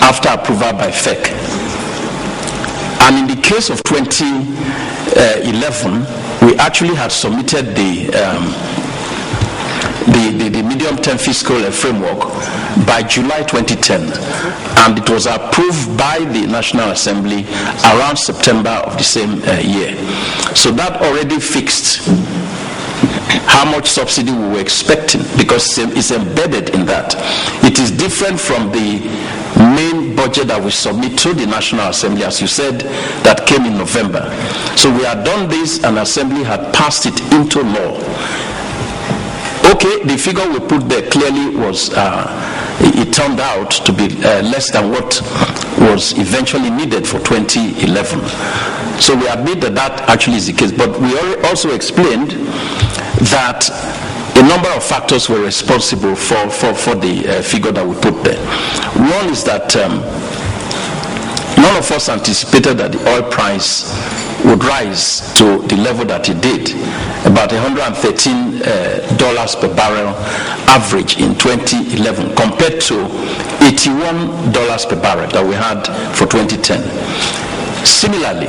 after approval by FEC. And in the case of 2011, we actually had submitted the medium-term fiscal framework by July 2010, and it was approved by the National Assembly around September of the same year. So that already fixed how much subsidy we were expecting, because it's embedded in that. It is different from the main budget that we submit to the National Assembly, as you said, that came in November. So we had done this, and Assembly had passed it into law. Okay, the figure we put there clearly was, it turned out to be less than what was eventually needed for 2011. So we admit that that actually is the case, but we also explained that a number of factors were responsible for the figure that we put there. One is that none of us anticipated that the oil price would rise to the level that it did. about $113 per barrel average in 2011 compared to $81 per barrel that we had for 2010. Similarly,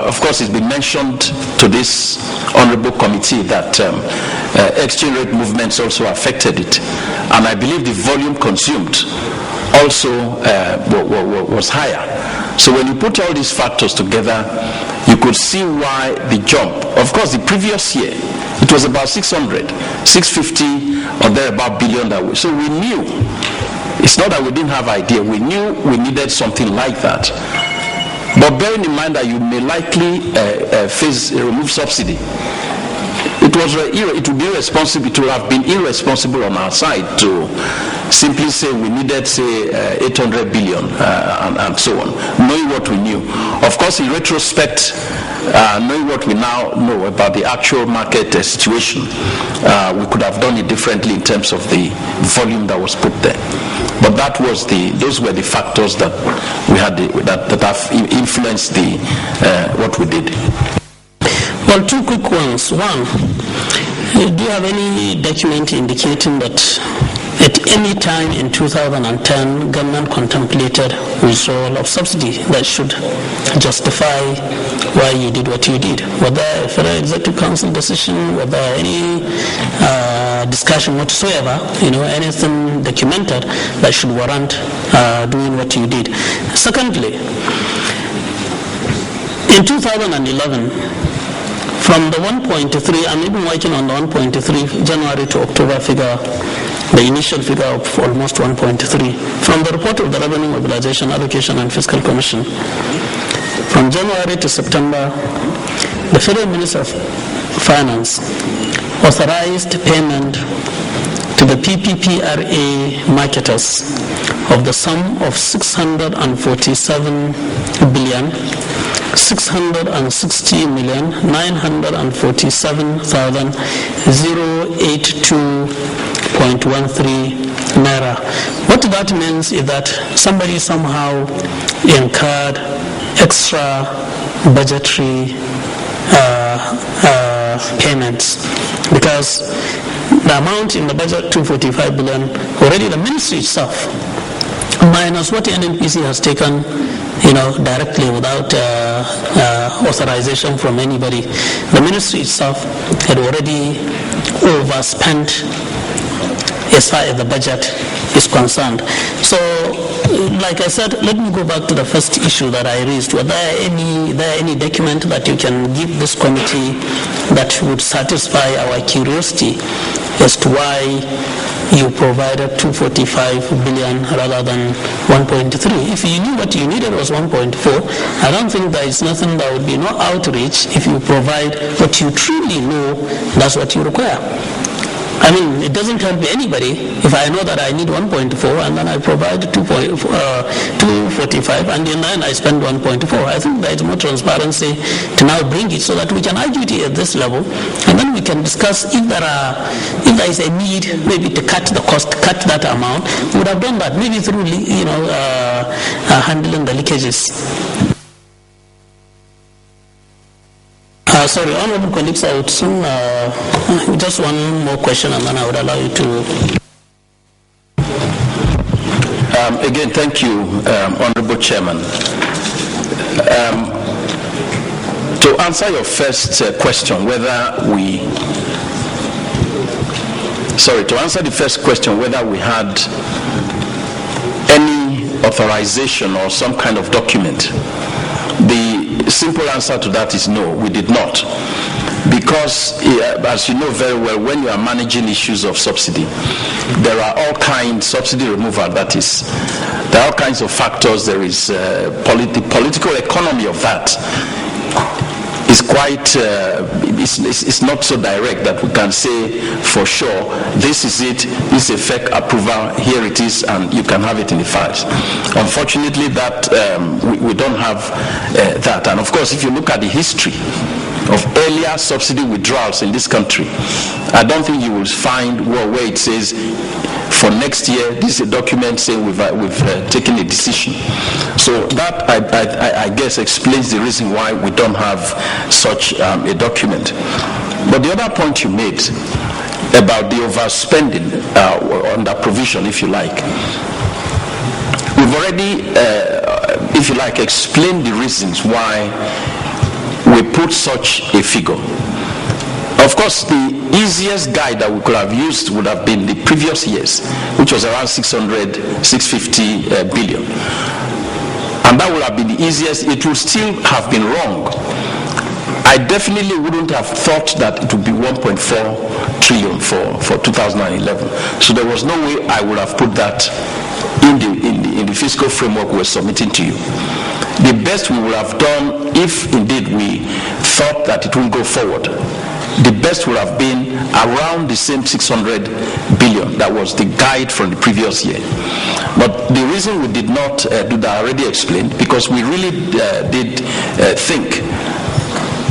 of course, it's been mentioned to this honorable committee that exchange rate movements also affected it, and I believe the volume consumed also was higher. So when you put all these factors together, you could see why the jump. Of course, the previous year, it was about 650 or thereabout billion that so we knew. It's not that we didn't have idea. We knew we needed something like that. But bearing in mind that you may likely remove subsidy, it would be irresponsible. It would have been irresponsible on our side to simply say we needed, say, 800 billion and so on, knowing what we knew. Of course, in retrospect, knowing what we now know about the actual market situation, we could have done it differently in terms of the volume that was put there. But those were the factors that we had that have influenced what we did. Well, two quick ones. One, do you have any document indicating that at any time in 2010, government contemplated withdrawal of subsidy that should justify why you did what you did? Was there a Federal Executive Council decision? Was there any discussion whatsoever, anything documented that should warrant doing what you did? Secondly, in 2011, from the 1.3, I'm even working on the 1.3 January to October figure, the initial figure of almost 1.3. From the report of the Revenue Mobilization, Allocation and Fiscal Commission, from January to September, the Federal Minister of Finance authorized payment to the PPPRA marketers of the sum of 647 billion 660,947,082.13 naira. What that means is that somebody somehow incurred extra budgetary payments, because the amount in the budget, 245 billion, already the ministry itself, minus what the NNPC has taken, directly without authorization from anybody, the ministry itself had already overspent as far as the budget is concerned. So, like I said, let me go back to the first issue that I raised. Were there any document that you can give this committee that would satisfy our curiosity as to why you provided 245 billion rather than 1.3? If you knew what you needed was 1.4, I don't think there is nothing, there would be no outreach if you provide what you truly know that's what you require. I mean, it doesn't help anybody if I know that I need 1.4 and then I provide 245 and then I spend 1.4. I think there is more transparency to now bring it so that we can argue it at this level, and then we can discuss if there is a need maybe to cut the cost, cut that amount. We would have done that maybe through handling the leakages. Sorry, honorable colleagues, I would soon, just one more question and then I would allow you to. Again, thank you, Honorable Chairman. To answer your first question, whether we had any authorization or some kind of document, the simple answer to that is no, we did not. Because, as you know very well, when you are managing issues of subsidy, there are all kinds, subsidy removal, that is, there are all kinds of factors. There is political economy of that. It's quite, it's not so direct that we can say for sure, this is it, this is a fake approval, here it is, and you can have it in the files. Unfortunately, that we don't have that. And of course, if you look at the history of earlier subsidy withdrawals in this country, I don't think you will find where it says for next year, this is a document saying we've taken a decision. So that, I guess, explains the reason why we don't have such a document. But the other point you made about the overspending on that provision, if you like, we've already, if you like, explained the reasons why we put such a figure. Of course, the easiest guide that we could have used would have been the previous years, which was around 650 billion. And that would have been the easiest. It would still have been wrong. I definitely wouldn't have thought that it would be 1.4 trillion for 2011. So there was no way I would have put that in the fiscal framework we're submitting to you. The best we would have done, if indeed we thought that it will go forward, the best would have been around the same 600 billion that was the guide from the previous year. But the reason we did not do that I already explained, because we really did think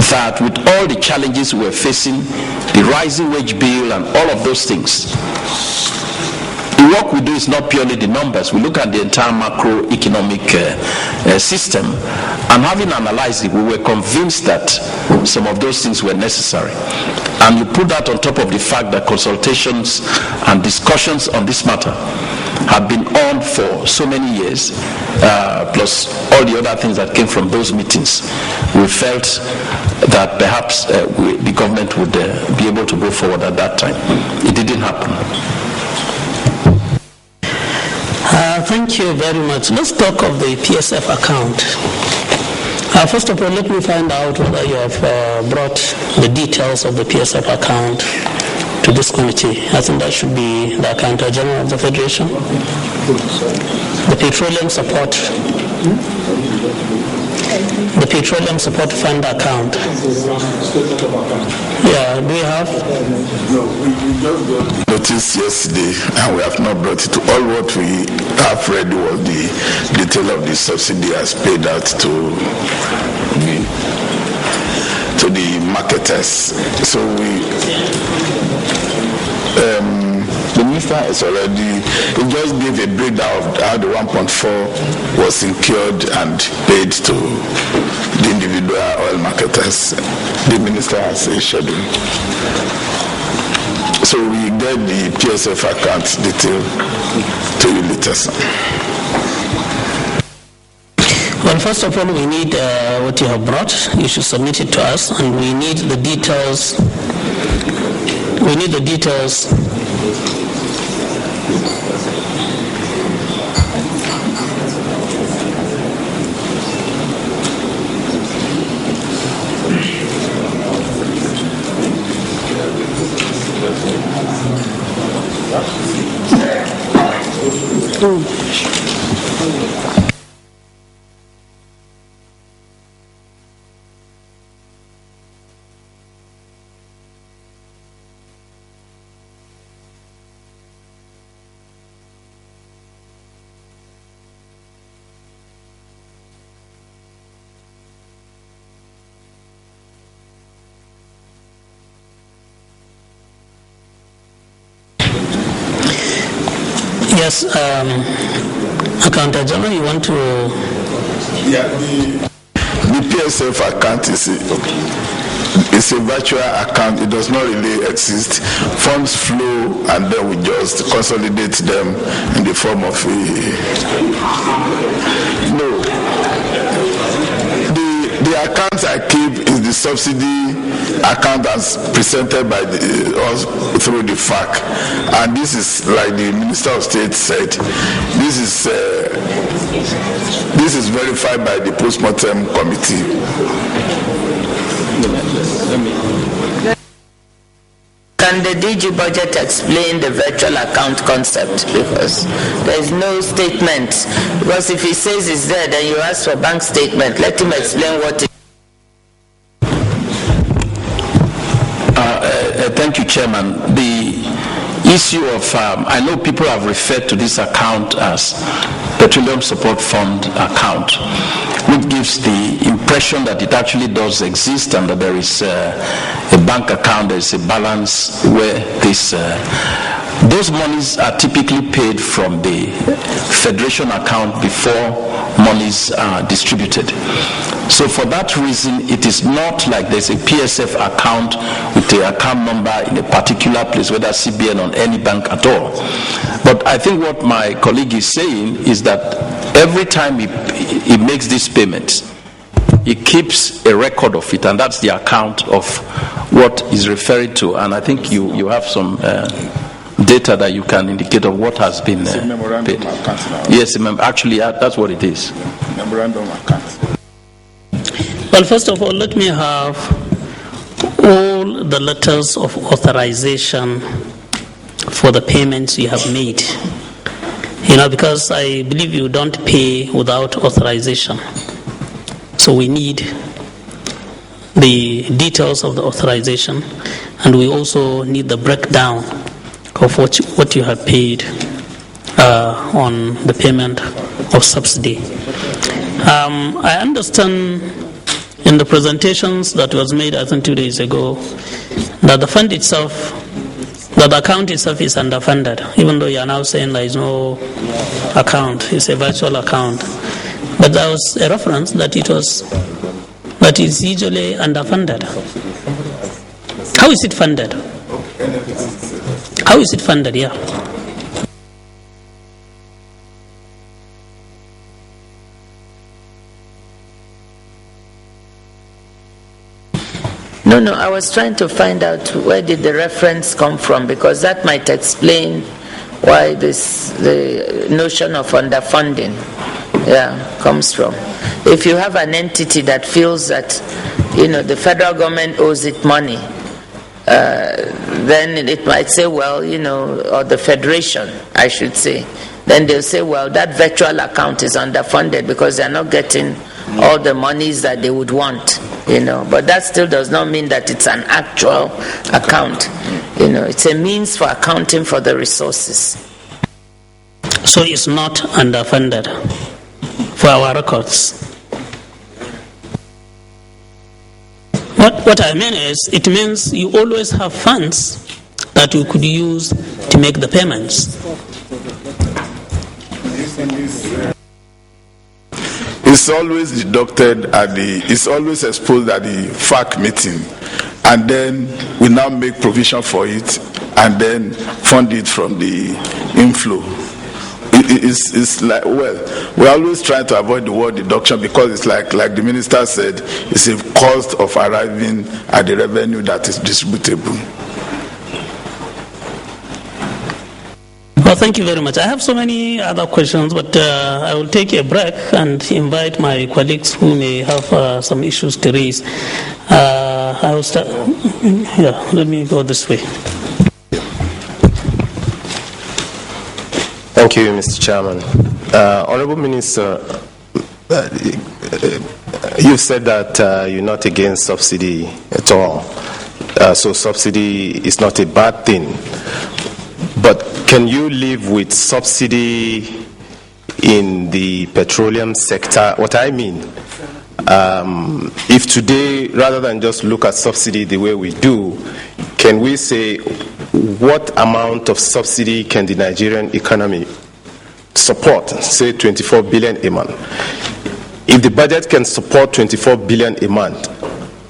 that with all the challenges we're facing, the rising wage bill and all of those things, the work we do is not purely the numbers. We look at the entire macroeconomic system, and having analyzed it, we were convinced that some of those things were necessary. And you put that on top of the fact that consultations and discussions on this matter have been on for so many years, plus all the other things that came from those meetings. We felt that perhaps the government would be able to go forward at that time. It didn't happen. Thank you very much. Let's talk of the PSF account. First of all, let me find out whether you have brought the details of the PSF account to this committee. I think that should be the Accountant General of the Federation. The Petroleum Support. The Petroleum Support Fund account. Yeah, do you have? No, we just got notice yesterday and we have not brought it to all. What we have read was the detail of the subsidy as paid out to the marketers. So the minister has already, he just gave a breakdown of how the 1.4 was incurred and paid to the individual oil marketers. The minister has a schedule. So we get the PSF account detail to you later. Well, first of all, we need what you have brought. You should submit it to us, and we need the details. We need the details. Yes, Accountant General, you want to? Yeah, the PSF account is a virtual account. It does not really exist. Funds flow and then we just consolidate them in the form of a... No. The account I keep is the subsidy account as presented by us through the FAC, and this is, like the Minister of State said, this is verified by the postmortem committee. Can the DG budget explain the virtual account concept? Because there is no statement. Because if he says it's there, then you ask for bank statement. Let him explain what it is. Thank you, Chairman. The issue of, I know people have referred to this account as Petroleum Support Fund account, which gives the impression that it actually does exist and that there is a bank account, there is a balance where this those monies are typically paid from the federation account before monies are distributed. So for that reason, it is not like there's a PSF account with the account number in a particular place, whether CBN or any bank at all. But I think what my colleague is saying is that every time he makes these payments, he keeps a record of it, and that's the account of what is referred to. And I think you have some data that you can indicate of what has been paid. Yes, actually, that's what it is. Memorandum account. Well, first of all, let me have all the letters of authorization for the payments you have made. Because I believe you don't pay without authorization. So we need the details of the authorization, and we also need the breakdown of what you have paid on the payment of subsidy. I understand in the presentations that was made, I think 2 days ago, that the fund itself, that the account itself is underfunded, even though you are now saying there is no account, it's a virtual account. But there was a reference that it is usually underfunded. How is it funded? How is it funded? Yeah. No, I was trying to find out where did the reference come from, because that might explain why the notion of underfunding comes from. If you have an entity that feels that the federal government owes it money, then it might say, well, or the federation, I should say, then they'll say, well, that virtual account is underfunded because they're not getting all the monies that they would want, but that still does not mean that it's an actual account. It's a means for accounting for the resources. So it's not underfunded for our records. What I mean is, it means you always have funds that you could use to make the payments. It's always deducted it's always exposed at the FAC meeting, and then we now make provision for it and then fund it from the inflow. It's like, well, we're always trying to avoid the word deduction because it's like the minister said, it's a cost of arriving at the revenue that is distributable. Well, thank you very much. I have so many other questions, but I will take a break and invite my colleagues who may have some issues to raise. I will start. Yeah, let me go this way. Thank you, Mr. Chairman. Honorable Minister, you said that you're not against subsidy at all. So subsidy is not a bad thing. But can you live with subsidy in the petroleum sector? What I mean, if today, rather than just look at subsidy the way we do, can we say what amount of subsidy can the Nigerian economy support? Say 24 billion a month. If the budget can support 24 billion a month,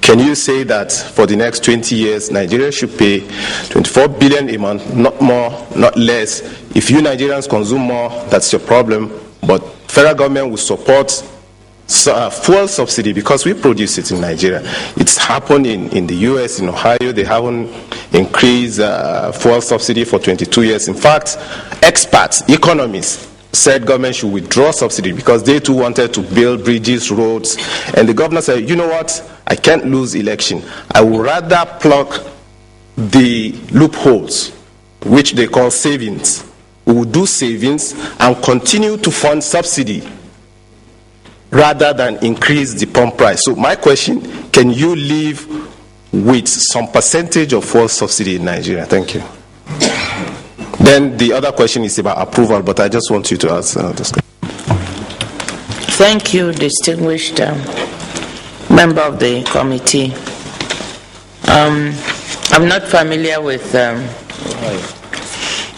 can you say that for the next 20 years, Nigeria should pay 24 billion a month, not more, not less? If you Nigerians consume more, that's your problem. But federal government will support fuel subsidy because we produce it in Nigeria. It's happened in the US, in Ohio. They haven't increased fuel subsidy for 22 years. In fact, experts, economists, said government should withdraw subsidy because they too wanted to build bridges, roads. And the governor said, you know what? I can't lose election. I would rather plug the loopholes, which they call savings. We will do savings and continue to fund subsidy rather than increase the pump price. So my question, can you live with some percentage of fuel subsidy in Nigeria? Thank you. Then the other question is about approval, but I just want you to answer this question. Thank you, distinguished member of the committee. I'm not familiar with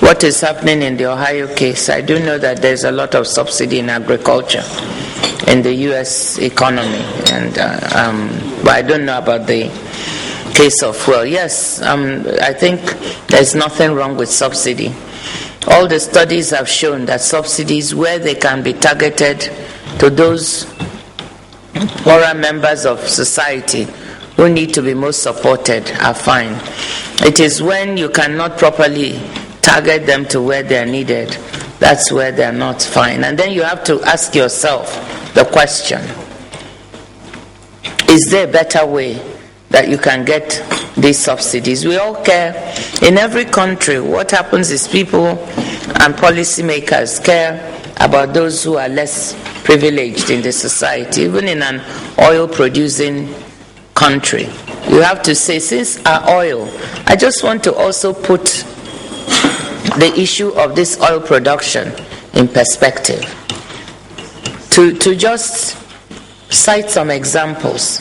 what is happening in the Ohio case. I do know that there's a lot of subsidy in agriculture in the U.S. economy, and but I don't know about the case of fuel. Yes, I think there's nothing wrong with subsidy. All the studies have shown that subsidies, where they can be targeted to those poorer members of society who need to be most supported, are fine. It is when you cannot properly target them to where they are needed, that's where they are not fine. And then you have to ask yourself the question, is there a better way that you can get these subsidies? We all care. In every country, what happens is people and policymakers care about those who are less privileged in the society. Even in an oil-producing country, you have to say, since our oil, I just want to also put the issue of this oil production in perspective. To just cite some examples,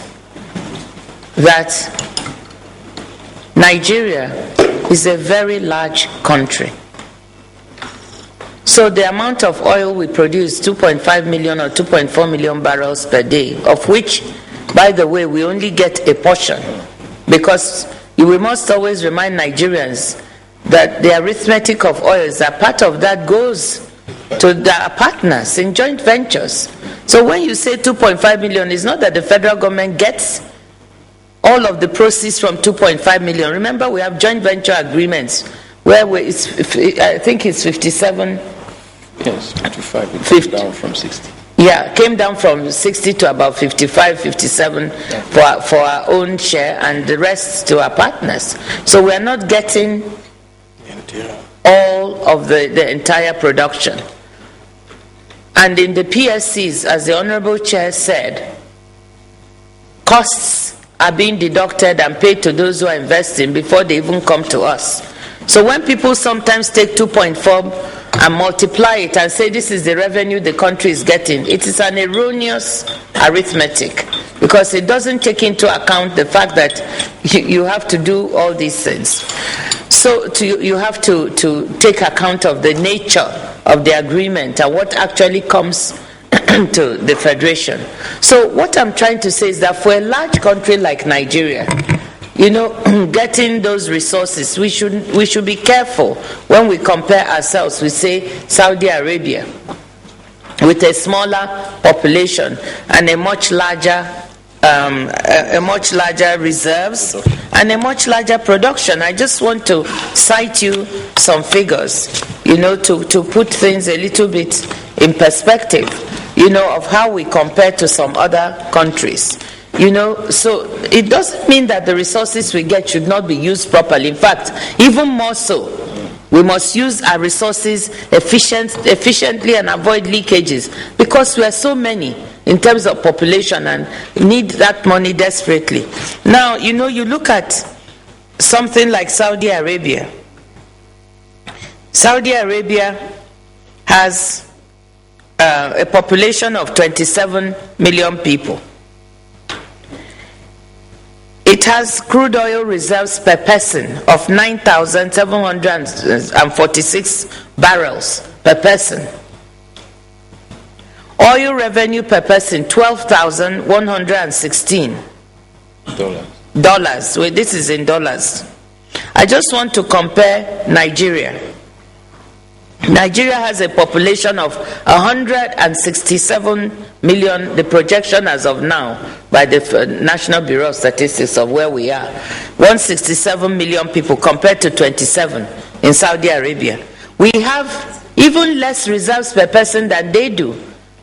that Nigeria is a very large country. So the amount of oil we produce, 2.5 million or 2.4 million barrels per day, of which, by the way, we only get a portion, because we must always remind Nigerians that the arithmetic of oil is that part of that goes to the partners in joint ventures. So when you say 2.5 million, it's not that the federal government gets all of the proceeds from 2.5 million. Remember, we have joint venture agreements where I think it's 57. Yes, 55. It came down from 60. Yeah, came down from 60 to about 55, 57 for our own share, and the rest to our partners. So we are not getting all of the entire production. And in the PSCs, as the Honorable Chair said, costs are being deducted and paid to those who are investing before they even come to us. So when people sometimes take 2.4 and multiply it and say this is the revenue the country is getting, it is an erroneous arithmetic, because it doesn't take into account the fact that you have to do all these things. So you have to take account of the nature of the agreement and what actually comes to the Federation. So what I'm trying to say is that for a large country like Nigeria, getting those resources, we should be careful when we compare ourselves with, say, Saudi Arabia, with a smaller population and a much larger reserves and a much larger production. I just want to cite you some figures, to put things a little bit in perspective, of how we compare to some other countries. So it doesn't mean that the resources we get should not be used properly. In fact, even more so, we must use our resources efficiently and avoid leakages, because we are so many in terms of population and need that money desperately. Now, you look at something like Saudi Arabia. Saudi Arabia has a population of 27 million people. It has crude oil reserves per person of 9,746 barrels per person. Oil revenue per person, $12,116. Dollars. Wait, this is in dollars. I just want to compare Nigeria. Nigeria has a population of 167 million, the projection as of now by the National Bureau of Statistics of where we are. 167 million people compared to 27 in Saudi Arabia. We have even less reserves per person than they do.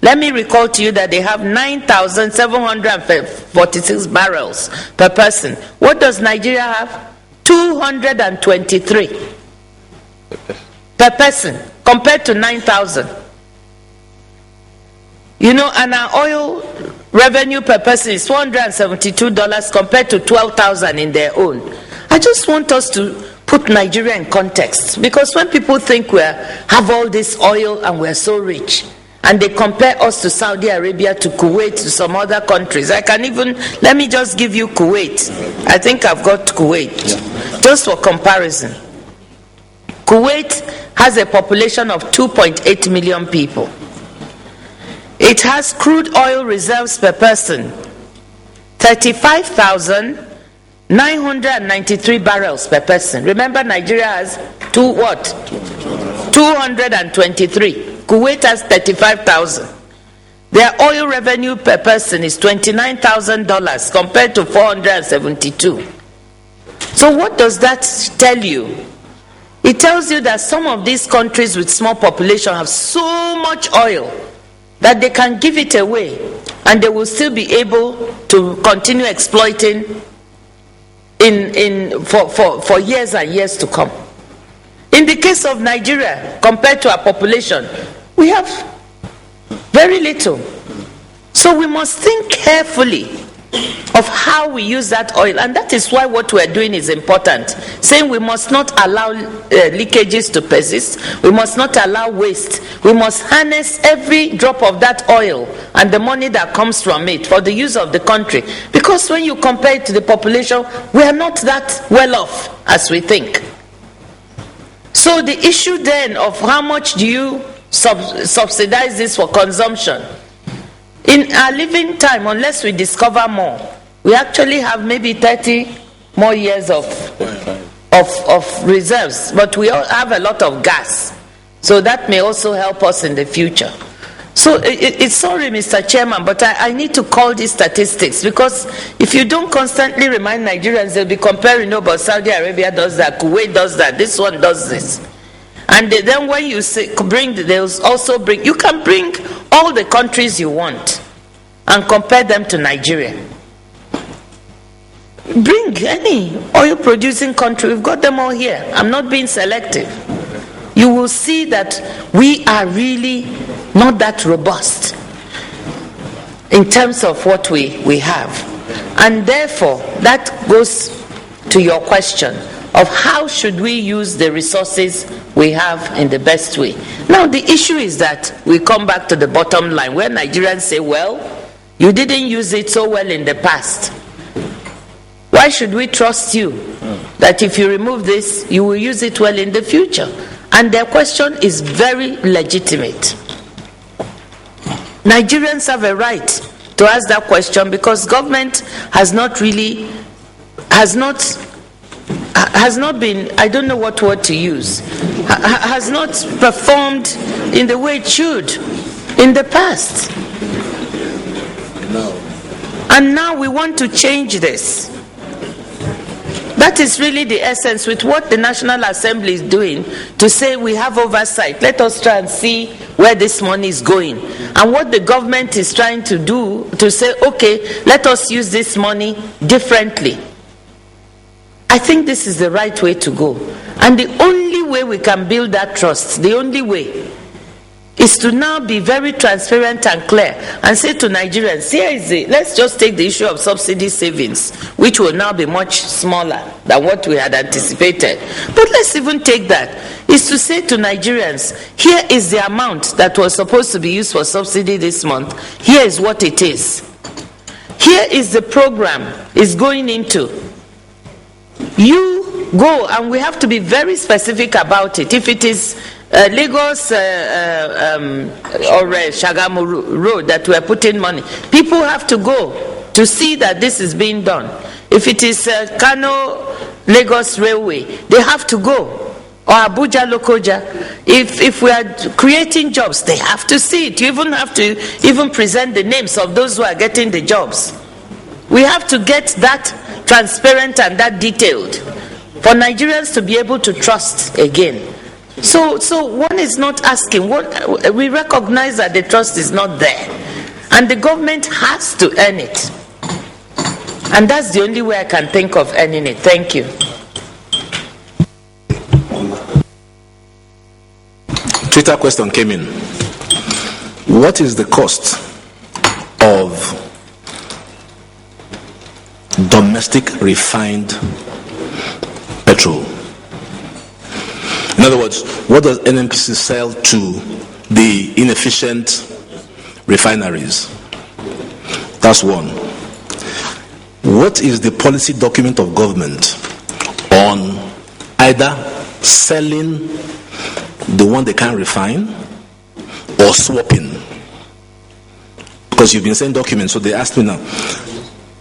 Let me recall to you that they have 9,746 barrels per person. What does Nigeria have? 223 per person compared to 9,000. And our oil revenue per person is $472 compared to 12,000 in their own. I just want us to put Nigeria in context, because when people think we have all this oil and we're so rich, and they compare us to Saudi Arabia, to Kuwait, to some other countries. Let me just give you Kuwait. I think I've got Kuwait, just for comparison. Kuwait has a population of 2.8 million people. It has crude oil reserves per person, 35,993 barrels per person. Remember, Nigeria has 223. Kuwait has 35,000. Their oil revenue per person is $29,000 compared to 472. So what does that tell you? It tells you that some of these countries with small population have so much oil that they can give it away and they will still be able to continue exploiting for years and years to come. In the case of Nigeria, compared to our population, we have very little. So we must think carefully of how we use that oil, and that is why what we are doing is important. Saying we must not allow leakages to persist, we must not allow waste, we must harness every drop of that oil and the money that comes from it for the use of the country. Because when you compare it to the population, we are not that well off as we think. So the issue then of how much do you subsidize this for consumption? In our living time, unless we discover more, we actually have maybe 30 more years of reserves, but we all have a lot of gas. So that may also help us in the future. So it's sorry, Mr. Chairman, but I need to call these statistics, because if you don't constantly remind Nigerians, they'll be comparing, no, but Saudi Arabia does that, Kuwait does that, this one does this. And then when you say they'll also bring, you can bring all the countries you want and compare them to Nigeria. Bring any oil producing country, we've got them all here. I'm not being selective. You will see that we are really not that robust in terms of what we have. And therefore, that goes to your question of how should we use the resources we have in the best way. Now the issue is that we come back to the bottom line where Nigerians say, well, you didn't use it so well in the past. Why should we trust you that if you remove this, you will use it well in the future? And their question is very legitimate. Nigerians have a right to ask that question because government has not been, I don't know what word to use, has not performed in the way it should in the past. No. And now we want to change this. That is really the essence with what the National Assembly is doing, to say we have oversight. Let us try and see where this money is going. And what the government is trying to do, to say, okay, let us use this money differently. I think this is the right way to go. And the only way we can build that trust, the only way, is to now be very transparent and clear and say to Nigerians, here is it. Let's just take the issue of subsidy savings, which will now be much smaller than what we had anticipated. But let's even take that, is to say to Nigerians, here is the amount that was supposed to be used for subsidy this month. Here is what it is. Here is the program it's going into. You go, and we have to be very specific about it. If it is Lagos or Shagamu Road that we are putting money, people have to go to see that this is being done. If it is Kano Lagos Railway, they have to go. Or Abuja Lokoja. If we are creating jobs, they have to see it. You even have to even present the names of those who are getting the jobs. We have to get that transparent and that detailed for Nigerians to be able to trust again. So one is not asking. We recognize that the trust is not there, and the government has to earn it, and that's the only way I can think of earning it. Thank you. Twitter question came in. What is the cost of domestic refined petrol? In other words, what does NNPC sell to the inefficient refineries? That's one. What is the policy document of government on either selling the one they can't refine, or swapping? Because you've been saying documents, so they asked me now,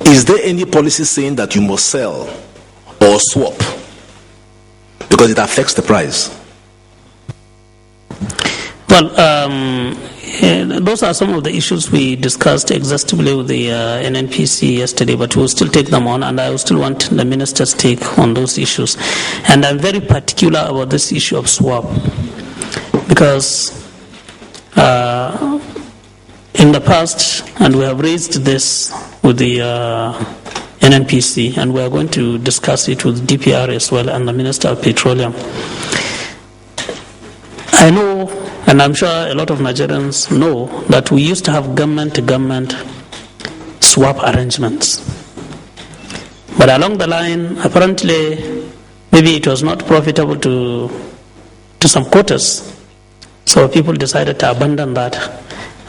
is there any policy saying that you must sell or swap? Because it affects the price. Well, those are some of the issues we discussed exhaustively with the NNPC yesterday, but we'll still take them on, and I will still want the minister's take on those issues. And I'm very particular about this issue of swap, because in the past, and we have raised this with the NNPC, and we are going to discuss it with DPR as well and the Minister of Petroleum. I know, and I'm sure a lot of Nigerians know, that we used to have government-to-government swap arrangements. But along the line, apparently, maybe it was not profitable to some quotas. So people decided to abandon that.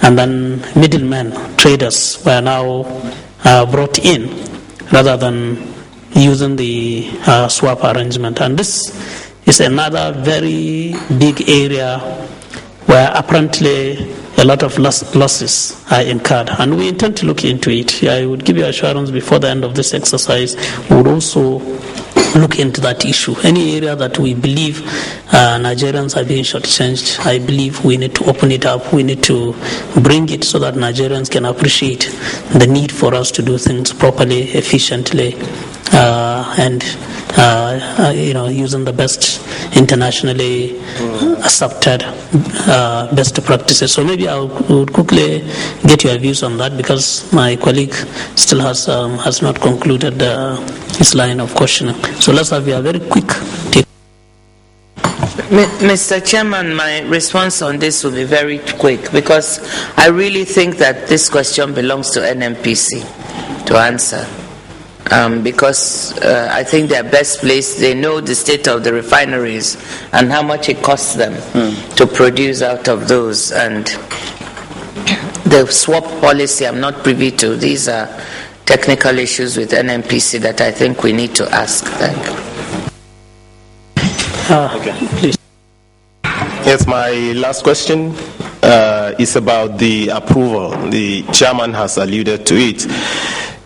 And then middlemen, traders, were now brought in rather than using the swap arrangement. And this is another very big area where apparently a lot of losses are incurred, and we intend to look into it. I would give you assurance before the end of this exercise, we would also look into that issue. Any area that we believe Nigerians are being shortchanged, I believe we need to open it up. We need to bring it so that Nigerians can appreciate the need for us to do things properly, efficiently, and using the best internationally accepted best practices. So maybe I would quickly get your views on that, because my colleague still has not concluded his line of questioning. So let's have a very quick take. Mr. Chairman, my response on this will be very quick, because I really think that this question belongs to NNPC to answer. Because I think they're best placed. They know the state of the refineries and how much it costs them to produce out of those. And the swap policy, I'm not privy to. These are technical issues with NNPC that I think we need to ask. Thank you. Okay, please. Yes, my last question is about the approval. The chairman has alluded to it.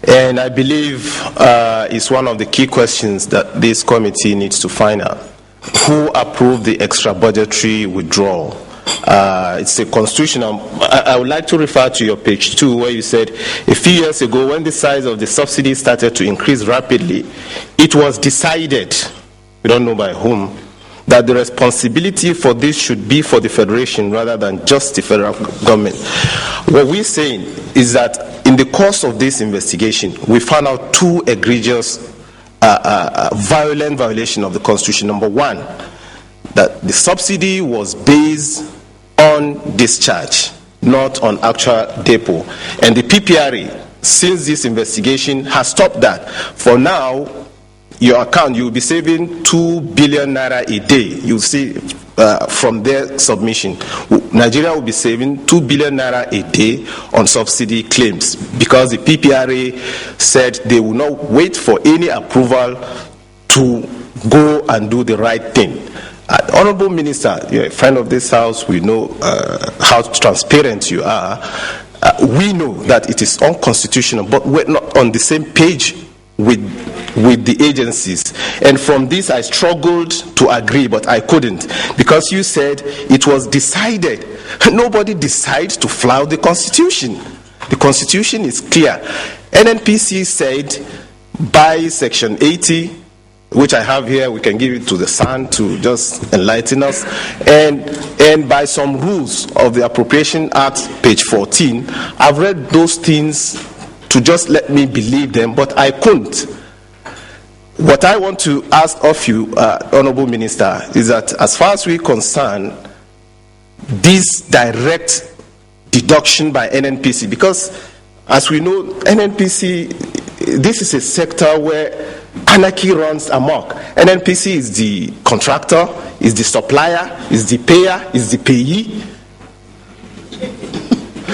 And I believe it's one of the key questions that this committee needs to find out. Who approved the extra budgetary withdrawal? It's a constitutional. I would like to refer to your page 2, where you said a few years ago, when the size of the subsidy started to increase rapidly, it was decided, we don't know by whom, that the responsibility for this should be for the Federation rather than just the federal government. What we're saying is that in the course of this investigation, we found out 2 egregious violent violations of the Constitution. Number 1, that the subsidy was based on discharge, not on actual depot. And the PPRA, since this investigation, has stopped that. For now, your account, you will be saving 2 billion naira a day. You'll see from their submission, Nigeria will be saving 2 billion naira a day on subsidy claims, because the PPRA said they will not wait for any approval to go and do the right thing. Honorable Minister, you're a friend of this House. We know how transparent you are. We know that it is unconstitutional, but we're not on the same page with the agencies. And from this I struggled to agree, but I couldn't, because you said it was decided. Nobody decides to flout the Constitution. The Constitution is clear. NNPC said by Section 80, which I have here, we can give it to the son to just enlighten us, and by some rules of the Appropriation Act, page 14, I've read those things to just let me believe them, but I couldn't. What I want to ask of you, Honorable Minister, is that as far as we're concerned, this direct deduction by NNPC, because as we know, NNPC, this is a sector where anarchy runs amok. NNPC is the contractor, is the supplier, is the payer, is the payee.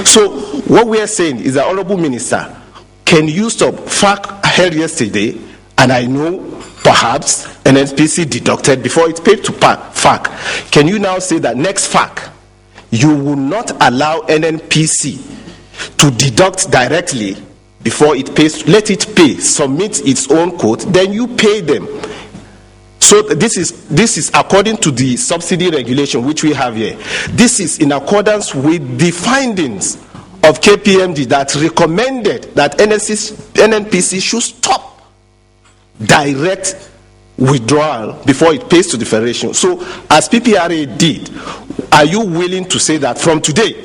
So what we are saying is that, Honorable Minister, can you stop? FAC held yesterday, and I know perhaps NNPC deducted before it paid to FAC. Can you now say that next FAC, you will not allow NNPC to deduct directly before it pays? Let it pay, submit its own quote, then you pay them. So this is according to the subsidy regulation which we have here. This is in accordance with the findings of KPMG that recommended that NNPC should stop direct withdrawal before it pays to the Federation. So as PPRA did, are you willing to say that from today,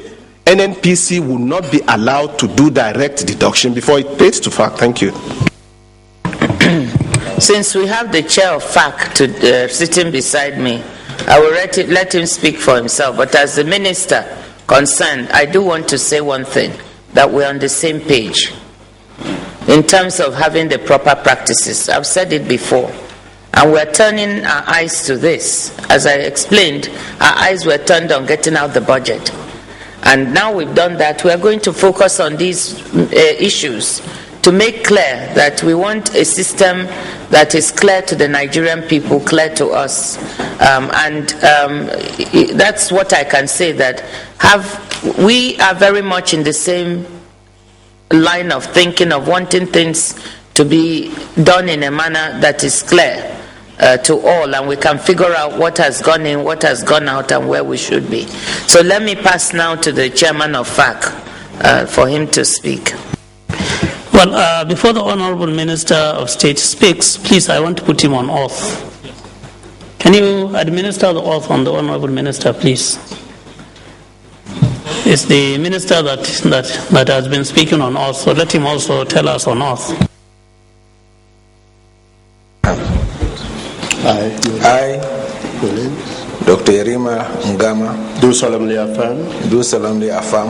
NNPC will not be allowed to do direct deduction before it pays to FAC? Thank you. Since we have the chair of FAC sitting beside me, I will let him speak for himself. But as the minister concerned, I do want to say one thing, that we're on the same page in terms of having the proper practices. I've said it before, and we're turning our eyes to this. As I explained, our eyes were turned on getting out the budget. And now we've done that, we're going to focus on these issues to make clear that we want a system that is clear to the Nigerian people, clear to us. That's what I can say, that we are very much in the same line of thinking, of wanting things to be done in a manner that is clear to all, and we can figure out what has gone in, what has gone out, and where we should be. So let me pass now to the chairman of FAC for him to speak. Well, before the Honorable Minister of State speaks, please, I want to put him on oath. Can you administer the oath on the Honorable Minister, please? It's the Minister that has been speaking on oath, so let him also tell us on oath. I, Dr. Yerima Ngama, do solemnly affirm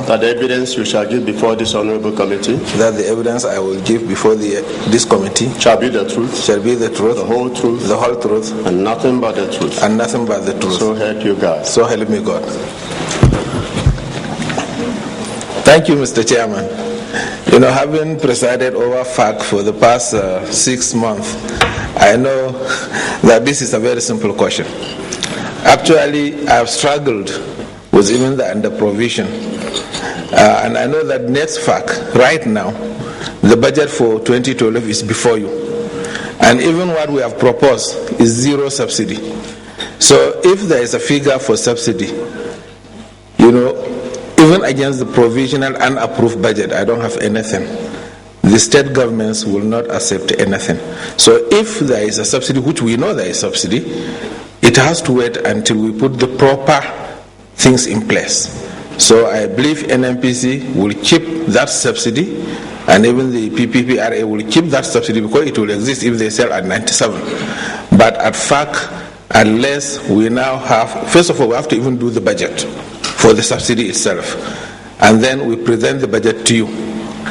that the evidence you shall give before this honorable committee, that the evidence I will give before this committee shall be the truth, the whole truth, and nothing but the truth. So help you God. So help me God. Thank you, Mr. Chairman. You know, having presided over FAC for the past 6 months, I know that this is a very simple question. Actually, I've struggled with even the under provision. And I know that next FAC, right now, the budget for 2012 is before you. And even what we have proposed is 0 subsidy. So if there is a figure for subsidy, you know, even against the provisional unapproved budget, I don't have anything. The state governments will not accept anything. So if there is a subsidy, which we know there is subsidy, it has to wait until we put the proper things in place. So I believe NNPC will keep that subsidy, and even the PPPRA will keep that subsidy because it will exist if they sell at 97. But at FAC, unless we now have, first of all, we have to even do the budget for the subsidy itself. And then we present the budget to you.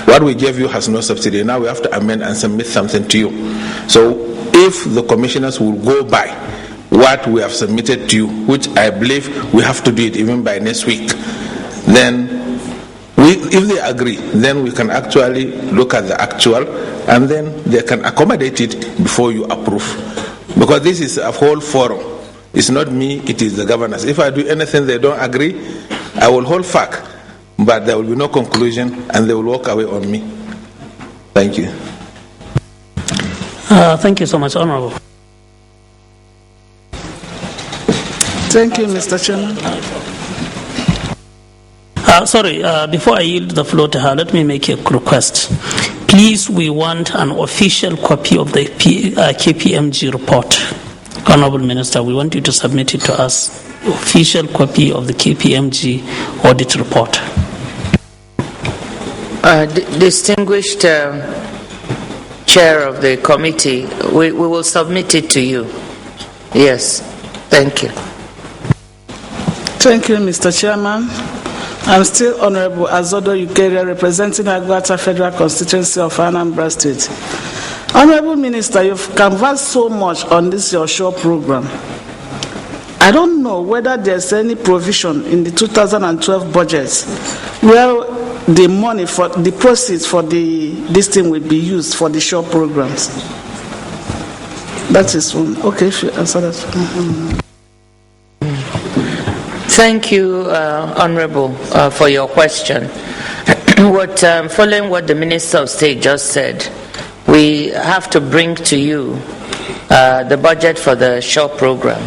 What we gave you has no subsidy. Now we have to amend and submit something to you. So if the commissioners will go by what we have submitted to you, which I believe we have to do it even by next week, then if they agree, then we can actually look at the actual, and then they can accommodate it before you approve. Because this is a whole forum. It's not me, it is the governors. If I do anything they don't agree, I will hold FAC, but there will be no conclusion, and they will walk away on me. Thank you. Thank you so much, Honorable. Thank you, Mr. Chairman. Before I yield the floor to her, let me make a request. Please, we want an official copy of the KPMG report. Honorable Minister, we want you to submit it to us, official copy of the KPMG audit report. Distinguished chair of the committee, we will submit it to you. Yes, thank you. Thank you, Mr. Chairman. I'm still Honorable Azodo Ukeria, representing Agwata Federal Constituency of Anambra State. Honorable Minister, you've canvassed so much on this your show program. I don't know whether there's any provision in the 2012 budget where the money for the proceeds for this thing will be used for the show programs. That is one. Okay, if you answer that. Thank you, Honorable, for your question. Following what the Minister of State just said, we have to bring to you the budget for the SURE program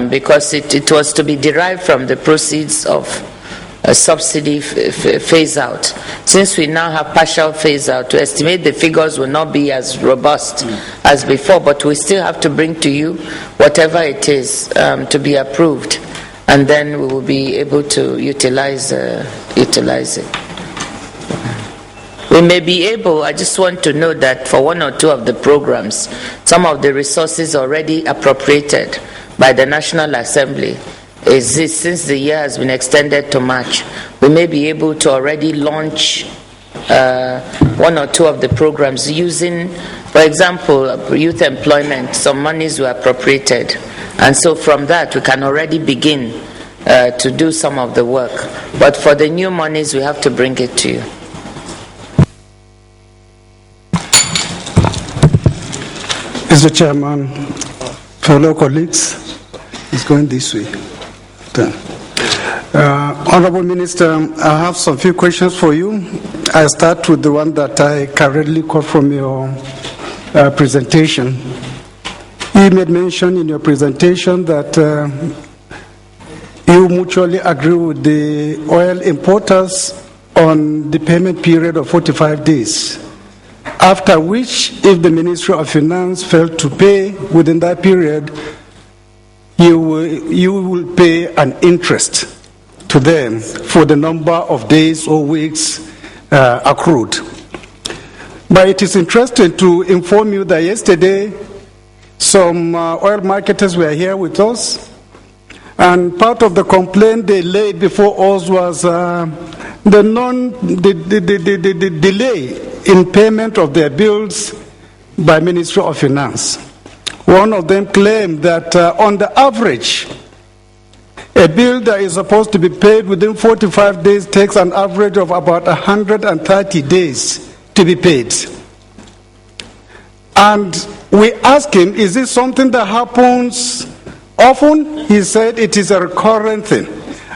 because it was to be derived from the proceeds of a subsidy phase out. Since we now have partial phase out, to estimate the figures will not be as robust as before, but we still have to bring to you whatever it is to be approved, and then we will be able to utilize it. We may be able, I just want to note that for one or two of the programs, some of the resources already appropriated by the National Assembly since the year has been extended to March, we may be able to already launch one or two of the programs using, for example, youth employment. Some monies were appropriated, and so from that we can already begin to do some of the work. But for the new monies, we have to bring it to you. Mr. Chairman, fellow colleagues, it's going this way. Honorable Minister, I have some few questions for you. I start with the one that I currently caught from your presentation. You made mention in your presentation that you mutually agree with the oil importers on the payment period of 45 days, after which, if the Ministry of Finance failed to pay within that period, you will pay an interest to them for the number of days or weeks accrued. But it is interesting to inform you that yesterday some oil marketers were here with us, and part of the complaint they laid before us was the delay in payment of their bills by Ministry of Finance. One of them claimed that on the average, a bill that is supposed to be paid within 45 days takes an average of about 130 days to be paid. And we asked him, is this something that happens often? He said it is a recurrent thing,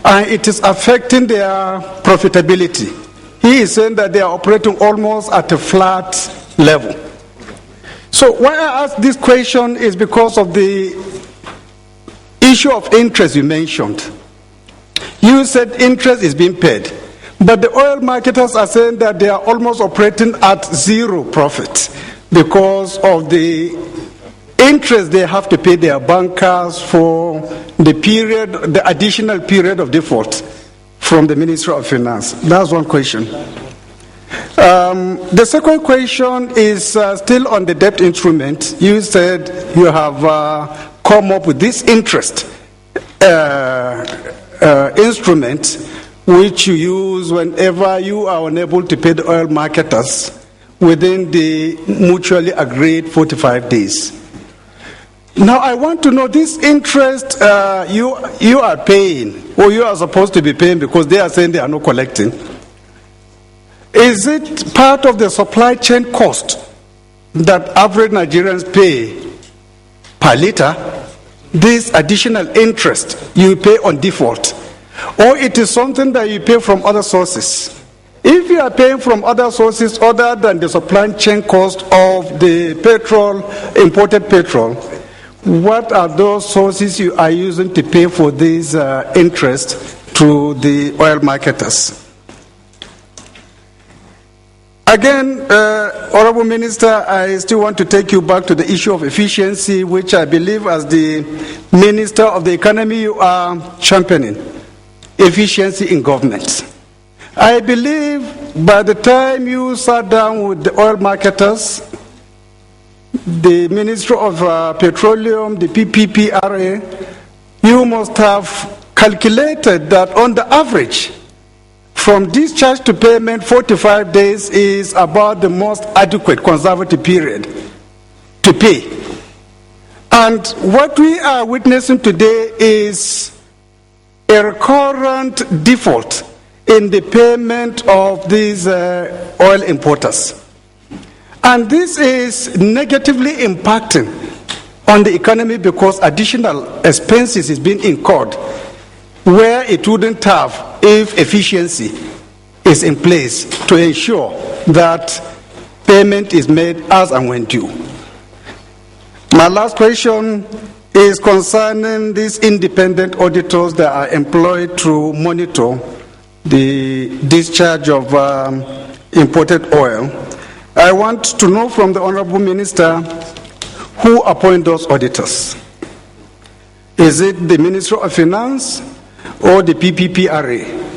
and it is affecting their profitability. He is saying that they are operating almost at a flat level. So why I ask this question is because of the issue of interest you mentioned. You said interest is being paid, but the oil marketers are saying that they are almost operating at zero profit because of the interest they have to pay their bankers for the period, the additional period of default from the Ministry of Finance. That's one question. The second question is still on the debt instrument. You said you have come up with this interest instrument which you use whenever you are unable to pay the oil marketers within the mutually agreed 45 days. Now I want to know, this interest you are paying, or you are supposed to be paying because they are saying they are not collecting, is it part of the supply chain cost that average Nigerians pay per liter, this additional interest you pay on default, or it is something that you pay from other sources? If you are paying from other sources other than the supply chain cost of the petrol, imported petrol, what are those sources you are using to pay for this interest to the oil marketers? Again, Honorable Minister, I still want to take you back to the issue of efficiency, which I believe as the Minister of the Economy you are championing efficiency in government. I believe by the time you sat down with the oil marketers, the Ministry of Petroleum, the PPPRA, you must have calculated that on the average, from discharge to payment, 45 days is about the most adequate conservative period to pay. And what we are witnessing today is a recurrent default in the payment of these oil importers. And this is negatively impacting on the economy because additional expenses is being incurred where it wouldn't have if efficiency is in place to ensure that payment is made as and when due. My last question is concerning these independent auditors that are employed to monitor the discharge of imported oil. I want to know from the Honorable Minister who appoint those auditors. Is it the Ministry of Finance or the PPPRA?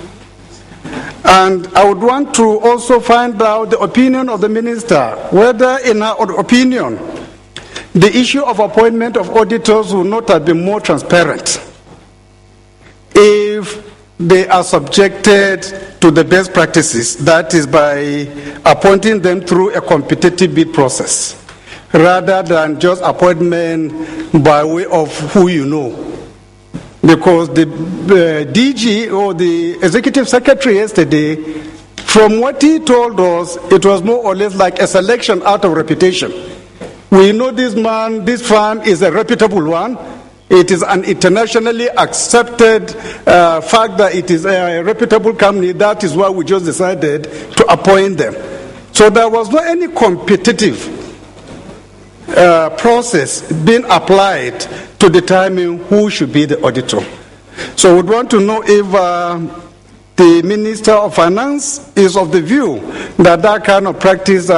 And I would want to also find out the opinion of the Minister, whether in her opinion, the issue of appointment of auditors will not have been more transparent if they are subjected to the best practices, that is by appointing them through a competitive bid process, rather than just appointment by way of who you know. Because the DG or the Executive Secretary yesterday, from what he told us, it was more or less like a selection out of reputation. We know this man, this firm is a reputable one. It is an internationally accepted fact that it is a reputable company. That is why we just decided to appoint them. So there was not any competitive process being applied to determine who should be the auditor. So we'd want to know if the Minister of Finance is of the view that that kind of practice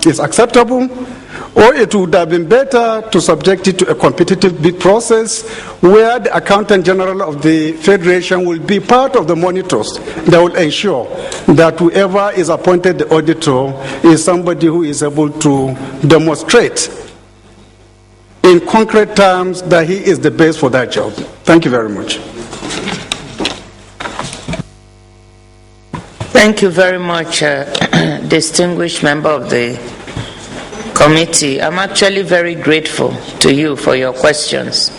is acceptable, or it would have been better to subject it to a competitive bid process where the Accountant General of the Federation will be part of the monitors that will ensure that whoever is appointed the auditor is somebody who is able to demonstrate in concrete terms that he is the best for that job. Thank you very much. Thank you very much, distinguished member of the committee. I'm actually very grateful to you for your questions,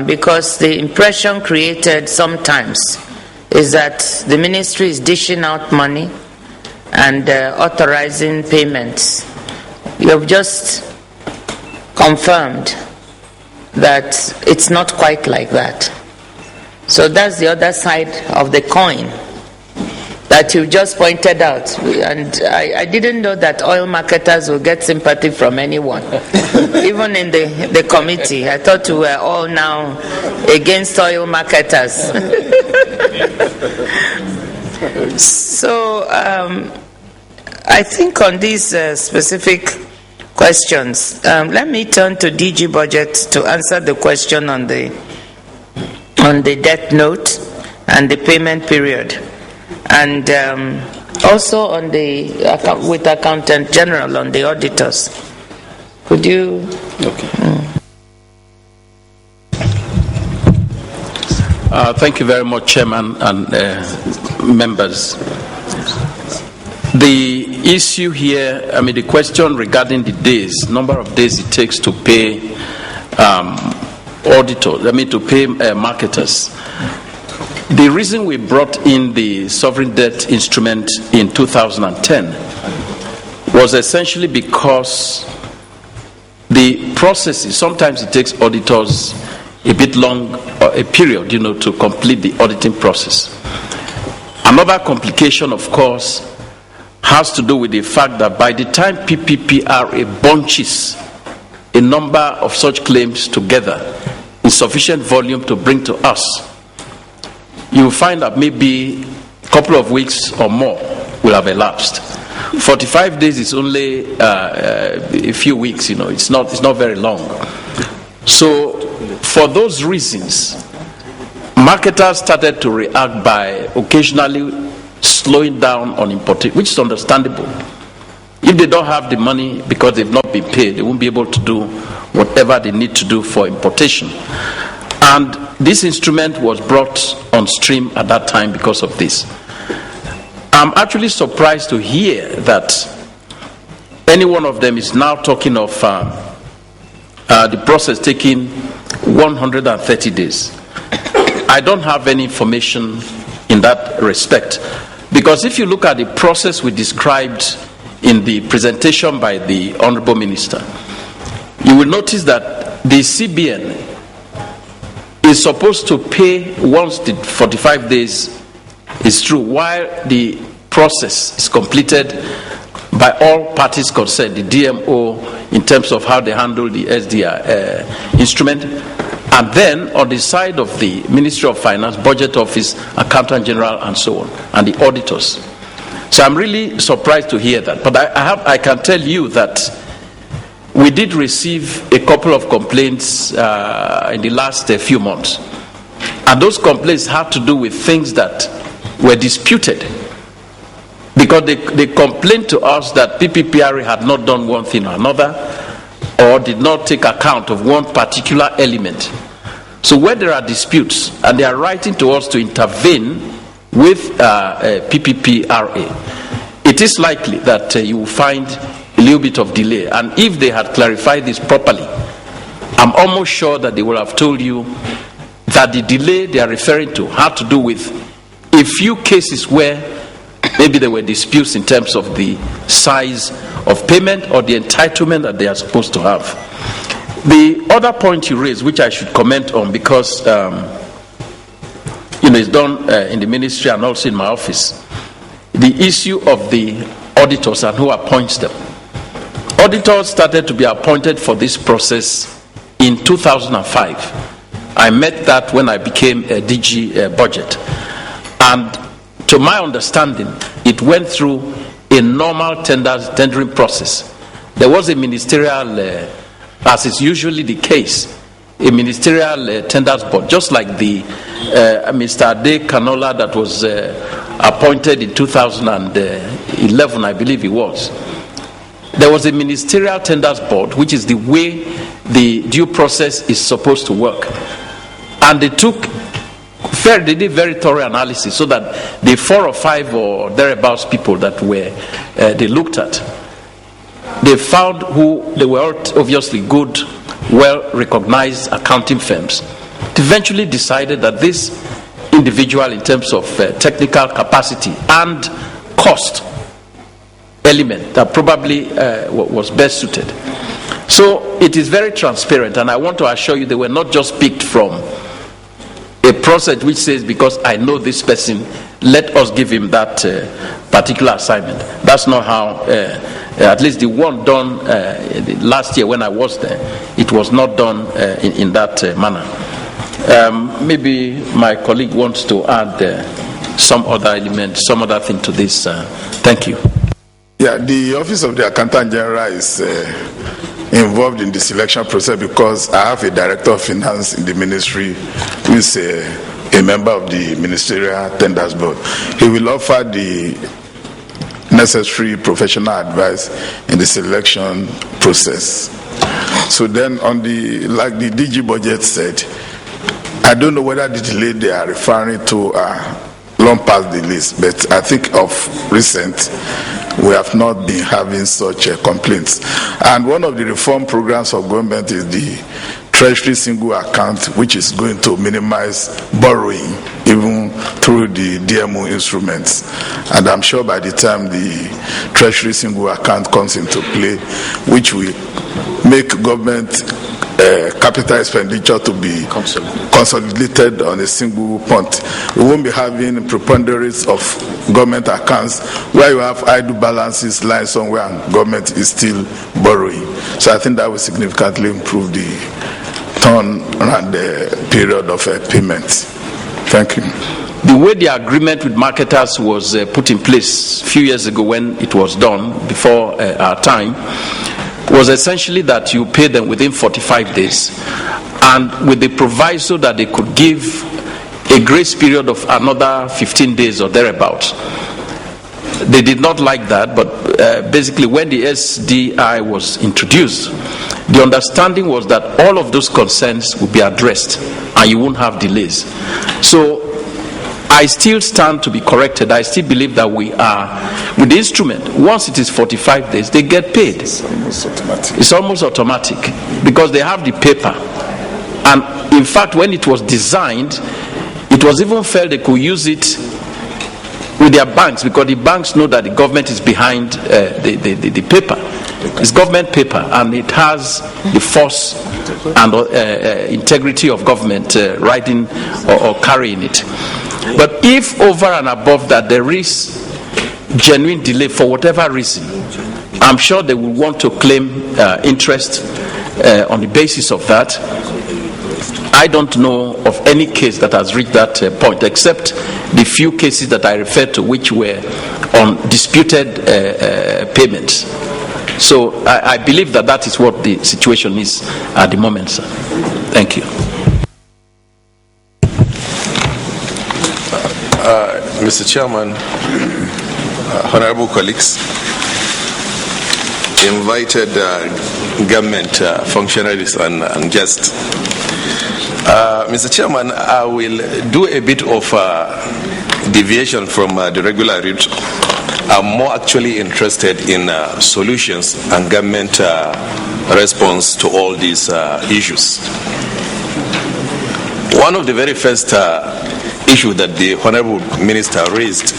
because the impression created sometimes is that the ministry is dishing out money and authorizing payments. You have just confirmed that it's not quite like that. So that's the other side of the coin that you just pointed out. And I didn't know that oil marketers will get sympathy from anyone, even in the committee. I thought we were all now against oil marketers. So I think on these specific questions, let me turn to DG Budget to answer the question on the debt note and the payment period, and also on the with Accountant General on the auditors. Could you? Okay. Thank you very much, Chairman and members. The issue here, the question regarding the days, number of days it takes to pay auditors, to pay marketers. The reason we brought in the sovereign debt instrument in 2010 was essentially because the processes, sometimes it takes auditors a bit long, a period, to complete the auditing process. Another complication, of course, has to do with the fact that by the time PPPRA bunches a number of such claims together in sufficient volume to bring to us, you will find that maybe a couple of weeks or more will have elapsed. 45 days is only a few weeks, it's not very long. So for those reasons, marketers started to react by occasionally slowing down on importation, which is understandable. If they don't have the money because they've not been paid, they won't be able to do whatever they need to do for importation. And this instrument was brought on stream at that time because of this. I'm actually surprised to hear that any one of them is now talking of the process taking 130 days. I don't have any information in that respect, because if you look at the process we described in the presentation by the Honorable Minister, you will notice that the CBN is supposed to pay once the 45 days is through, while the process is completed by all parties concerned, the DMO in terms of how they handle the SDR instrument, and then on the side of the Ministry of Finance, Budget Office, Accountant General, and so on, and the auditors. So I'm really surprised to hear that. But I can tell you that we did receive a couple of complaints in the last few months. And those complaints had to do with things that were disputed. Because they complained to us that PPPRA had not done one thing or another, or did not take account of one particular element. So where there are disputes, and they are writing to us to intervene with PPPRA, it is likely that you will find a little bit of delay. And if they had clarified this properly, I'm almost sure that they will have told you that the delay they are referring to had to do with a few cases where maybe there were disputes in terms of the size of payment or the entitlement that they are supposed to have. The other point you raised, which I should comment on because it's done in the ministry and also in my office, the issue of the auditors and who appoints them. Auditors started to be appointed for this process in 2005. I met that when I became a DG Budget. And to my understanding, it went through a normal tendering process. There was a ministerial, as is usually the case, a ministerial tenders board, just like the Mr. Ade Kanola that was appointed in 2011, I believe it was. There was a ministerial tenders board, which is the way the due process is supposed to work. And they did very thorough analysis so that the 4 or 5 or thereabouts people that they looked at, they found they were all obviously good, well-recognized accounting firms. They eventually decided that this individual, in terms of technical capacity and cost element, that probably was best suited. So it is very transparent, and I want to assure you they were not just picked from a process which says, because I know this person, let us give him that particular assignment. That's not how, at least the one done last year when I was there, it was not done in that manner. Maybe my colleague wants to add some other element, some other thing to this. Thank you. Yeah, the Office of the Accountant General is involved in the selection process because I have a Director of Finance in the ministry who is a member of the Ministerial Tenders Board. He will offer the necessary professional advice in the selection process. So then on like the DG Budget said, I don't know whether the delay they are referring to are long past the list, but I think of recent we have not been having such complaints. And one of the reform programs of government is the Treasury Single Account, which is going to minimize borrowing even through the DMO instruments. And I'm sure by the time the Treasury Single Account comes into play, which will make government capital expenditure to be consolidated on a single point. We won't be having preponderance of government accounts where you have idle balances lying somewhere and government is still borrowing. So I think that will significantly improve the turn and the period of payment. Thank you. The way the agreement with marketers was put in place a few years ago when it was done, before our time, was essentially that you pay them within 45 days and with the proviso that they could give a grace period of another 15 days or thereabouts. They did not like that, but basically when the SDI was introduced, the understanding was that all of those concerns would be addressed and you won't have delays. So I still stand to be corrected. I still believe that we are, with the instrument, once it is 45 days, they get paid. It's almost automatic. It's almost automatic because they have the paper. And in fact, when it was designed, it was even felt they could use it with their banks because the banks know that the government is behind the paper. It's government paper, and it has the force and integrity of government riding or carrying it. But if over and above that there is genuine delay for whatever reason, I'm sure they will want to claim interest on the basis of that. I don't know of any case that has reached that point, except the few cases that I referred to, which were on disputed payments. So I believe that that is what the situation is at the moment, sir. Thank you. Mr. Chairman, honorable colleagues, invited government functionaries and guests. Mr. Chairman, I will do a bit of deviation from the regular route. I'm more actually interested in solutions and government response to all these issues. One of the very first issues that the Honorable Minister raised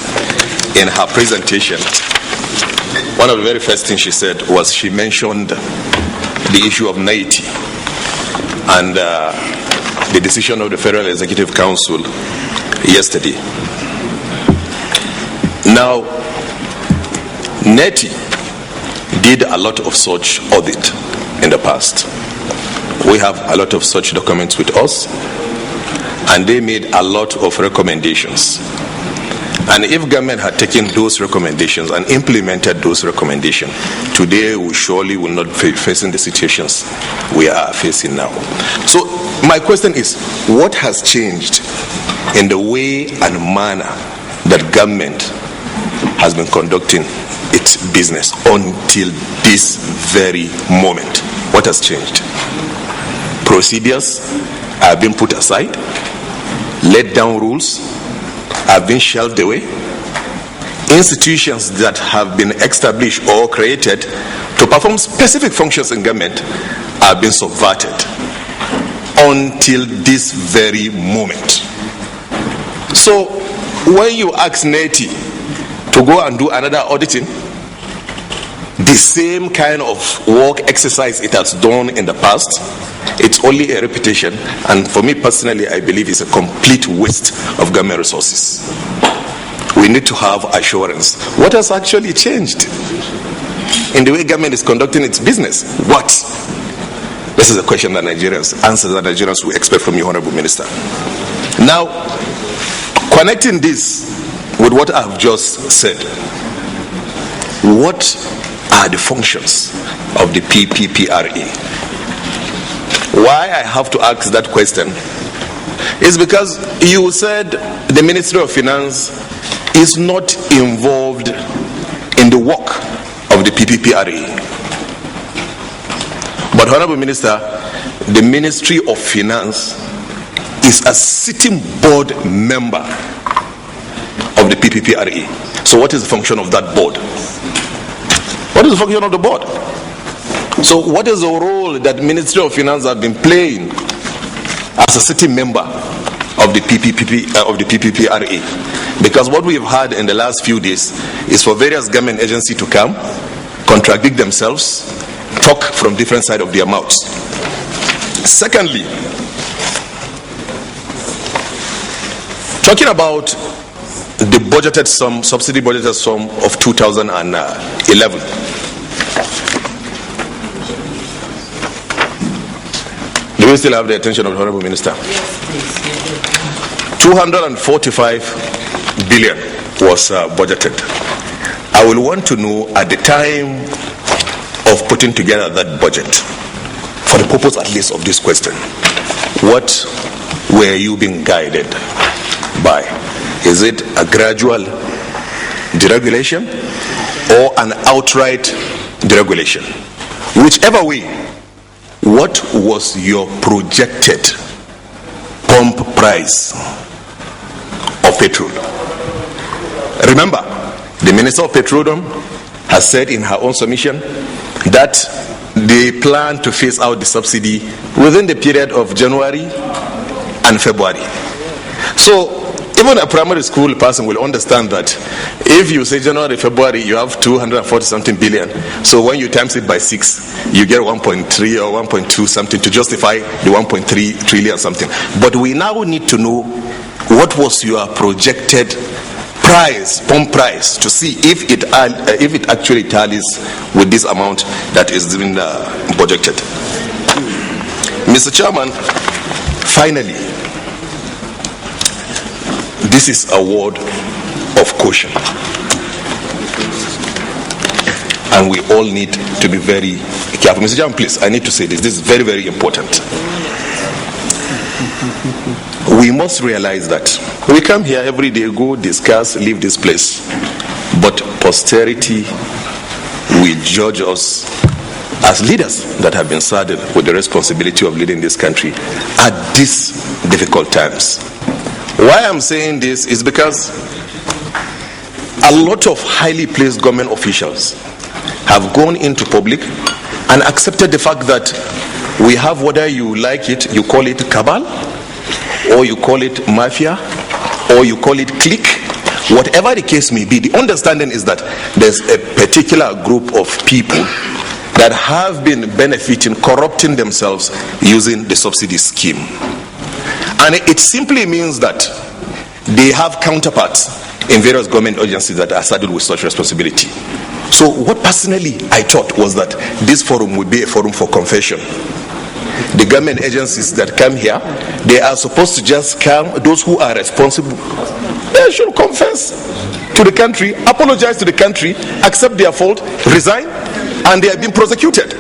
in her presentation, one of the very first things she said was she mentioned the issue of NAITI and the decision of the Federal Executive Council yesterday. Now, NETI did a lot of such audit in the past. We have a lot of such documents with us, and they made a lot of recommendations. And if government had taken those recommendations and implemented those recommendations, today we surely will not be facing the situations we are facing now. So my question is, what has changed in the way and manner that government has been conducting its business until this very moment? What has changed? Procedures have been put aside, laid down rules have been shelved away. Institutions that have been established or created to perform specific functions in government have been subverted until this very moment. So when you ask NETI to go and do another auditing, the same kind of work exercise it has done in the past, it's only a repetition, and for me personally, I believe it's a complete waste of government resources. We need to have assurance. What has actually changed in the way government is conducting its business? What? This is a question that answers that Nigerians will expect from you, Honorable Minister. Now, connecting this with what I have just said, what are the functions of the PPPRA? Why I have to ask that question is because you said the Ministry of Finance is not involved in the work of the PPPRA. But Honorable Minister, the Ministry of Finance is a sitting board member of the PPPRA. So what is the function of that board? What is the function of the board? So what is the role that Ministry of Finance have been playing as a sitting member of the PPPRA? Because what we have had in the last few days is for various government agencies to come, contradict themselves, talk from different sides of their mouths. Secondly, talking about the budgeted sum, subsidy budgeted sum of 2011. Do we still have the attention of the Honorable Minister? Yes, please. 245 billion was budgeted. I will want to know at the time of putting together that budget, for the purpose at least of this question, what were you being guided by? Is it a gradual deregulation or an outright deregulation? Whichever way, what was your projected pump price of petrol? Remember, the Minister of Petroleum has said in her own submission that they plan to phase out the subsidy within the period of January and February. So Even a primary school person will understand that if you say January, February, you have 240 something billion. So when you times it by 6, you get 1.3 or 1.2 something to justify the 1.3 trillion something. But we now need to know what was your projected price, pump price, to see if it actually tallies with this amount that is being projected. Mr. Chairman, finally, this is a word of caution, and we all need to be very careful. Mr. Chairman, please, I need to say this. This is very, very important. We must realize that we come here every day, go, discuss, leave this place, but posterity will judge us as leaders that have been saddled with the responsibility of leading this country at these difficult times. Why I'm saying this is because a lot of highly placed government officials have gone into public and accepted the fact that we have, whether you like it, you call it cabal, or you call it mafia, or you call it clique, whatever the case may be, the understanding is that there's a particular group of people that have been benefiting, corrupting themselves using the subsidy scheme. And it simply means that they have counterparts in various government agencies that are saddled with such responsibility. So what personally I thought was that this forum would be a forum for confession. The government agencies that come here, they are supposed to just come, those who are responsible, they should confess to the country, apologize to the country, accept their fault, resign, and they are being prosecuted.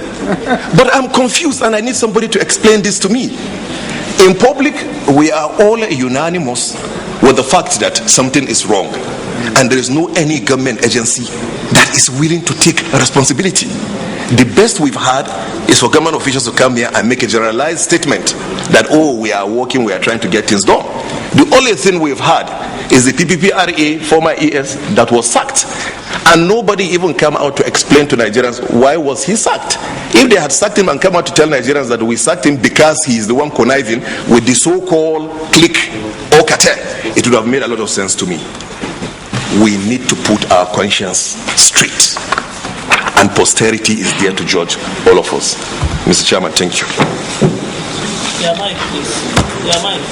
But I'm confused and I need somebody to explain this to me. In public, we are all unanimous with the fact that something is wrong, and there is no any government agency that is willing to take responsibility. The best we've had is for government officials to come here and make a generalized statement that, oh, we are working, we are trying to get things done. The only thing we've had is the PPPRA, former ES, that was sacked. And nobody even came out to explain to Nigerians why was he sacked. If they had sacked him and come out to tell Nigerians that we sacked him because he is the one conniving with the so-called clique or cartel, it would have made a lot of sense to me. We need to put our conscience straight, and posterity is there to judge all of us. Mr. Chairman, thank you. Yeah, Mike, please. Yeah, Mike.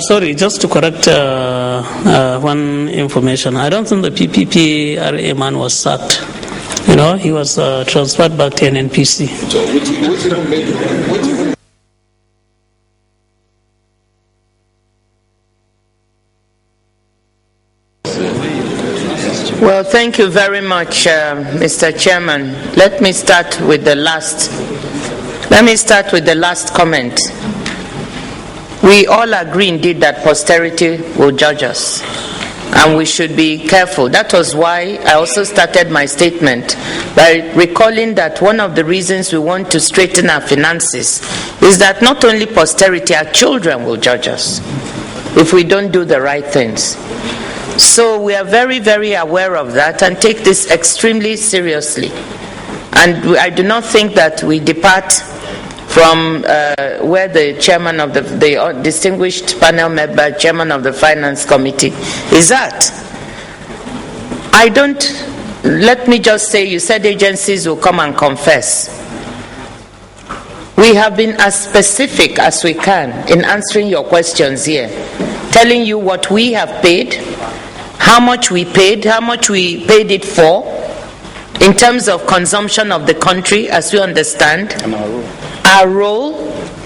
Sorry, just to correct one information. I don't think the PPPRA man was sacked. You know, he was transferred back to NNPC. So, which Well, thank you very much, Mr. Chairman. Let me start with the last comment. We all agree indeed that posterity will judge us, and we should be careful. That was why I also started my statement by recalling that one of the reasons we want to straighten our finances is that not only posterity, our children will judge us if we don't do the right things. So we are very, very aware of that and take this extremely seriously. And I do not think that we depart from where the chairman of the distinguished panel member, chairman of the finance committee, is at. Let me just say, you said agencies will come and confess. We have been as specific as we can in answering your questions here, telling you what we have paid, how much we paid it for, in terms of consumption of the country, as we understand, our role,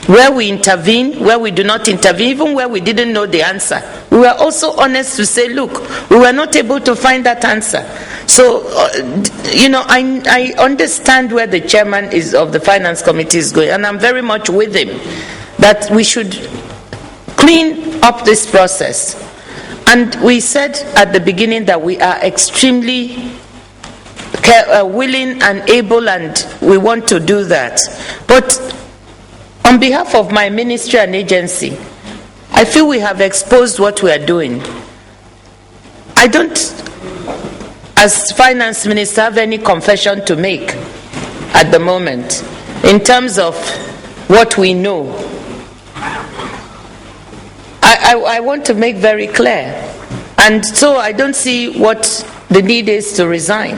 where we intervene, where we do not intervene, even where we didn't know the answer. We were also honest to say, look, we were not able to find that answer. So, I understand where the chairman of the finance committee is going, and I'm very much with him, that we should clean up this process. And we said at the beginning that we are extremely willing and able, and we want to do that. But on behalf of my ministry and agency, I feel we have exposed what we are doing. I don't, as finance minister, have any confession to make at the moment in terms of what we know. I want to make very clear. And so I don't see what the need is to resign.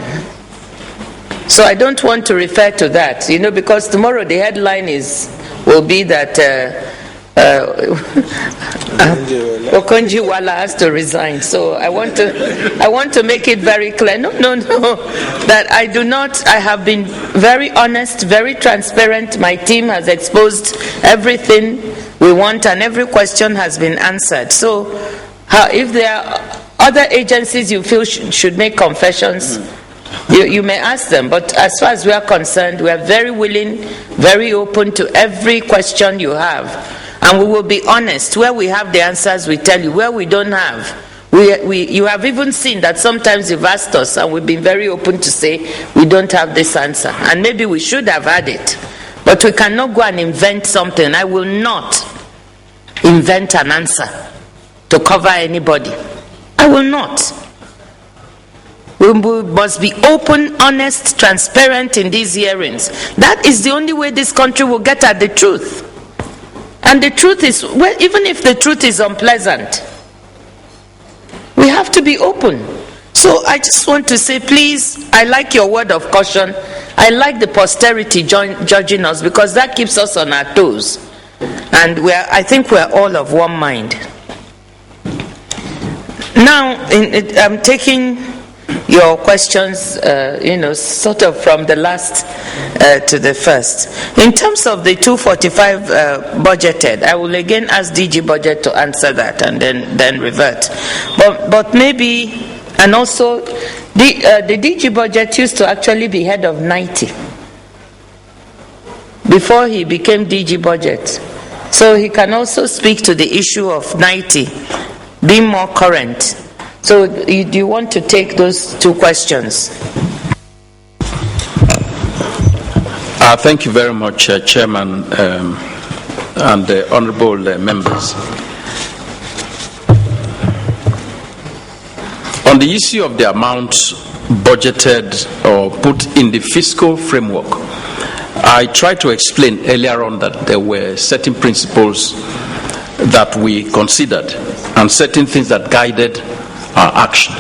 So I don't want to refer to that, because tomorrow the headline will be that Okonjo Iweala has to resign. So I want to make it very clear. No, that I have been very honest, very transparent. My team has exposed everything we want and every question has been answered. So if there are other agencies you feel should make confessions, you may ask them. But as far as we are concerned, we are very willing, very open to every question you have. And we will be honest. Where we have the answers, we tell you. Where we don't have, you have even seen that sometimes you've asked us and we've been very open to say we don't have this answer. And maybe we should have had it. But we cannot go and invent something. I will not invent an answer to cover anybody. I will not. We must be open, honest, transparent in these hearings. That is the only way this country will get at the truth. And the truth is, well, even if the truth is unpleasant, we have to be open. So I just want to say, please, I like your word of caution. I like the posterity judging us, because that keeps us on our toes. And I think we're all of one mind. Now, I'm taking your questions, sort of from the last to the first. In terms of the 245 budgeted, I will again ask DG Budget to answer that and then revert. But maybe, and also, the DG Budget used to actually be head of 90 before he became DG Budget. So he can also speak to the issue of 90 being more current. So do you want to take those two questions? Thank you very much, Chairman and honorable members. On the issue of the amount budgeted or put in the fiscal framework, I tried to explain earlier on that there were certain principles that we considered and certain things that guided our action.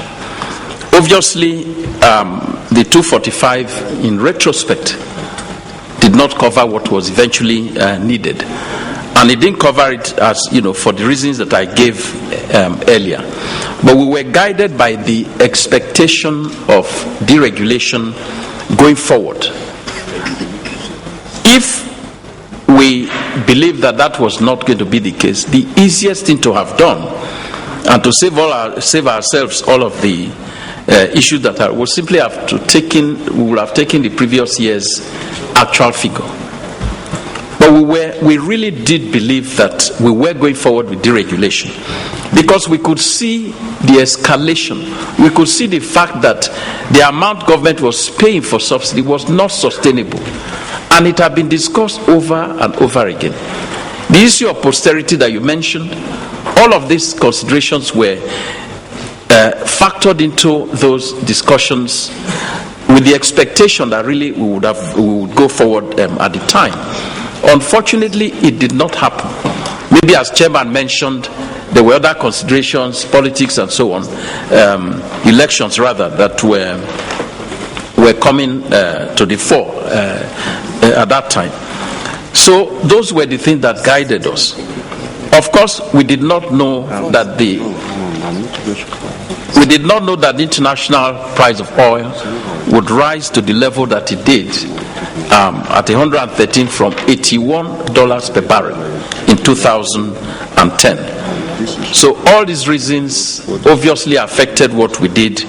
Obviously, the 245 in retrospect did not cover what was eventually needed, and it didn't cover it as for the reasons that I gave earlier. But we were guided by the expectation of deregulation going forward. If we believe that was not going to be the case, the easiest thing to have done and to save ourselves all of the issues that we'll simply have to we will have taken the previous year's actual figure. But we really did believe that we were going forward with deregulation, because we could see the escalation. We could see the fact that the amount government was paying for subsidy was not sustainable, and it had been discussed over and over again. The issue of posterity that you mentioned, all of these considerations were factored into those discussions with the expectation that really we would go forward at the time. Unfortunately, it did not happen. Maybe, as Chairman mentioned, there were other considerations, politics and so on, elections rather, that were coming to the fore at that time. So those were the things that guided us. Of course, we did not know that the international price of oil would rise to the level that it did at 113 from $81 per barrel in 2010. So all these reasons obviously affected what we did,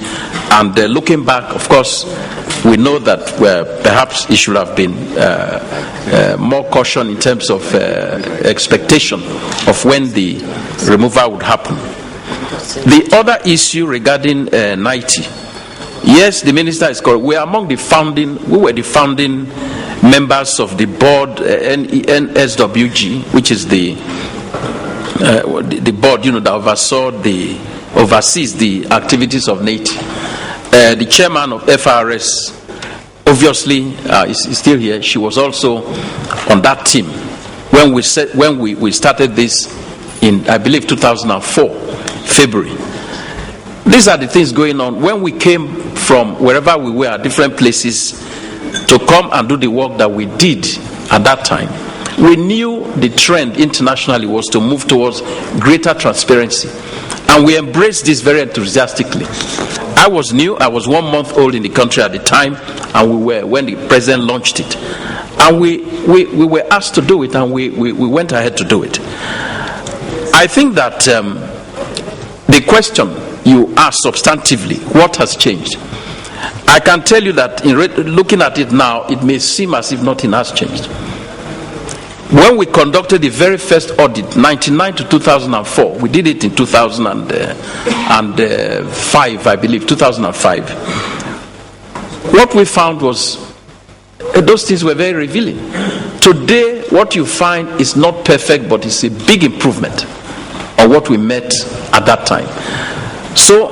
and looking back, of course, we know that perhaps it should have been more caution in terms of expectation of when the removal would happen. The other issue regarding 90, yes, the minister is correct. We were the founding members of the board, NSWG, which is the board, that oversees the activities of NATI. The chairman of FRS, obviously, is still here. She was also on that team when we started this in, I believe, 2004, February. These are the things going on. When we came from wherever we were, different places, to come and do the work that we did at that time, we knew the trend internationally was to move towards greater transparency. And we embraced this very enthusiastically. I was new. I was 1 month old in the country at the time, and we were when the president launched it. And we were asked to do it, and we went ahead to do it. I think that the question you asked substantively, what has changed? I can tell you that in looking at it now, it may seem as if nothing has changed. When we conducted the very first audit, 1999 to 2004, we did it in 2005, I believe, 2005. What we found was those things were very revealing. Today, what you find is not perfect, but it's a big improvement on what we met at that time. So,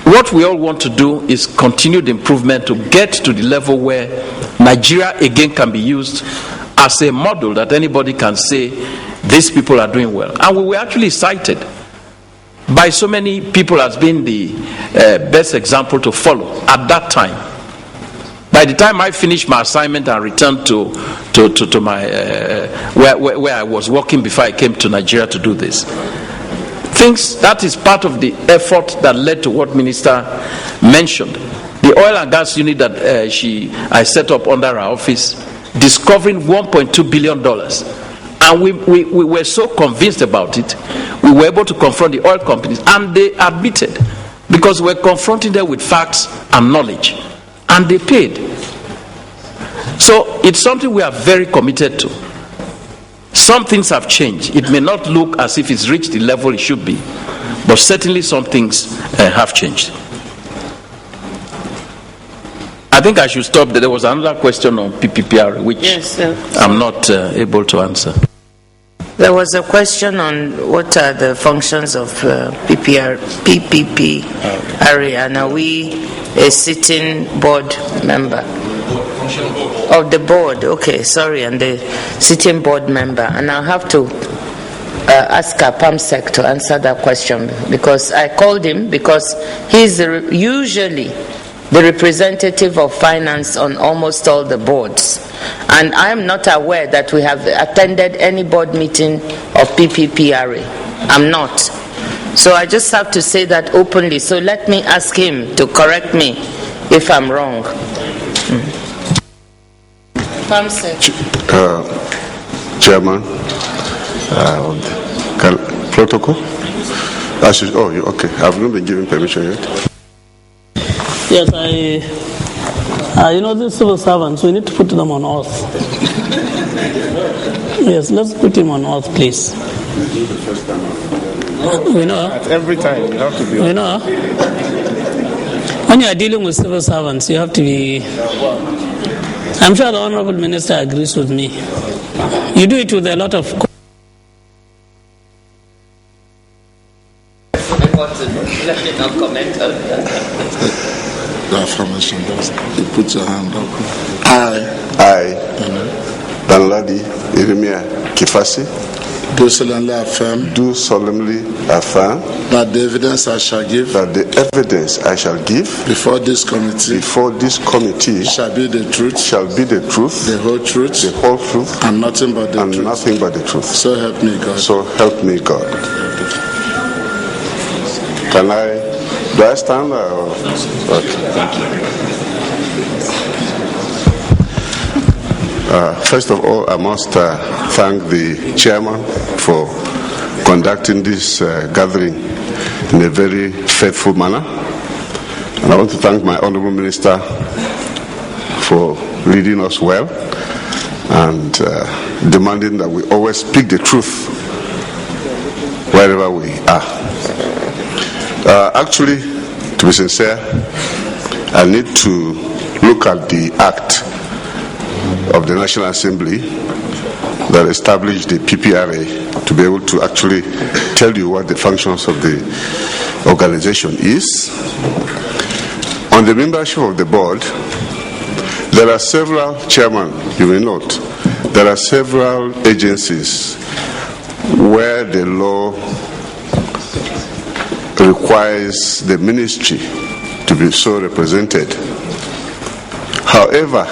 what we all want to do is continued improvement to get to the level where Nigeria again can be used as a model that anybody can say these people are doing well. And we were actually cited by so many people as being the best example to follow at that time. By the time I finished my assignment and returned to my where I was working before I came to Nigeria to do this, that is part of the effort that led to what Minister mentioned. The oil and gas unit that I set up under our office, discovering $1.2 billion. And we were so convinced about it, we were able to confront the oil companies, and they admitted, because we're confronting them with facts and knowledge, and they paid. So it's something we are very committed to. Some things have changed. It may not look as if it's reached the level it should be, but certainly some things have changed. I think I should stop there. There was another question on PPPR, which I'm not able to answer. There was a question on what are the functions of PPPR, and are we a sitting board member? Of the board, okay, sorry, and the sitting board member. And I'll have to ask our PAMSEC to answer that question, because I called him because he's usually the representative of finance on almost all the boards. And I am not aware that we have attended any board meeting of PPPRA. I'm not. So I just have to say that openly. So let me ask him to correct me if I'm wrong. Chairman, protocol? Okay. I've not been given permission yet. Yes, these civil servants, we need to put them on oath. Yes, let's put him on oath, please. We know. At every time, you have to be. We know. When you are dealing with civil servants, you have to be. I'm sure the Honorable Minister agrees with me. You do it with a lot of. Let me not comment on that. The affirmation does. You put your hand up. I, Danladi Iremia Kifasi, do solemnly affirm that the evidence I shall give before this committee shall be the truth, the whole truth, and nothing but the truth. So help me God. Do I stand? Okay. Thank you. First of all, I must thank the chairman for conducting this gathering in a very faithful manner. And I want to thank my Honorable Minister for leading us well and demanding that we always speak the truth wherever we are. Actually, to be sincere, I need to look at the act of the National Assembly that established the PPRA to be able to actually tell you what the functions of the organization is. On the membership of the board, there are several chairmen, you may note, there are several agencies where the law requires the ministry to be so represented. However,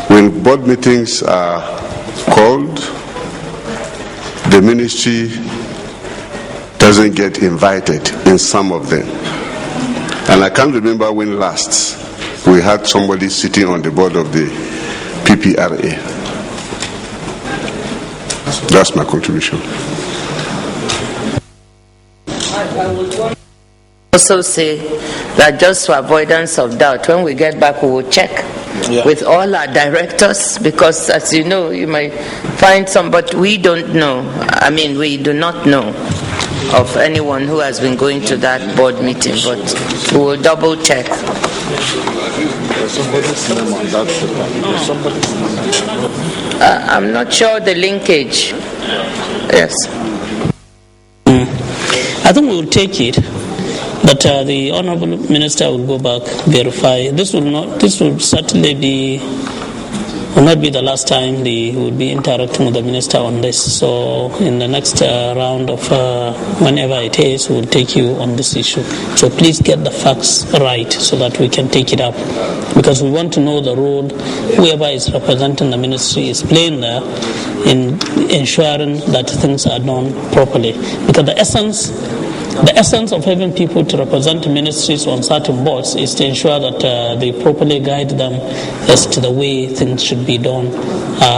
when board meetings are called, the ministry doesn't get invited in some of them. And I can't remember when last we had somebody sitting on the board of the PPRA. That's my contribution. I would also say that just for avoidance of doubt, when we get back, we will check with all our directors, because as you know, you might find some, but we don't know. I mean, we do not know of anyone who has been going to that board meeting, but we will double check. I'm not sure the linkage. Yes. I think we will take it, but the Honourable Minister will go back, verify. This will certainly will not be the last time he will be interacting with the Minister on this. So in the next round of whenever it is, we will take you on this issue. So please get the facts right so that we can take it up, because we want to know the role whoever is representing the ministry is playing there in ensuring that things are done properly. Because the essence of having people to represent ministries on certain boards is to ensure that they properly guide them as to the way things should be done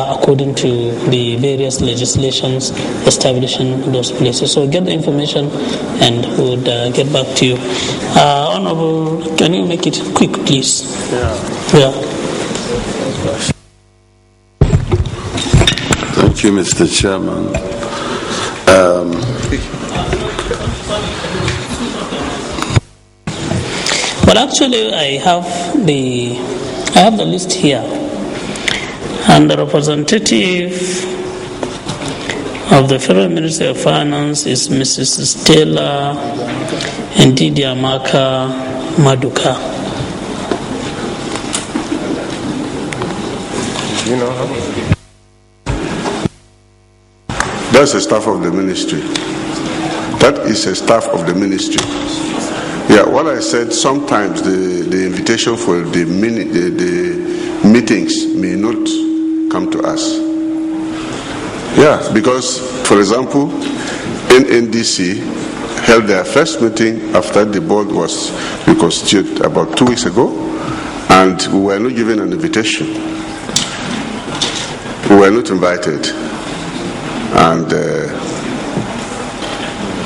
according to the various legislations establishing those places. So get the information and we'll get back to you. Honorable, can you make it quick, please? Yeah. Thank you, Mr. Chairman. Well, actually, I have the list here, and the representative of the Federal Ministry of Finance is Mrs. Stella Ndidiamaka Maduka. You know how? That's a staff of the ministry. That is a staff of the ministry. Yeah, what I said, sometimes the invitation for the meetings may not come to us. Yeah, because, for example, NNDC held their first meeting after the board was reconstituted about 2 weeks ago, and we were not given an invitation. We were not invited. And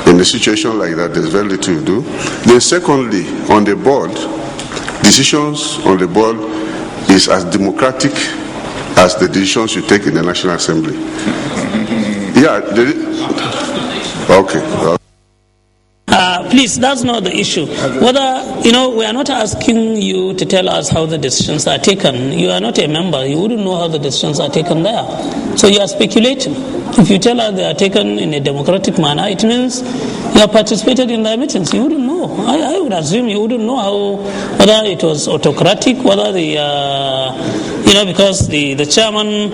in a situation like that, there's very little to do. Then secondly, on the board, decisions on the board is as democratic as the decisions you take in the National Assembly. Yeah. Okay. Please, that's not the issue. Whether, we are not asking you to tell us how the decisions are taken. You are not a member. You wouldn't know how the decisions are taken there. So you are speculating. If you tell us they are taken in a democratic manner, it means you have participated in their meetings. You wouldn't know. I would assume you wouldn't know whether it was autocratic, whether because the chairman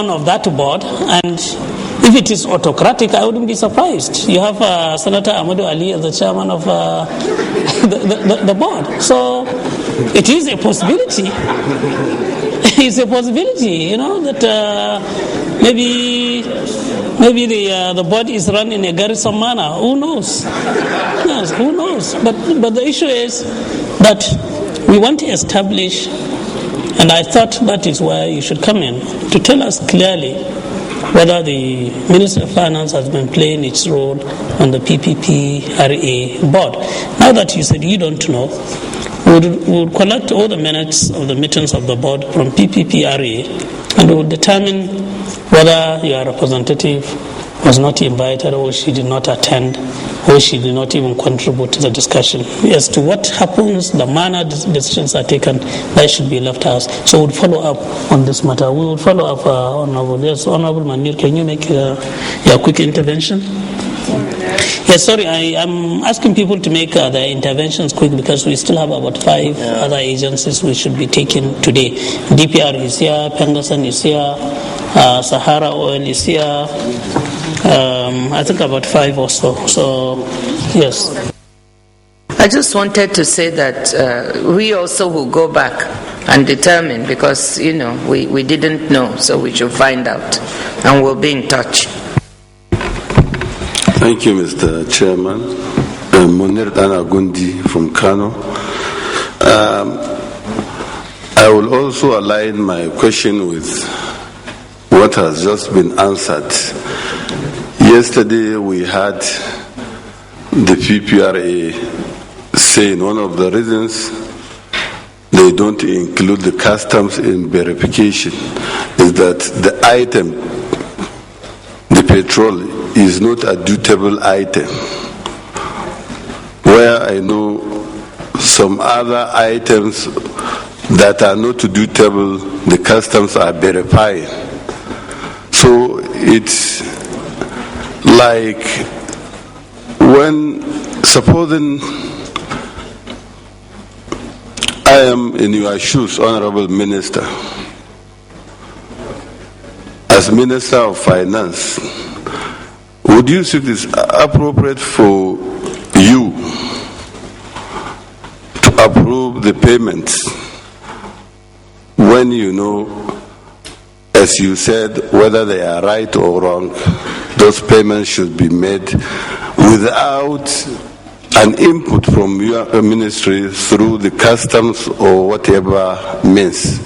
of that board, and if it is autocratic, I wouldn't be surprised. You have Senator Amadou Ali as the chairman of the board. So it is a possibility. It's a possibility, that maybe the board is run in a garrison manner. Who knows? Yes, who knows? But the issue is that we want to establish, and I thought that is where you should come in, to tell us clearly whether the Ministry of Finance has been playing its role on the PPPRA board. Now that you said you don't know, we'll collect all the minutes of the meetings of the board from PPPRA, and we'll determine whether your representative was not invited, or she did not attend, or she did not even contribute to the discussion. As to what happens, the manner decisions are taken, that should be left to us. So we'll follow up on this matter. We will follow up, Honorable. Yes, Honorable Manir, can you make a quick intervention? Yes, sorry, I'm asking people to make their interventions quick because we still have about 5 other agencies we should be taking today. DPR is here, Pengasan is here, Sahara Oil is here, I think about 5 or so. So, yes. I just wanted to say that we also will go back and determine because, we didn't know, so we should find out and we'll be in touch. Thank you, Mr. Chairman. Munir Danagundi from Kano. I will also align my question with what has just been answered. Yesterday we had the PPRA saying one of the reasons they don't include the customs in verification is that the item, the petrol, is not a dutable item. Where I know some other items that are not dutable, the customs are verifying. So it's like when, supposing I am in your shoes, Honorable Minister, as Minister of Finance, would you think it is appropriate for you to approve the payments when you know, as you said, whether they are right or wrong, those payments should be made without an input from your ministry through the customs or whatever means?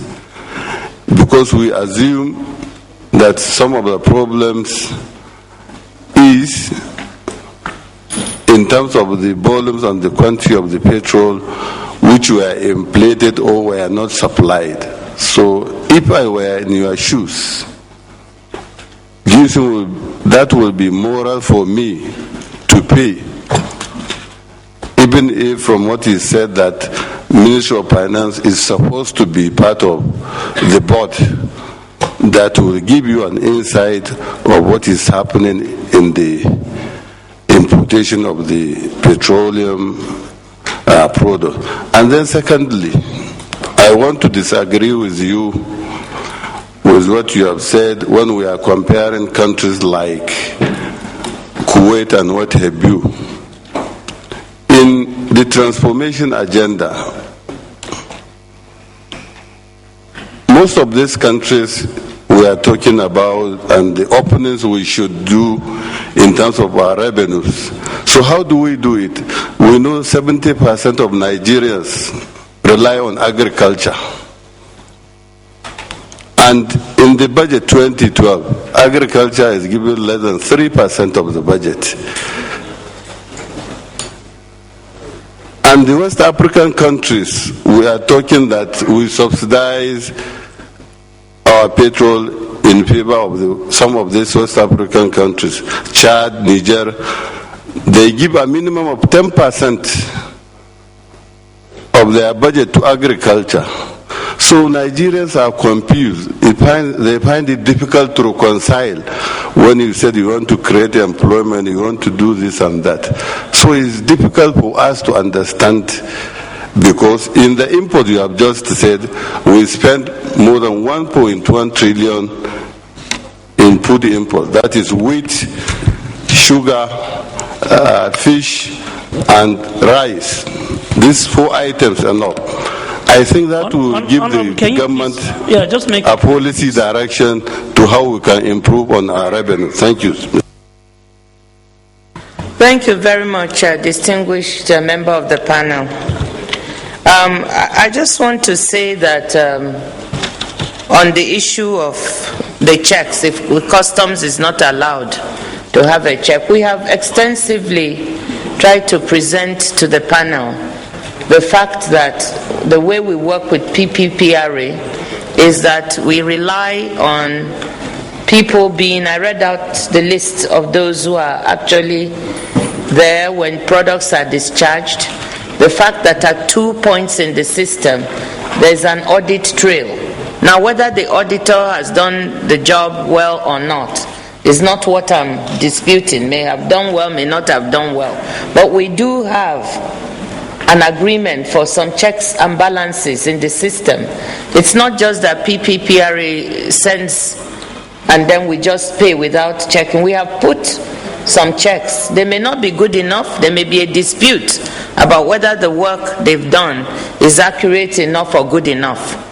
Because we assume that some of the problems is in terms of the volumes and the quantity of the petrol which were inflated or were not supplied. So if I were in your shoes, do you think that will be moral for me to pay? Even if from what he said that Ministry of Finance is supposed to be part of the board that will give you an insight of what is happening in the importation of the petroleum product. And then secondly, I want to disagree with you with what you have said when we are comparing countries like Kuwait and what have you. In the transformation agenda, most of these countries we are talking about and the openings we should do in terms of our revenues. So how do we do it? We know 70% of Nigerians rely on agriculture. And in the budget 2012, agriculture is given less than 3% of the budget. And the West African countries, we are talking that we subsidize our petrol in favor of some of these West African countries, Chad, Niger. They give a minimum of 10% of their budget to agriculture. So Nigerians are confused. They find it difficult to reconcile when you said you want to create employment, you want to do this and that. So it's difficult for us to understand, because in the import you have just said, we spend more than 1.1 trillion in food import. That is wheat, sugar, fish, and rice. These 4 items are not. I think that will give the government a policy direction to how we can improve on our revenue. Thank you. Thank you very much, distinguished member of the panel. I just want to say that on the issue of the checks, if customs is not allowed to have a check, we have extensively tried to present to the panel the fact that the way we work with PPPRA is that we rely on people being, I read out the list of those who are actually there when products are discharged, the fact that at 2 points in the system there's an audit trail. Now whether the auditor has done the job well or not is not what I'm disputing. May have done well, may not have done well. But we do have an agreement for some checks and balances in the system. It's not just that PPPRA sends and then we just pay without checking. We have put some checks. They may not be good enough. There may be a dispute about whether the work they've done is accurate enough or good enough.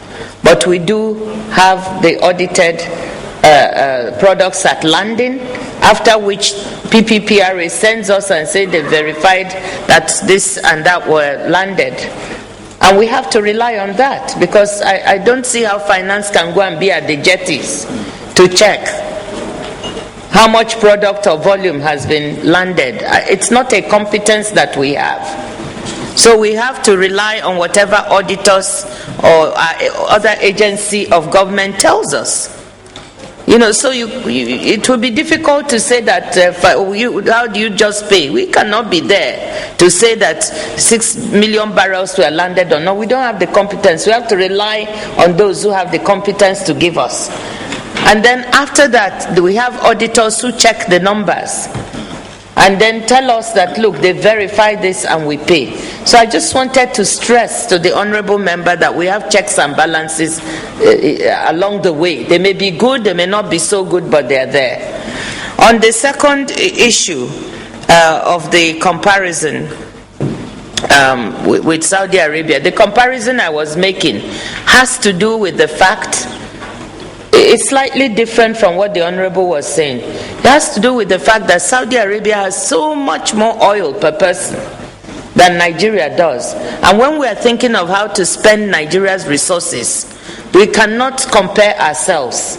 But we do have the audited products at landing, after which PPPRA sends us and say they verified that this and that were landed. And we have to rely on that, because I don't see how finance can go and be at the jetties to check how much product or volume has been landed. It's not a competence that we have. So we have to rely on whatever auditors or other agency of government tells us. You know, so it will be difficult to say that, how do you just pay? We cannot be there to say that 6 million barrels were landed or not. We don't have the competence. We have to rely on those who have the competence to give us. And then after that, we have auditors who check the numbers and then tell us that, look, they verified this and we pay. So I just wanted to stress to the honorable member that we have checks and balances along the way. They may be good, they may not be so good, but they're there. On the second issue of the comparison with Saudi Arabia, the comparison I was making has to do with the fact, it's slightly different from what the Honorable was saying. It has to do with the fact that Saudi Arabia has so much more oil per person than Nigeria does. And when we are thinking of how to spend Nigeria's resources, we cannot compare ourselves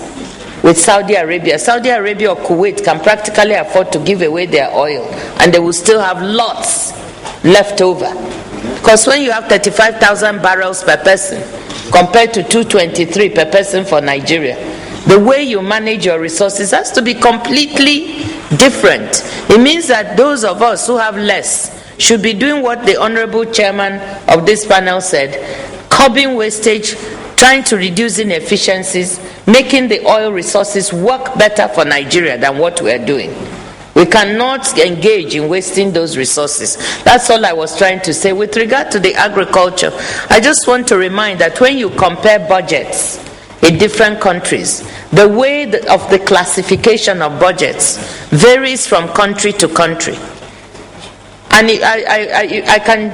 with Saudi Arabia. Saudi Arabia or Kuwait can practically afford to give away their oil, and they will still have lots left over. Because when you have 35,000 barrels per person, compared to 223 per person for Nigeria, the way you manage your resources has to be completely different. It means that those of us who have less should be doing what the Honorable Chairman of this panel said, curbing wastage, trying to reduce inefficiencies, making the oil resources work better for Nigeria than what we are doing. We cannot engage in wasting those resources. That's all I was trying to say. With regard to the agriculture, I just want to remind that when you compare budgets in different countries, the way of the classification of budgets varies from country to country. And I can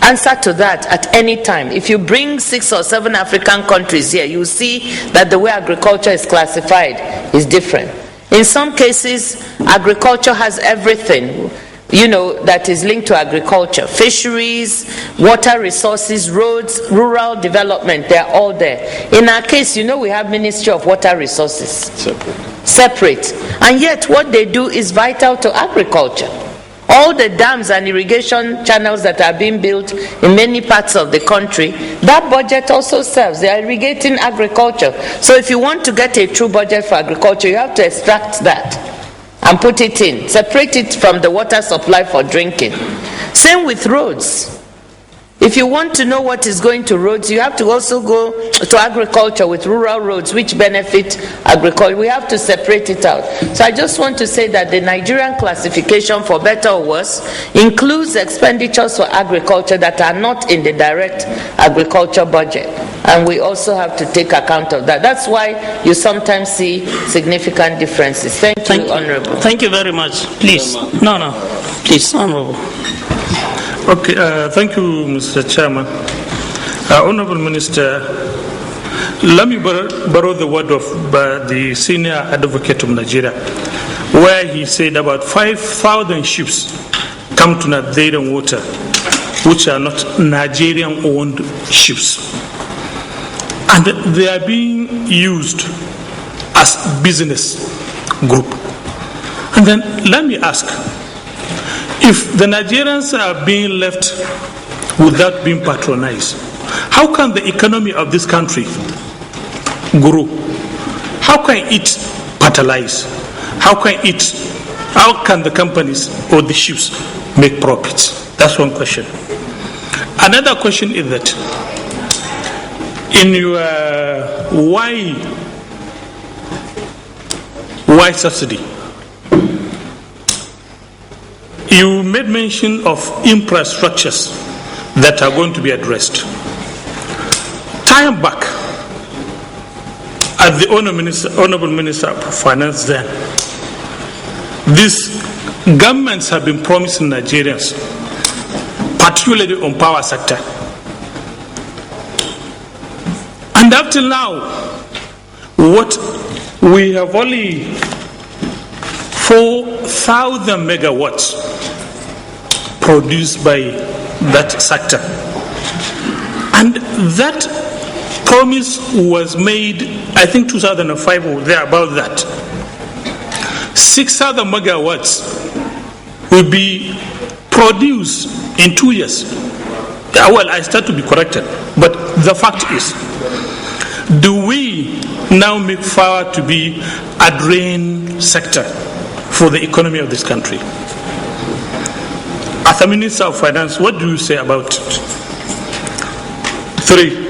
answer to that at any time. If you bring 6 or 7 African countries here, you see that the way agriculture is classified is different. In some cases, agriculture has everything, that is linked to agriculture. Fisheries, water resources, roads, rural development, they're all there. In our case, we have Ministry of Water Resources. Separate. And yet, what they do is vital to agriculture. All the dams and irrigation channels that are being built in many parts of the country, that budget also serves. They are irrigating agriculture. So if you want to get a true budget for agriculture, you have to extract that and put it in. Separate it from the water supply for drinking. Same with roads. If you want to know what is going to roads, you have to also go to agriculture with rural roads, which benefit agriculture. We have to separate it out. So I just want to say that the Nigerian classification, for better or worse, includes expenditures for agriculture that are not in the direct agriculture budget. And we also have to take account of that. That's why you sometimes see significant differences. Thank you, Honorable. Thank you very much. Please. No. Please, Honorable. Okay, thank you, Mr. Chairman. Honorable Minister, let me borrow the word of the senior advocate of Nigeria, where he said about 5,000 ships come to Nigerian water, which are not Nigerian-owned ships. And they are being used as business group. And then let me ask, if the Nigerians are being left without being patronized, how can the economy of this country grow? How can it fertilize? How can the companies or the ships make profits? That's one question. Another question is that in your why subsidy? You made mention of infrastructures that are going to be addressed. Time back, as the Honorable Minister of Finance then, these governments have been promising Nigerians, particularly on power sector. And up till now, what we have only 4,000 megawatts produced by that sector. And that promise was made, I think 2005 or there about that. 6,000 megawatts will be produced in 2 years. Well, I start to be corrected, but the fact is, do we now make power to be a drain sector for the economy of this country? As a Minister of Finance, what do you say about it? 3,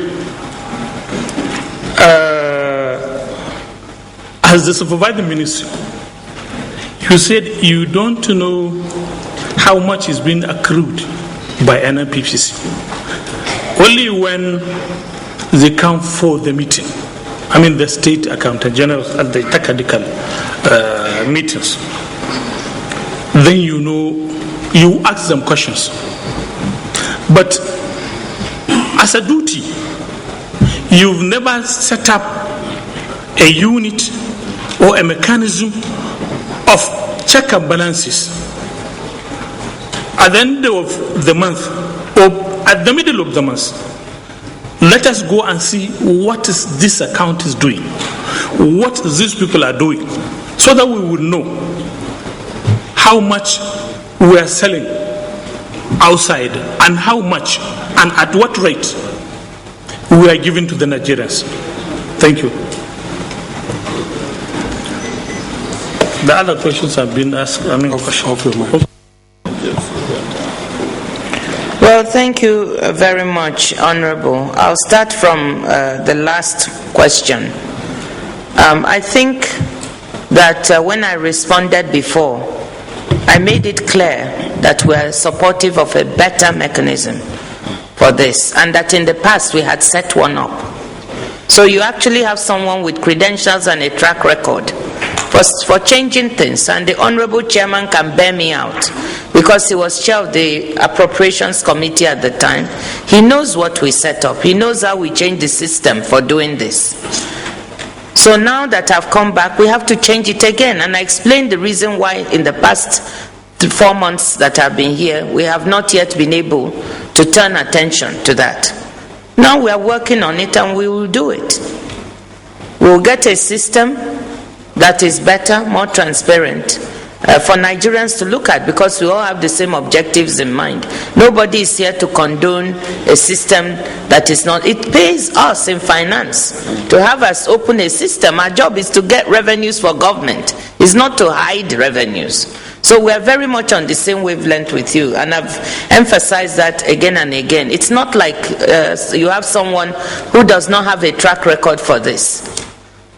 as the supervising minister, you said you don't know how much is being accrued by NNPC. Only when they come for the meeting, I mean the state accountant general at the technical meetings, then you know, you ask them questions. But as a duty, you've never set up a unit or a mechanism of check and balances at the end of the month or at the middle of the month. Let us go and see what is this account is doing, what these people are doing, so that we will know how much we are selling outside and how much and at what rate we are giving to the Nigerians. Thank you. The other questions have been asked. Well, thank you very much, Honorable. I'll start from the last question. I think that when I responded before, I made it clear that we are supportive of a better mechanism for this, and that in the past we had set one up. So you actually have someone with credentials and a track record for changing things, and the Honorable Chairman can bear me out because he was chair of the Appropriations Committee at the time. He knows what we set up. He knows how we change the system for doing this. So now that I've come back, we have to change it again, and I explained the reason why in the past 4 months that I've been here, we have not yet been able to turn attention to that. Now we are working on it, and we will do it. We will get a system that is better, more transparent for Nigerians to look at, because we all have the same objectives in mind. Nobody is here to condone a system that is not. It pays us in finance to have us open a system. Our job is to get revenues for government. It's not to hide revenues. So we are very much on the same wavelength with you, and I've emphasized that again and again. It's not like you have someone who does not have a track record for this.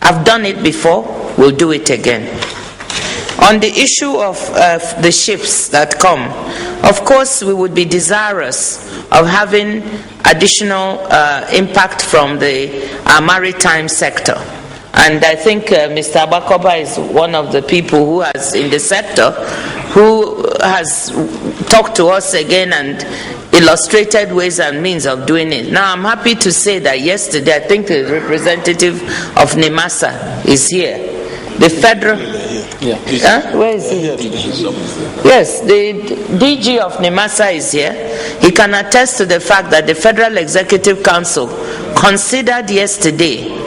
I've done it before, we'll do it again. On the issue of the ships that come, of course we would be desirous of having additional impact from the maritime sector. And I think Mr. Abakoba is one of the people who has in the sector who has talked to us again and illustrated ways and means of doing it. Now I'm happy to say that yesterday I think the representative of NIMASA is here. The federal, where is he? Yes, the DG of NIMASA is here. He can attest to the fact that the Federal Executive Council considered yesterday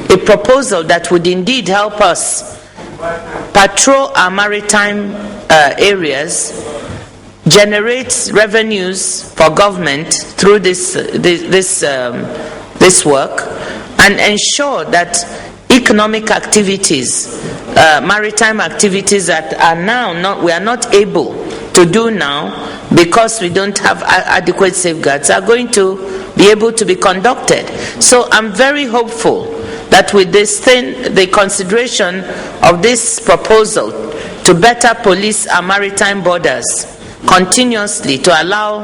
a proposal that would indeed help us patrol our maritime areas, generate revenues for government through this work, and ensure that economic activities, maritime activities that we are not able to do now because we don't have adequate safeguards, are going to be able to be conducted. So I'm very hopeful that with this thing, the consideration of this proposal to better police our maritime borders continuously, to allow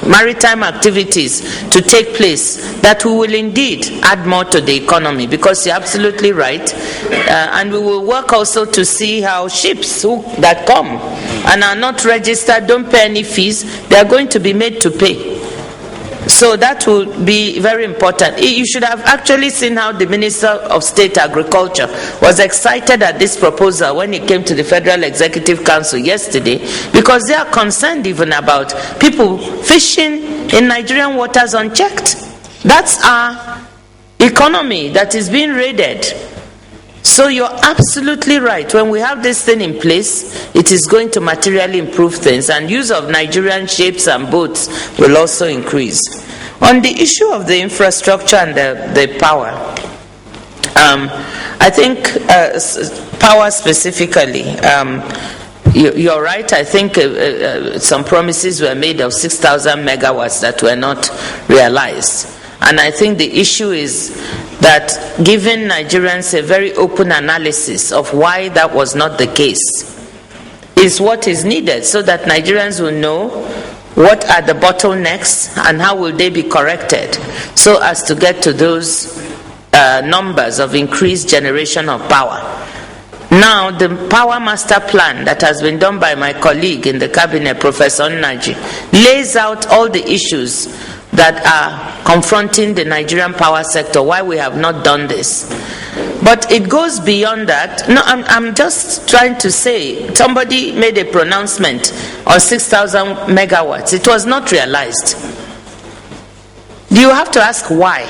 maritime activities to take place, that we will indeed add more to the economy, because you're absolutely right. And we will work also to see how ships that come and are not registered, don't pay any fees, they are going to be made to pay. So that will be very important. You should have actually seen how the Minister of State Agriculture was excited at this proposal when it came to the Federal Executive Council yesterday, because they are concerned even about people fishing in Nigerian waters unchecked. That's our economy that is being raided. So you're absolutely right. When we have this thing in place, it is going to materially improve things, and use of Nigerian ships and boats will also increase. On the issue of the infrastructure and the power, I think power specifically, you're right. I think some promises were made of 6,000 megawatts that were not realized. And I think the issue is that giving Nigerians a very open analysis of why that was not the case is what is needed, so that Nigerians will know what are the bottlenecks and how will they be corrected, so as to get to those numbers of increased generation of power. Now, the Power Master Plan that has been done by my colleague in the cabinet, Professor Nnaji, lays out all the issues that are confronting the Nigerian power sector, why we have not done this. But it goes beyond that. No, I'm just trying to say, somebody made a pronouncement on 6,000 megawatts. It was not realized. You have to ask why.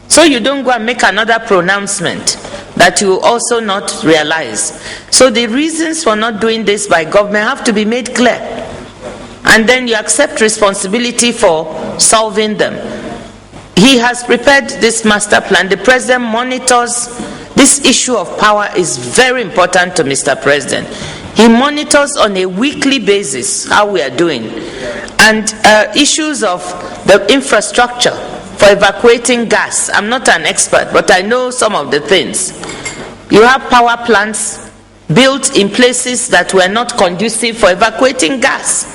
So you don't go and make another pronouncement that you also not realize. So the reasons for not doing this by government have to be made clear. And then you accept responsibility for solving them. He has prepared this master plan. The president monitors this issue of power. Is very important to Mr. President. He monitors on a weekly basis how we are doing. And issues of the infrastructure for evacuating gas. I'm not an expert, but I know some of the things. You have power plants built in places that were not conducive for evacuating gas.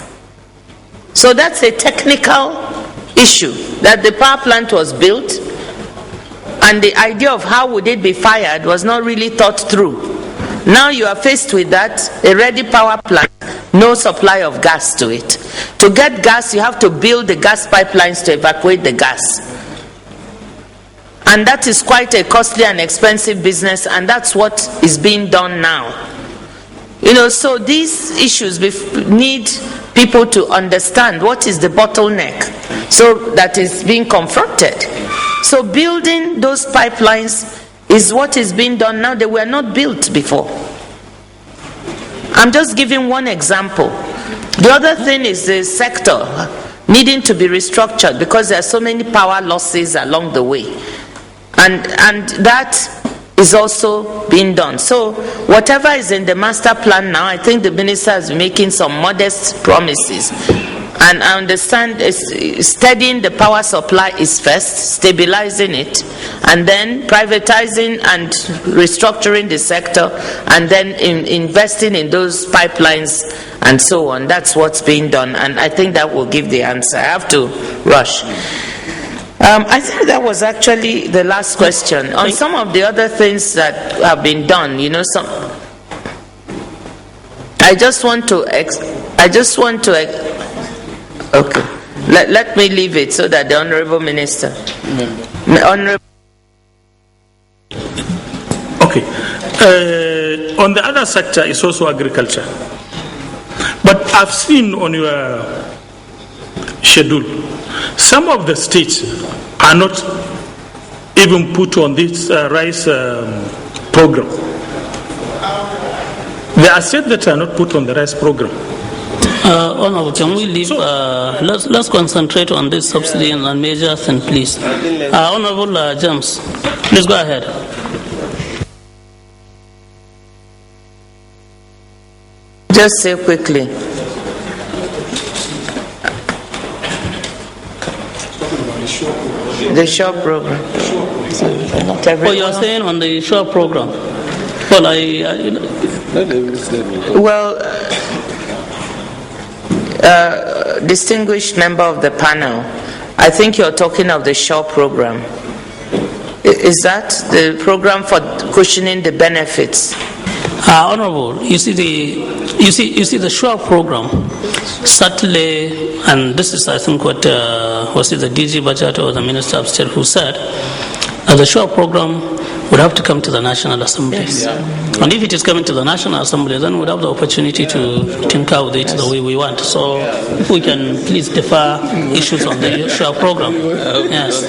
So that's a technical issue, that the power plant was built and the idea of how would it be fired was not really thought through. Now you are faced with that, a ready power plant, no supply of gas to it. To get gas, you have to build the gas pipelines to evacuate the gas. And that is quite a costly and expensive business, and that's what is being done now. So these issues need people to understand what is the bottleneck, so that is being confronted. So building those pipelines is what is being done now. They were not built before. I'm just giving one example. The other thing is the sector needing to be restructured, because there are so many power losses along the way, and that is also being done. So whatever is in the master plan now, I think the minister is making some modest promises. And I understand steadying the power supply is first, stabilizing it, and then privatizing and restructuring the sector, and then investing in those pipelines and so on. That's what's being done, and I think that will give the answer. I have to rush. I think that was actually the last question. On some of the other things that have been done, I just want to okay. Let me leave it so that the Honorable Minister. Okay. On the other sector is also agriculture. But I've seen on your schedule, some of the states are not even put on this rice program. There are states that are not put on the rice program. Honorable, can we leave? Let's concentrate on this subsidy and measures, and please. Honorable James, please go ahead. Just say quickly. The shore program. Not Oh, you're saying on the shore program? Well, distinguished member of the panel, I think you're talking of the shore program. Is that the program for cushioning the benefits? Honorable, you see the shore program. Certainly, and this is I think what was it the DG Budget or the Minister of State who said, the shore program would have to come to the National Assembly. Yes. And if it is coming to the National Assembly, then we'd have the opportunity to tinker with it the way we want. So if we can please defer issues on the shore program. Yes.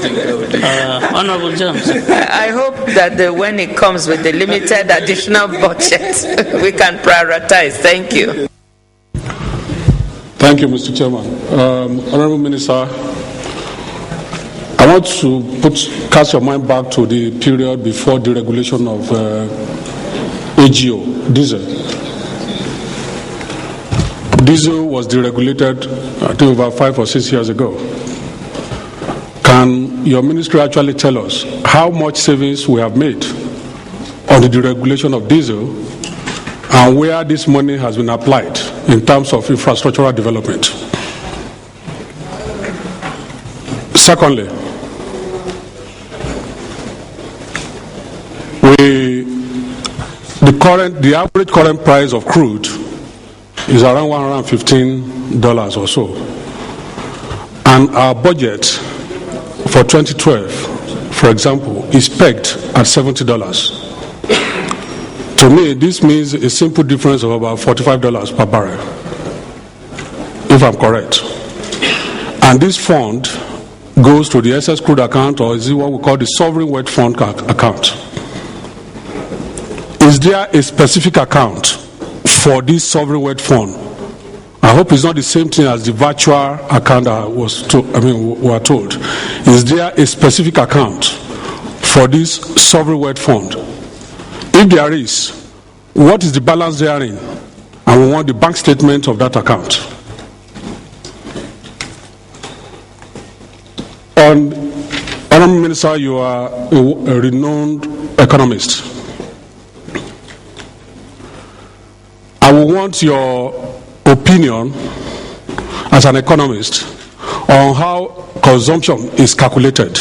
Honorable James. I hope that when it comes with the limited additional budget, we can prioritize. Thank you. Thank you, Mr. Chairman. Honorable Minister, I want to cast your mind back to the period before deregulation of AGO, diesel. Diesel was deregulated, I think, about 5 or 6 years ago. Can your ministry actually tell us how much savings we have made on the deregulation of diesel and where this money has been applied in terms of infrastructural development? Secondly, the average current price of crude is around $115 or so, and our budget for 2012, for example, is pegged at $70. To me, this means a simple difference of about $45 per barrel, if I'm correct. And this fund goes to the excess crude account, or is it what we call the sovereign wealth fund account? Is there a specific account for this sovereign wealth fund? I hope it's not the same thing as the virtual account that we were told. Is there a specific account for this sovereign wealth fund? If there is, what is the balance therein? And we want the bank statement of that account. Honourable Minister, you are a renowned economist. I will want your opinion as an economist on how consumption is calculated.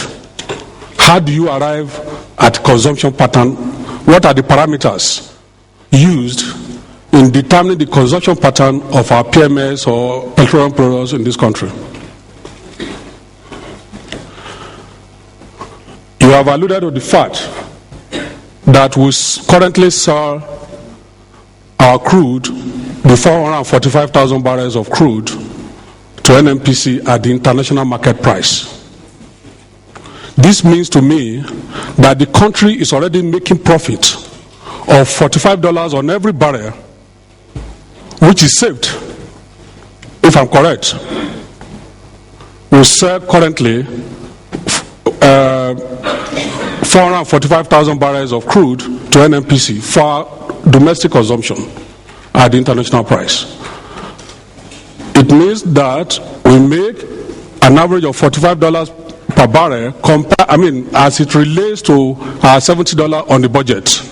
How do you arrive at consumption pattern? What are the parameters used in determining the consumption pattern of our PMS or petroleum products in this country? You have alluded to the fact that we currently sell our crude, the 445,000 barrels of crude, to NNPC at the international market price. This means to me that the country is already making profit of $45 on every barrel, which is saved, if I'm correct. We sell currently 445,000 barrels of crude to NNPC for domestic consumption at the international price. It means that we make an average of $45 per barrel, as it relates to our $70 on the budget.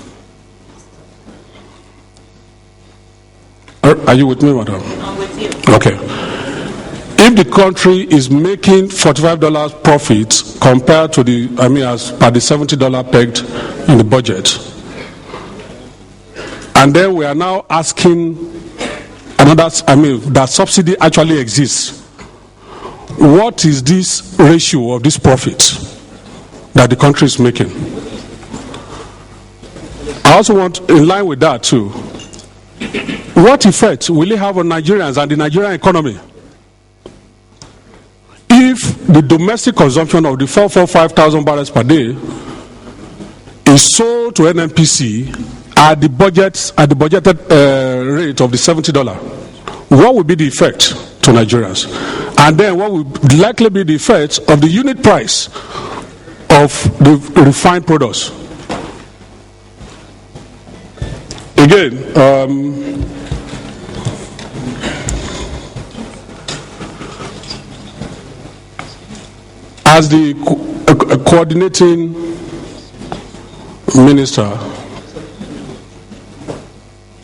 Are you with me, madam? I'm with you. Okay. If the country is making $45 profits compared to as per the $70 pegged in the budget, and then we are now asking that subsidy actually exists, what is this ratio of this profit that the country is making? I also want, in line with that too, what effect will it have on Nigerians and the Nigerian economy if the domestic consumption of the 445,000 barrels per day is sold to NNPC at the budgeted rate of the $70? What will be the effect to Nigerians? And then what will likely be the effect of the unit price of the refined products? Again, as the coordinating minister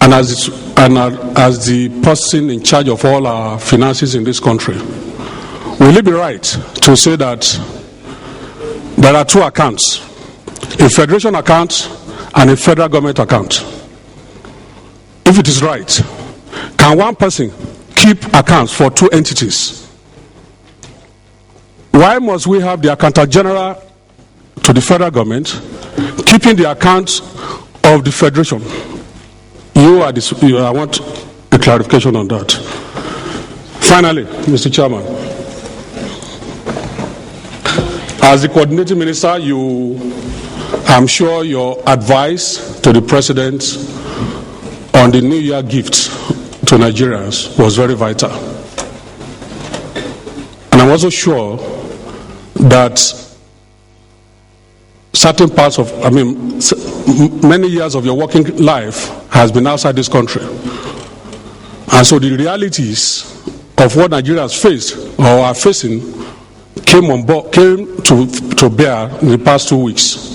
and as the person in charge of all our finances in this country, will it be right to say that there are two accounts, a federation account and a federal government account? If it is right, can one person keep accounts for two entities? Why must we have the accountant general to the federal government keeping the accounts of the federation? I want a clarification on that. Finally, Mr. Chairman, as the coordinating minister, I'm sure your advice to the president on the New Year gift to Nigerians was very vital. And I'm also sure that certain parts of, many years of your working life has been outside this country. And so the realities of what Nigerians faced or are facing came to bear in the past 2 weeks.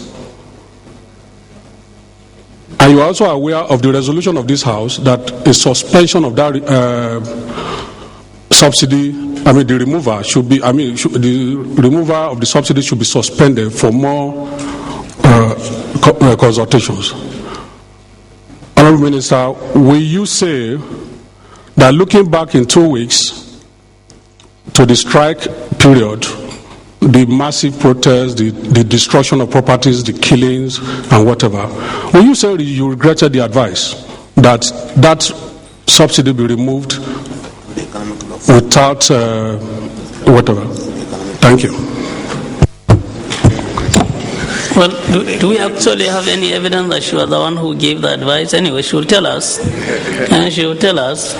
And you are also aware of the resolution of this House that a suspension of that subsidy, the removal should be, the removal of the subsidy should be suspended for more consultations. Honorable Minister, will you say that looking back in 2 weeks to the strike period, the massive protests, the destruction of properties, the killings, and whatever, will you say you regretted the advice that that subsidy be removed without whatever? Thank you. Well, do we actually have any evidence that she was the one who gave the advice? Anyway, she will tell us. And she will tell us.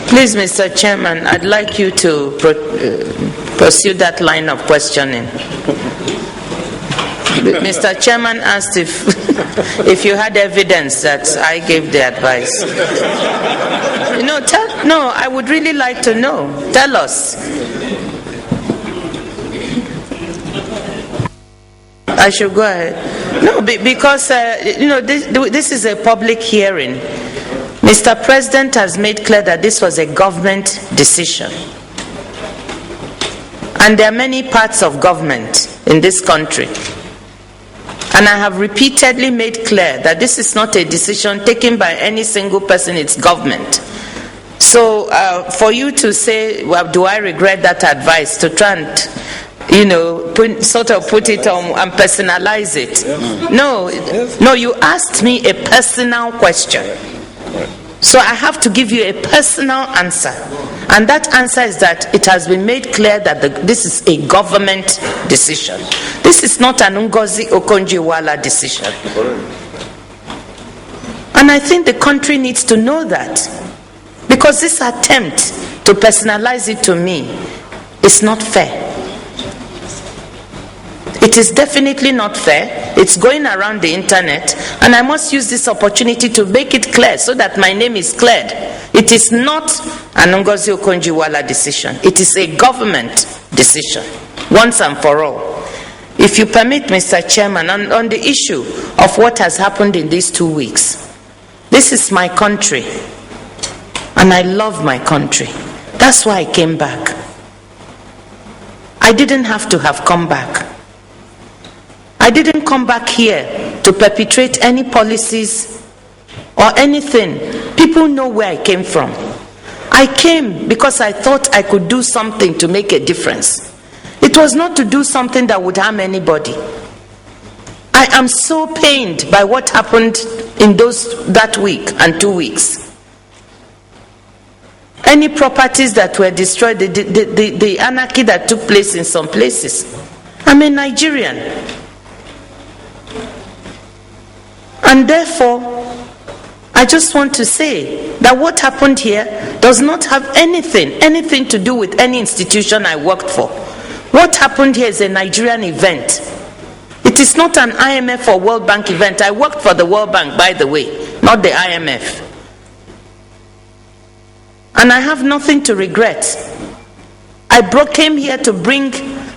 Please, Mr. Chairman, I'd like you to pursue that line of questioning. Mr. Chairman asked if you had evidence that I gave the advice. No, I would really like to know. Tell us. I should go ahead. No, because this is a public hearing. Mr. President has made clear that this was a government decision. And there are many parts of government in this country. And I have repeatedly made clear that this is not a decision taken by any single person, it's government. So for you to say, well, do I regret that advice, to try and put it on and personalize it. No, you asked me a personal question. So I have to give you a personal answer. And that answer is that it has been made clear that this is a government decision. This is not an Okonjo Iweala decision. And I think the country needs to know that. Because this attempt to personalize it to me is not fair. It is definitely not fair. It's going around the internet, and I must use this opportunity to make it clear so that my name is cleared. It is not an Ngozi Okonjo-Iweala decision. It is a government decision, once and for all. If you permit, Mr. Chairman, on the issue of what has happened in these 2 weeks, this is my country, and I love my country. That's why I came back. I didn't have to have come back. I didn't come back here to perpetrate any policies or anything. People know where I came from. I came because I thought I could do something to make a difference. It was not to do something that would harm anybody. I am so pained by what happened in that week and 2 weeks. Any properties that were destroyed, the anarchy that took place in some places. I'm a Nigerian. And therefore, I just want to say that what happened here does not have anything to do with any institution I worked for. What happened here is a Nigerian event. It is not an IMF or World Bank event. I worked for the World Bank, by the way, not the IMF. And I have nothing to regret. came here to bring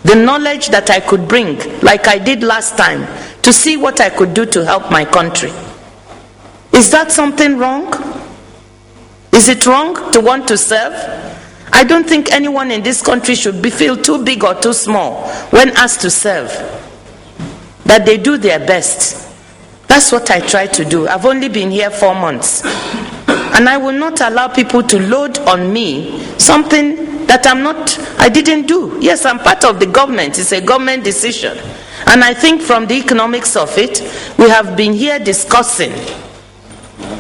the knowledge that I could bring, like I did last time, to see what I could do to help my country. Is that something wrong? Is it wrong to want to serve? I don't think anyone in this country should feel too big or too small when asked to serve. That they do their best. That's what I try to do. I've only been here 4 months. And I will not allow people to load on me something that I didn't do. Yes, I'm part of the government. It's a government decision. And I think from the economics of it, we have been here discussing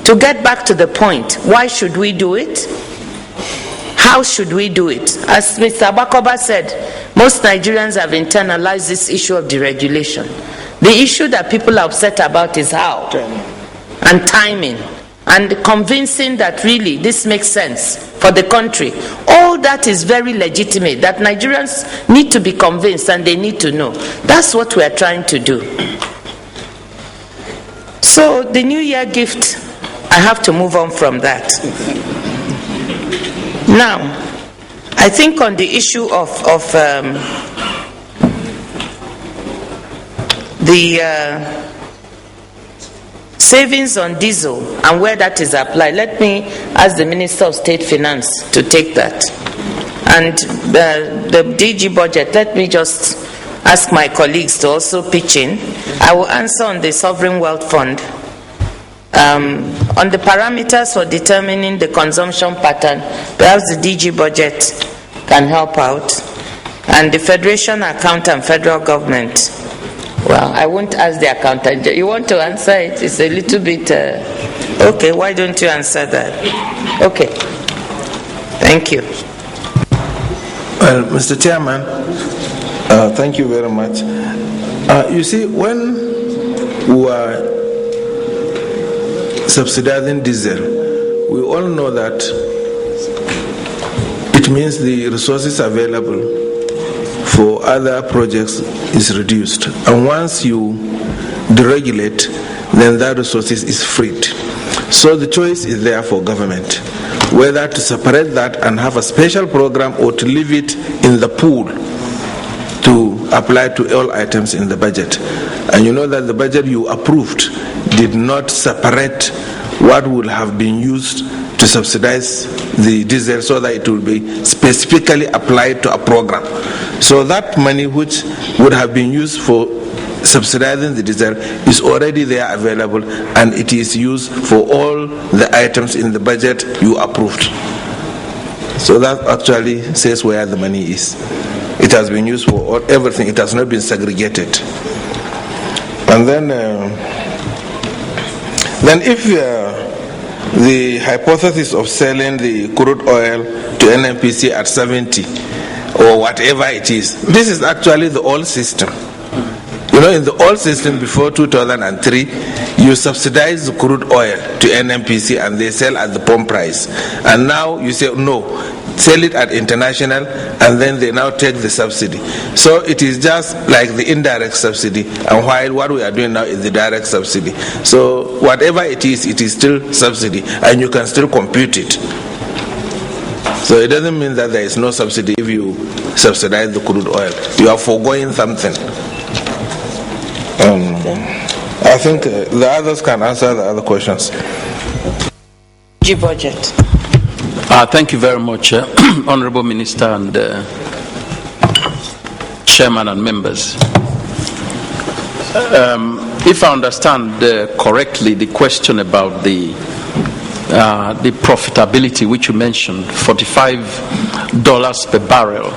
to get back to the point. Why should we do it? How should we do it? As Mr. Abakoba said, most Nigerians have internalized this issue of deregulation. The issue that people are upset about is how and timing and convincing that really this makes sense for the country. All that is very legitimate, that Nigerians need to be convinced and they need to know. That's what we are trying to do. So the New Year gift, I have to move on from that. Now, I think on the issue of the savings on diesel and where that is applied, let me ask the Minister of State Finance to take that. And the DG budget, let me just ask my colleagues to also pitch in. I will answer on the Sovereign Wealth Fund. On the parameters for determining the consumption pattern, perhaps the DG budget can help out. And the Federation account and federal government, well, I won't ask the accountant. You want to answer it? It's a little bit... okay, why don't you answer that? Okay. Thank you. Well, Mr. Chairman, thank you very much. You see, when we are subsidizing diesel, we all know that it means the resources available for other projects is reduced. And once you deregulate, then that resources is freed. So the choice is there for government, whether to separate that and have a special program or to leave it in the pool to apply to all items in the budget. And you know that the budget you approved did not separate what would have been used to subsidize the diesel so that it will be specifically applied to a program. So that money which would have been used for subsidizing the diesel is already there available, and it is used for all the items in the budget you approved. So that actually says where the money is. It has been used for everything. It has not been segregated. And then if the hypothesis of selling the crude oil to NNPC at 70 or whatever it is, this is actually the old system. You know, in the old system before 2003, you subsidize the crude oil to NNPC and they sell at the pump price. And now you say, no, sell it at international, and then they now take the subsidy. So it is just like the indirect subsidy, and while what we are doing now is the direct subsidy. So whatever it is still subsidy, and you can still compute it. So it doesn't mean that there is no subsidy if you subsidize the crude oil. You are foregoing something. I think the others can answer the other questions. Budget. Thank you very much, Honorable Minister and Chairman and members. If I understand correctly, the question about the profitability which you mentioned, $45 per barrel,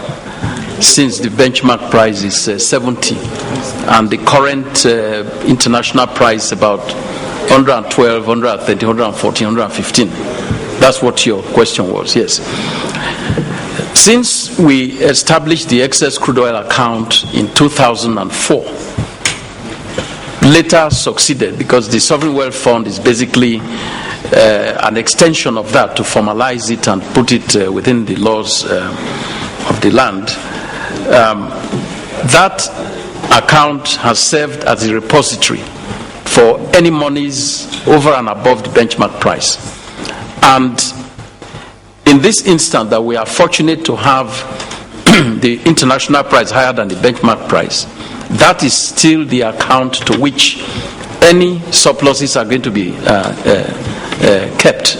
since the benchmark price is 70, and the current international price about 112, 130, 114, 115. That's what your question was, yes. Since we established the excess crude oil account in 2004, later succeeded because the Sovereign Wealth Fund is basically an extension of that to formalize it and put it within the laws of the land. That account has served as a repository for any monies over and above the benchmark price. And in this instant that we are fortunate to have the international price higher than the benchmark price, that is still the account to which any surpluses are going to be kept.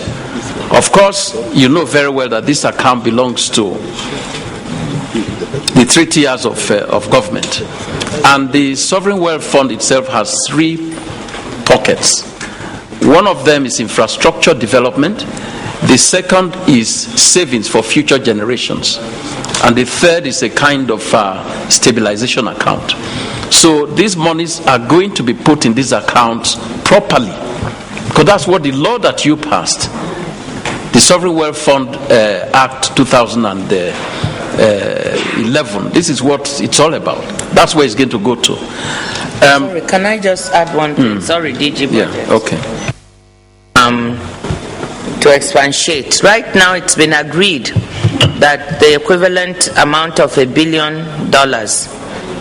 Of course, you know very well that this account belongs to the 3 tiers of government. And the Sovereign Wealth Fund itself has 3 pockets. One of them is infrastructure development. The second is savings for future generations. And the third is a kind of stabilization account. So these monies are going to be put in these accounts properly, because that's what the law that you passed, the Sovereign Wealth Fund Act 2011, this is what it's all about. That's where it's going to go to. Sorry, can I just add one thing? Sorry, DG Budget. Yeah, okay. To expatiate, right now it's been agreed that the equivalent amount of $1 billion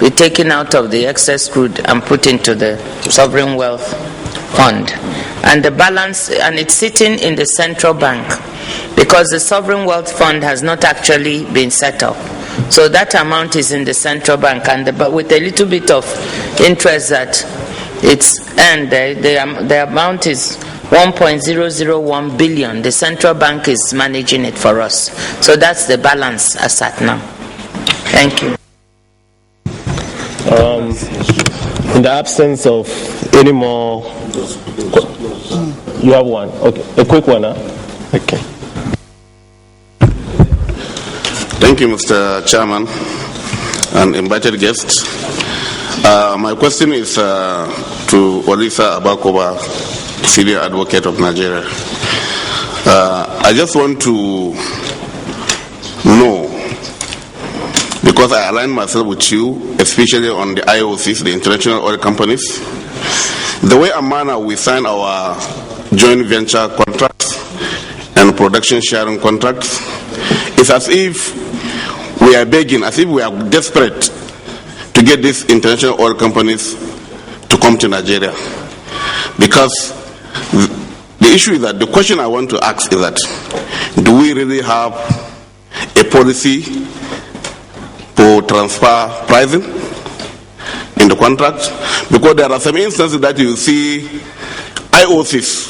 be taken out of the excess crude and put into the Sovereign Wealth Fund. And the balance, and it's sitting in the central bank, because the Sovereign Wealth Fund has not actually been set up. So that amount is in the central bank, and but with a little bit of interest that it's earned, the amount is 1.001 billion. The central bank is managing it for us. So that's the balance as at now. Thank you. In the absence of any more, you have one. Okay, a quick one, huh? Okay. Thank you, Mr. Chairman and invited guests. My question is to Olisa Abakoba, Senior Advocate of Nigeria. I just want to know, because I align myself with you, especially on the IOCs, the international oil companies, the way and manner we sign our joint venture contracts and production sharing contracts is as if we are begging, as if we are desperate to get these international oil companies to come to Nigeria. Because the issue is that, the question I want to ask is that, do we really have a policy for transfer pricing in the contract? Because there are some instances that you see IOCs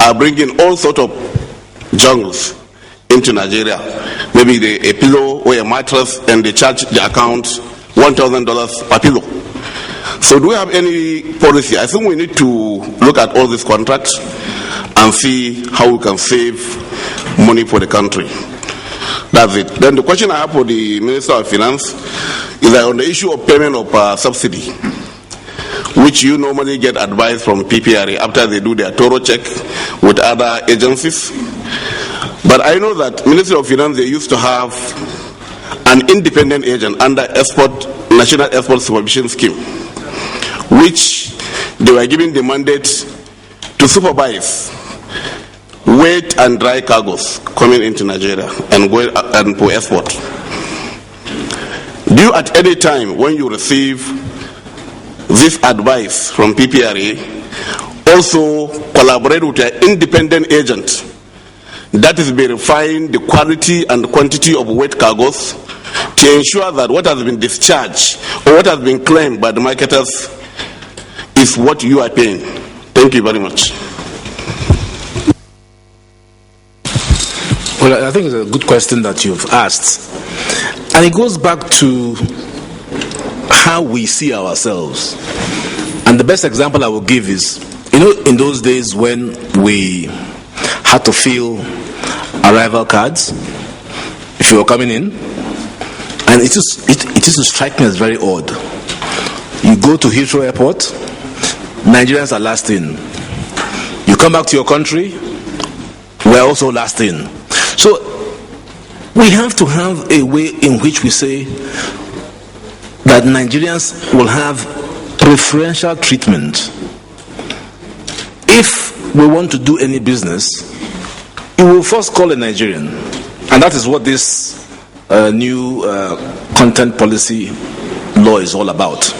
are bringing all sorts of jungles into Nigeria. Maybe a pillow or a mattress, and they charge the account $1,000 per pillow. So do we have any policy? I think we need to look at all these contracts and see how we can save money for the country. That's it. Then the question I have for the Minister of Finance is that on the issue of payment of subsidy, which you normally get advice from PPRA after they do their thorough check with other agencies. But I know that Ministry of Finance, they used to have an independent agent under National Export Supervision Scheme, which they were given the mandate to supervise wet and dry cargoes coming into Nigeria and for export. Do you at any time, when you receive this advice from PPRA, also collaborate with an independent agent that is verifying the quality and quantity of wet cargoes to ensure that what has been discharged or what has been claimed by the marketers is what you are paying? Thank you very much. Well, I think it's a good question that you've asked. And it goes back to how we see ourselves. And the best example I will give is, in those days when we had to fill arrival cards, if you were coming in, and it used to strike me as very odd. You go to Heathrow Airport, Nigerians are last in. You come back to your country, we're also last in. So we have to have a way in which we say that Nigerians will have preferential treatment. If we want to do any business, we will first call a Nigerian. And that is what this new content policy law is all about.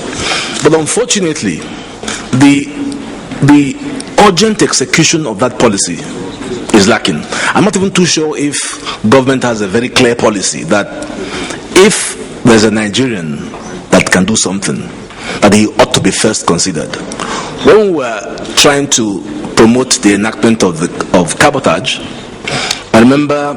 But unfortunately, the urgent execution of that policy is lacking. I'm not even too sure if government has a very clear policy that if there's a Nigerian that can do something, that he ought to be first considered. When we were trying to promote the enactment of cabotage, I remember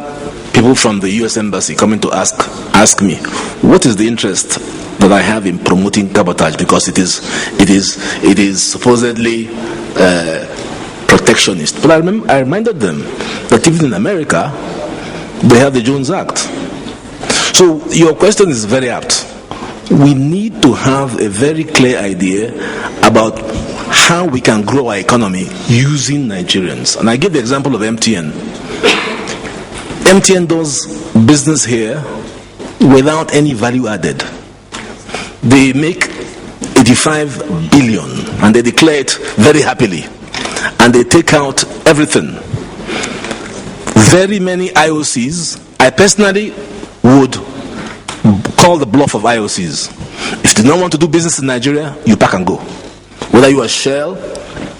people from the U.S. Embassy coming to ask me, what is the interest that I have in promoting cabotage, because it is supposedly protectionist. But I reminded them that even in America, they have the Jones Act. So your question is very apt. We need to have a very clear idea about how we can grow our economy using Nigerians. And I give the example of MTN. MTN does business here without any value added. They make 85 billion and they declare it very happily, and they take out everything. Very many IOCs, I personally would call the bluff of IOCs. If you don't want to do business in Nigeria, you pack and go. Whether you are Shell,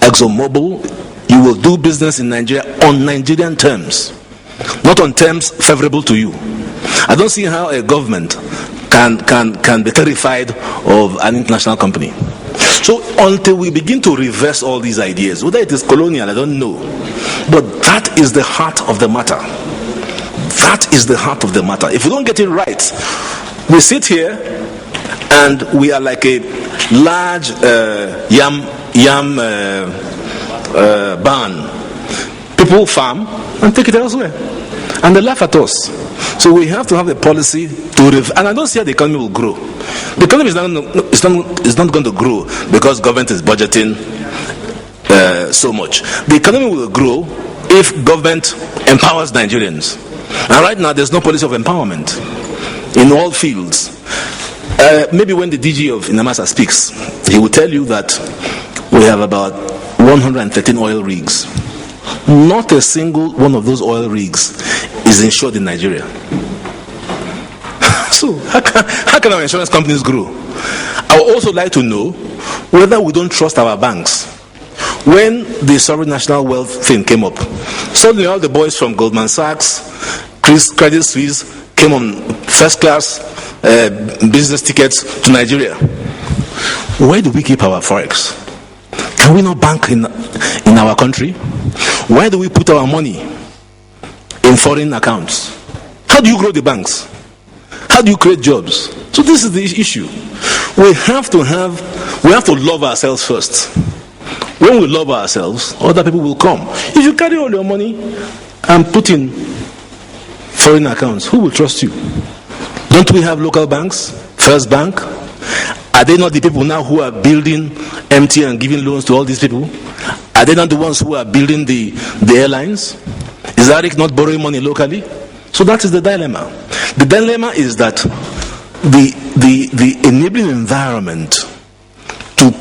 ExxonMobil, you will do business in Nigeria on Nigerian terms, not on terms favorable to you. I don't see how a government can be terrified of an international company. So until we begin to reverse all these ideas, whether it is colonial, I don't know, but that is the heart of the matter. That is the heart of the matter. If we don't get it right, we sit here and we are like a large yam barn. People farm and take it elsewhere, and they laugh at us. So we have to have a policy to and I don't see how the economy will grow. The economy is not going to grow because government is budgeting so much. The economy will grow if government empowers Nigerians. And right now there's no policy of empowerment in all fields. Maybe when the DG of Inamasa speaks, he will tell you that we have about 113 oil rigs. Not a single one of those oil rigs is insured in Nigeria. So how can our insurance companies grow? I would also like to know whether we don't trust our banks. When the sovereign national wealth thing came up, suddenly all the boys from Goldman Sachs, Credit Suisse came on first class business tickets to Nigeria. Where do we keep our forex? Can we not bank in our country? Why do we put our money in foreign accounts? How do you grow the banks? How do you create jobs? So this is the issue. We have to love ourselves first. When we love ourselves, other people will come. If you carry all your money and put in foreign accounts, who will trust you? Don't we have local banks? First Bank? Are they not the people now who are building MT and giving loans to all these people? Are they not the ones who are building the airlines? Is ARIC not borrowing money locally? So that is the dilemma. The dilemma is that the enabling environment to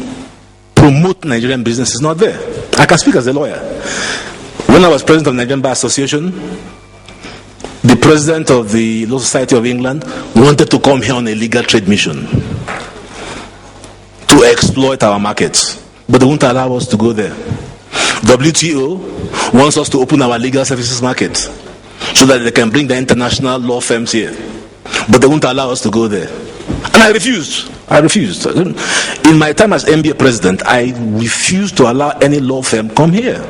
promote Nigerian business is not there. I can speak as a lawyer. When I was president of the Nigerian Bar Association, the president of the Law Society of England wanted to come here on a legal trade mission to exploit our markets, but they won't allow us to go there. WTO wants us to open our legal services market so that they can bring the international law firms here, but they won't allow us to go there. And I refused. In my time as MBA president, I refused to allow any law firm come here.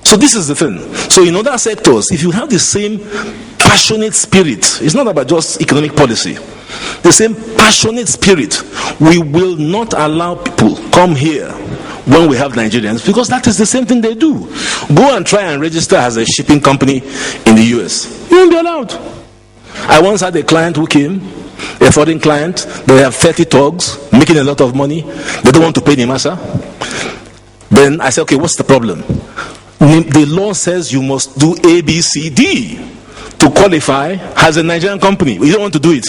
So this is the thing. So in other sectors, if you have the same passionate spirit, it's not about just economic policy, the same passionate spirit, we will not allow people come here when we have Nigerians, because that is the same thing they do. Go and try and register as a shipping company in the US. You won't be allowed. I once had a client who came, a foreign client. They have 30 tugs, making a lot of money. They don't want to pay NIMASA. Then I said, okay, what's the problem? The law says you must do A, B, C, D to qualify as a Nigerian company. You don't want to do it.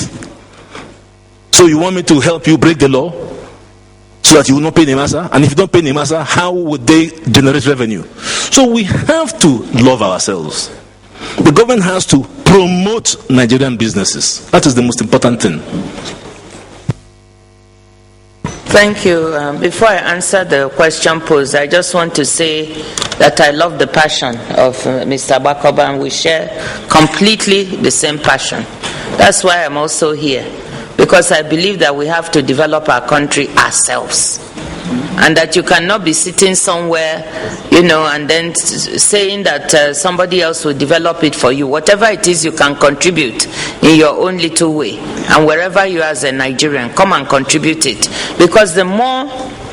So you want me to help you break the law so that you will not pay NIMASA? And if you don't pay NIMASA, how would they generate revenue? So we have to love ourselves. The government has to promote Nigerian businesses. That is the most important thing. Thank you. Before I answer the question posed, I just want to say that I love the passion of Mr. Bakoba, and we share completely the same passion. That's why I'm also here, because I believe that we have to develop our country ourselves. And that you cannot be sitting somewhere, and then saying that somebody else will develop it for you. Whatever it is, you can contribute in your own little way. And wherever you are as a Nigerian, come and contribute it. Because the more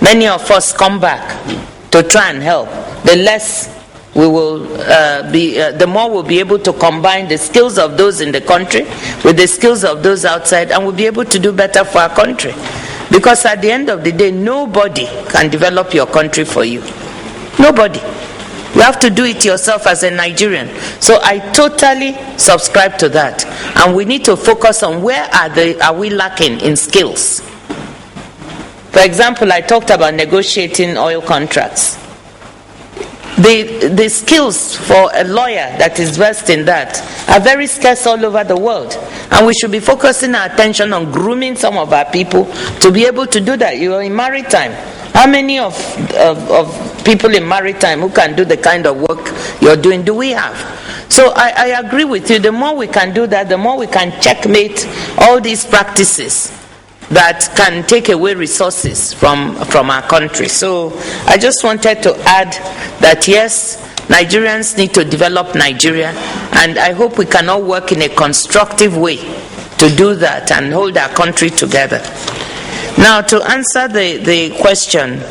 many of us come back to try and help, the less we will the more we'll be able to combine the skills of those in the country with the skills of those outside, and we'll be able to do better for our country. Because at the end of the day, nobody can develop your country for you. Nobody. You have to do it yourself as a Nigerian. So I totally subscribe to that. And we need to focus on where are we lacking in skills. For example, I talked about negotiating oil contracts. The skills for a lawyer that is versed in that are very scarce all over the world. And we should be focusing our attention on grooming some of our people to be able to do that. You are in maritime. How many of people in maritime who can do the kind of work you're doing do we have? So I agree with you. The more we can do that, the more we can checkmate all these practices that can take away resources from our country. So I just wanted to add that yes, Nigerians need to develop Nigeria, and I hope we can all work in a constructive way to do that and hold our country together. Now, to answer the question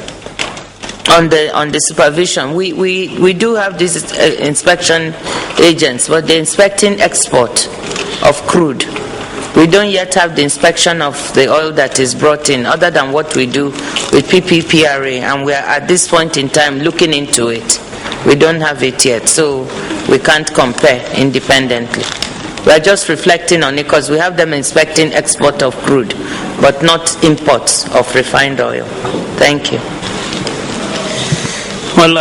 on the supervision, we do have these inspection agents, but they're inspecting export of crude. We don't yet have the inspection of the oil that is brought in, other than what we do with PPPRA, and we are at this point in time looking into it. We don't have it yet, so we can't compare independently. We are just reflecting on it because we have them inspecting export of crude, but not imports of refined oil. Thank you. Well,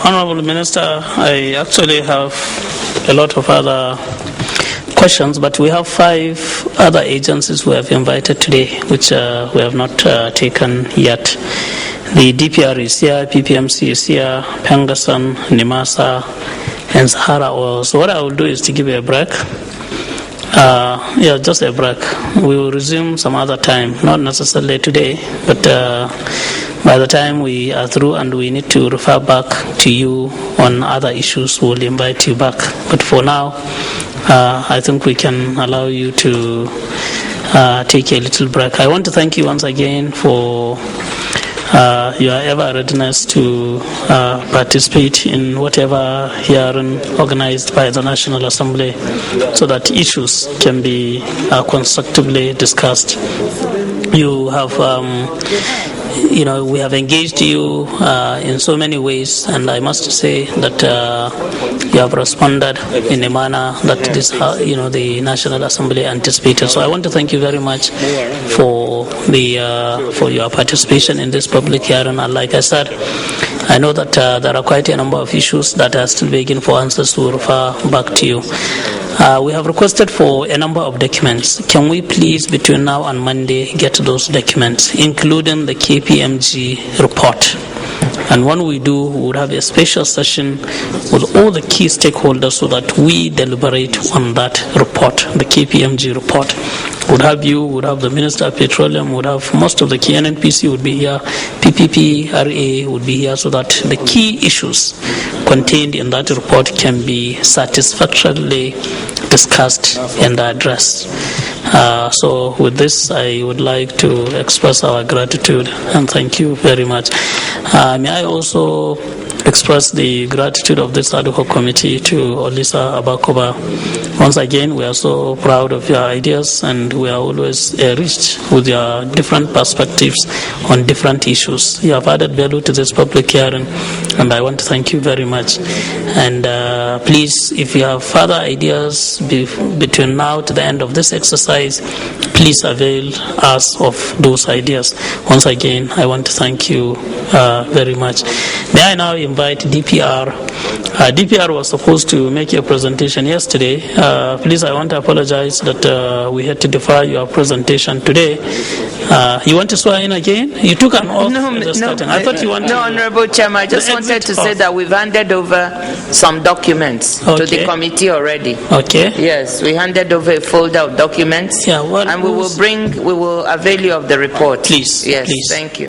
Honorable Minister, I actually have a lot of other questions, but we have 5 other agencies we have invited today, which we have not taken yet. The DPR is here, PPMC is here, Pengasan, Nimasa, and Sahara Oil. So what I will do is to give you a break. Just a break. We will resume some other time, not necessarily today, but by the time we are through and we need to refer back to you on other issues, we'll invite you back. But for now, I think we can allow you to take a little break. I want to thank you once again for your ever readiness to participate in whatever hearing organized by the National Assembly so that issues can be constructively discussed. You have we have engaged you in so many ways, and I must say that you have responded in a manner that this, the National Assembly anticipated. So I want to thank you very much for your participation in this public hearing. And like I said, I know that there are quite a number of issues that are still begging for answers to refer back to you. We have requested for a number of documents. Can we please, between now and Monday, get those documents, including the KPMG report? And when we do, we would have a special session with all the key stakeholders so that we deliberate on that report, the KPMG report. Would have you, would have the Minister of Petroleum, would have most of the key NNPC would be here, PPPRA would be here, so that the key issues contained in that report can be satisfactorily discussed and addressed. So with this, I would like to express our gratitude and thank you very much. May I also express the gratitude of this ad hoc committee to Olisa Abakoba. Once again, we are so proud of your ideas, and we are always enriched with your different perspectives on different issues. You have added value to this public hearing, and I want to thank you very much. And please, if you have further ideas between now to the end of this exercise, please avail us of those ideas. Once again, I want to thank you very much. May I now invite invite DPR. DPR was supposed to make a presentation yesterday. Please, I want to apologize that we had to defer your presentation today. You want to swear in again? You took an oath at the starting. I thought you wanted to... No, Honorable Chairman, I just wanted to say that we've handed over some documents to the committee already. Okay. Yes, we handed over a folder of documents. Yeah, and we will avail you of the report. Please. Yes, please. Thank you.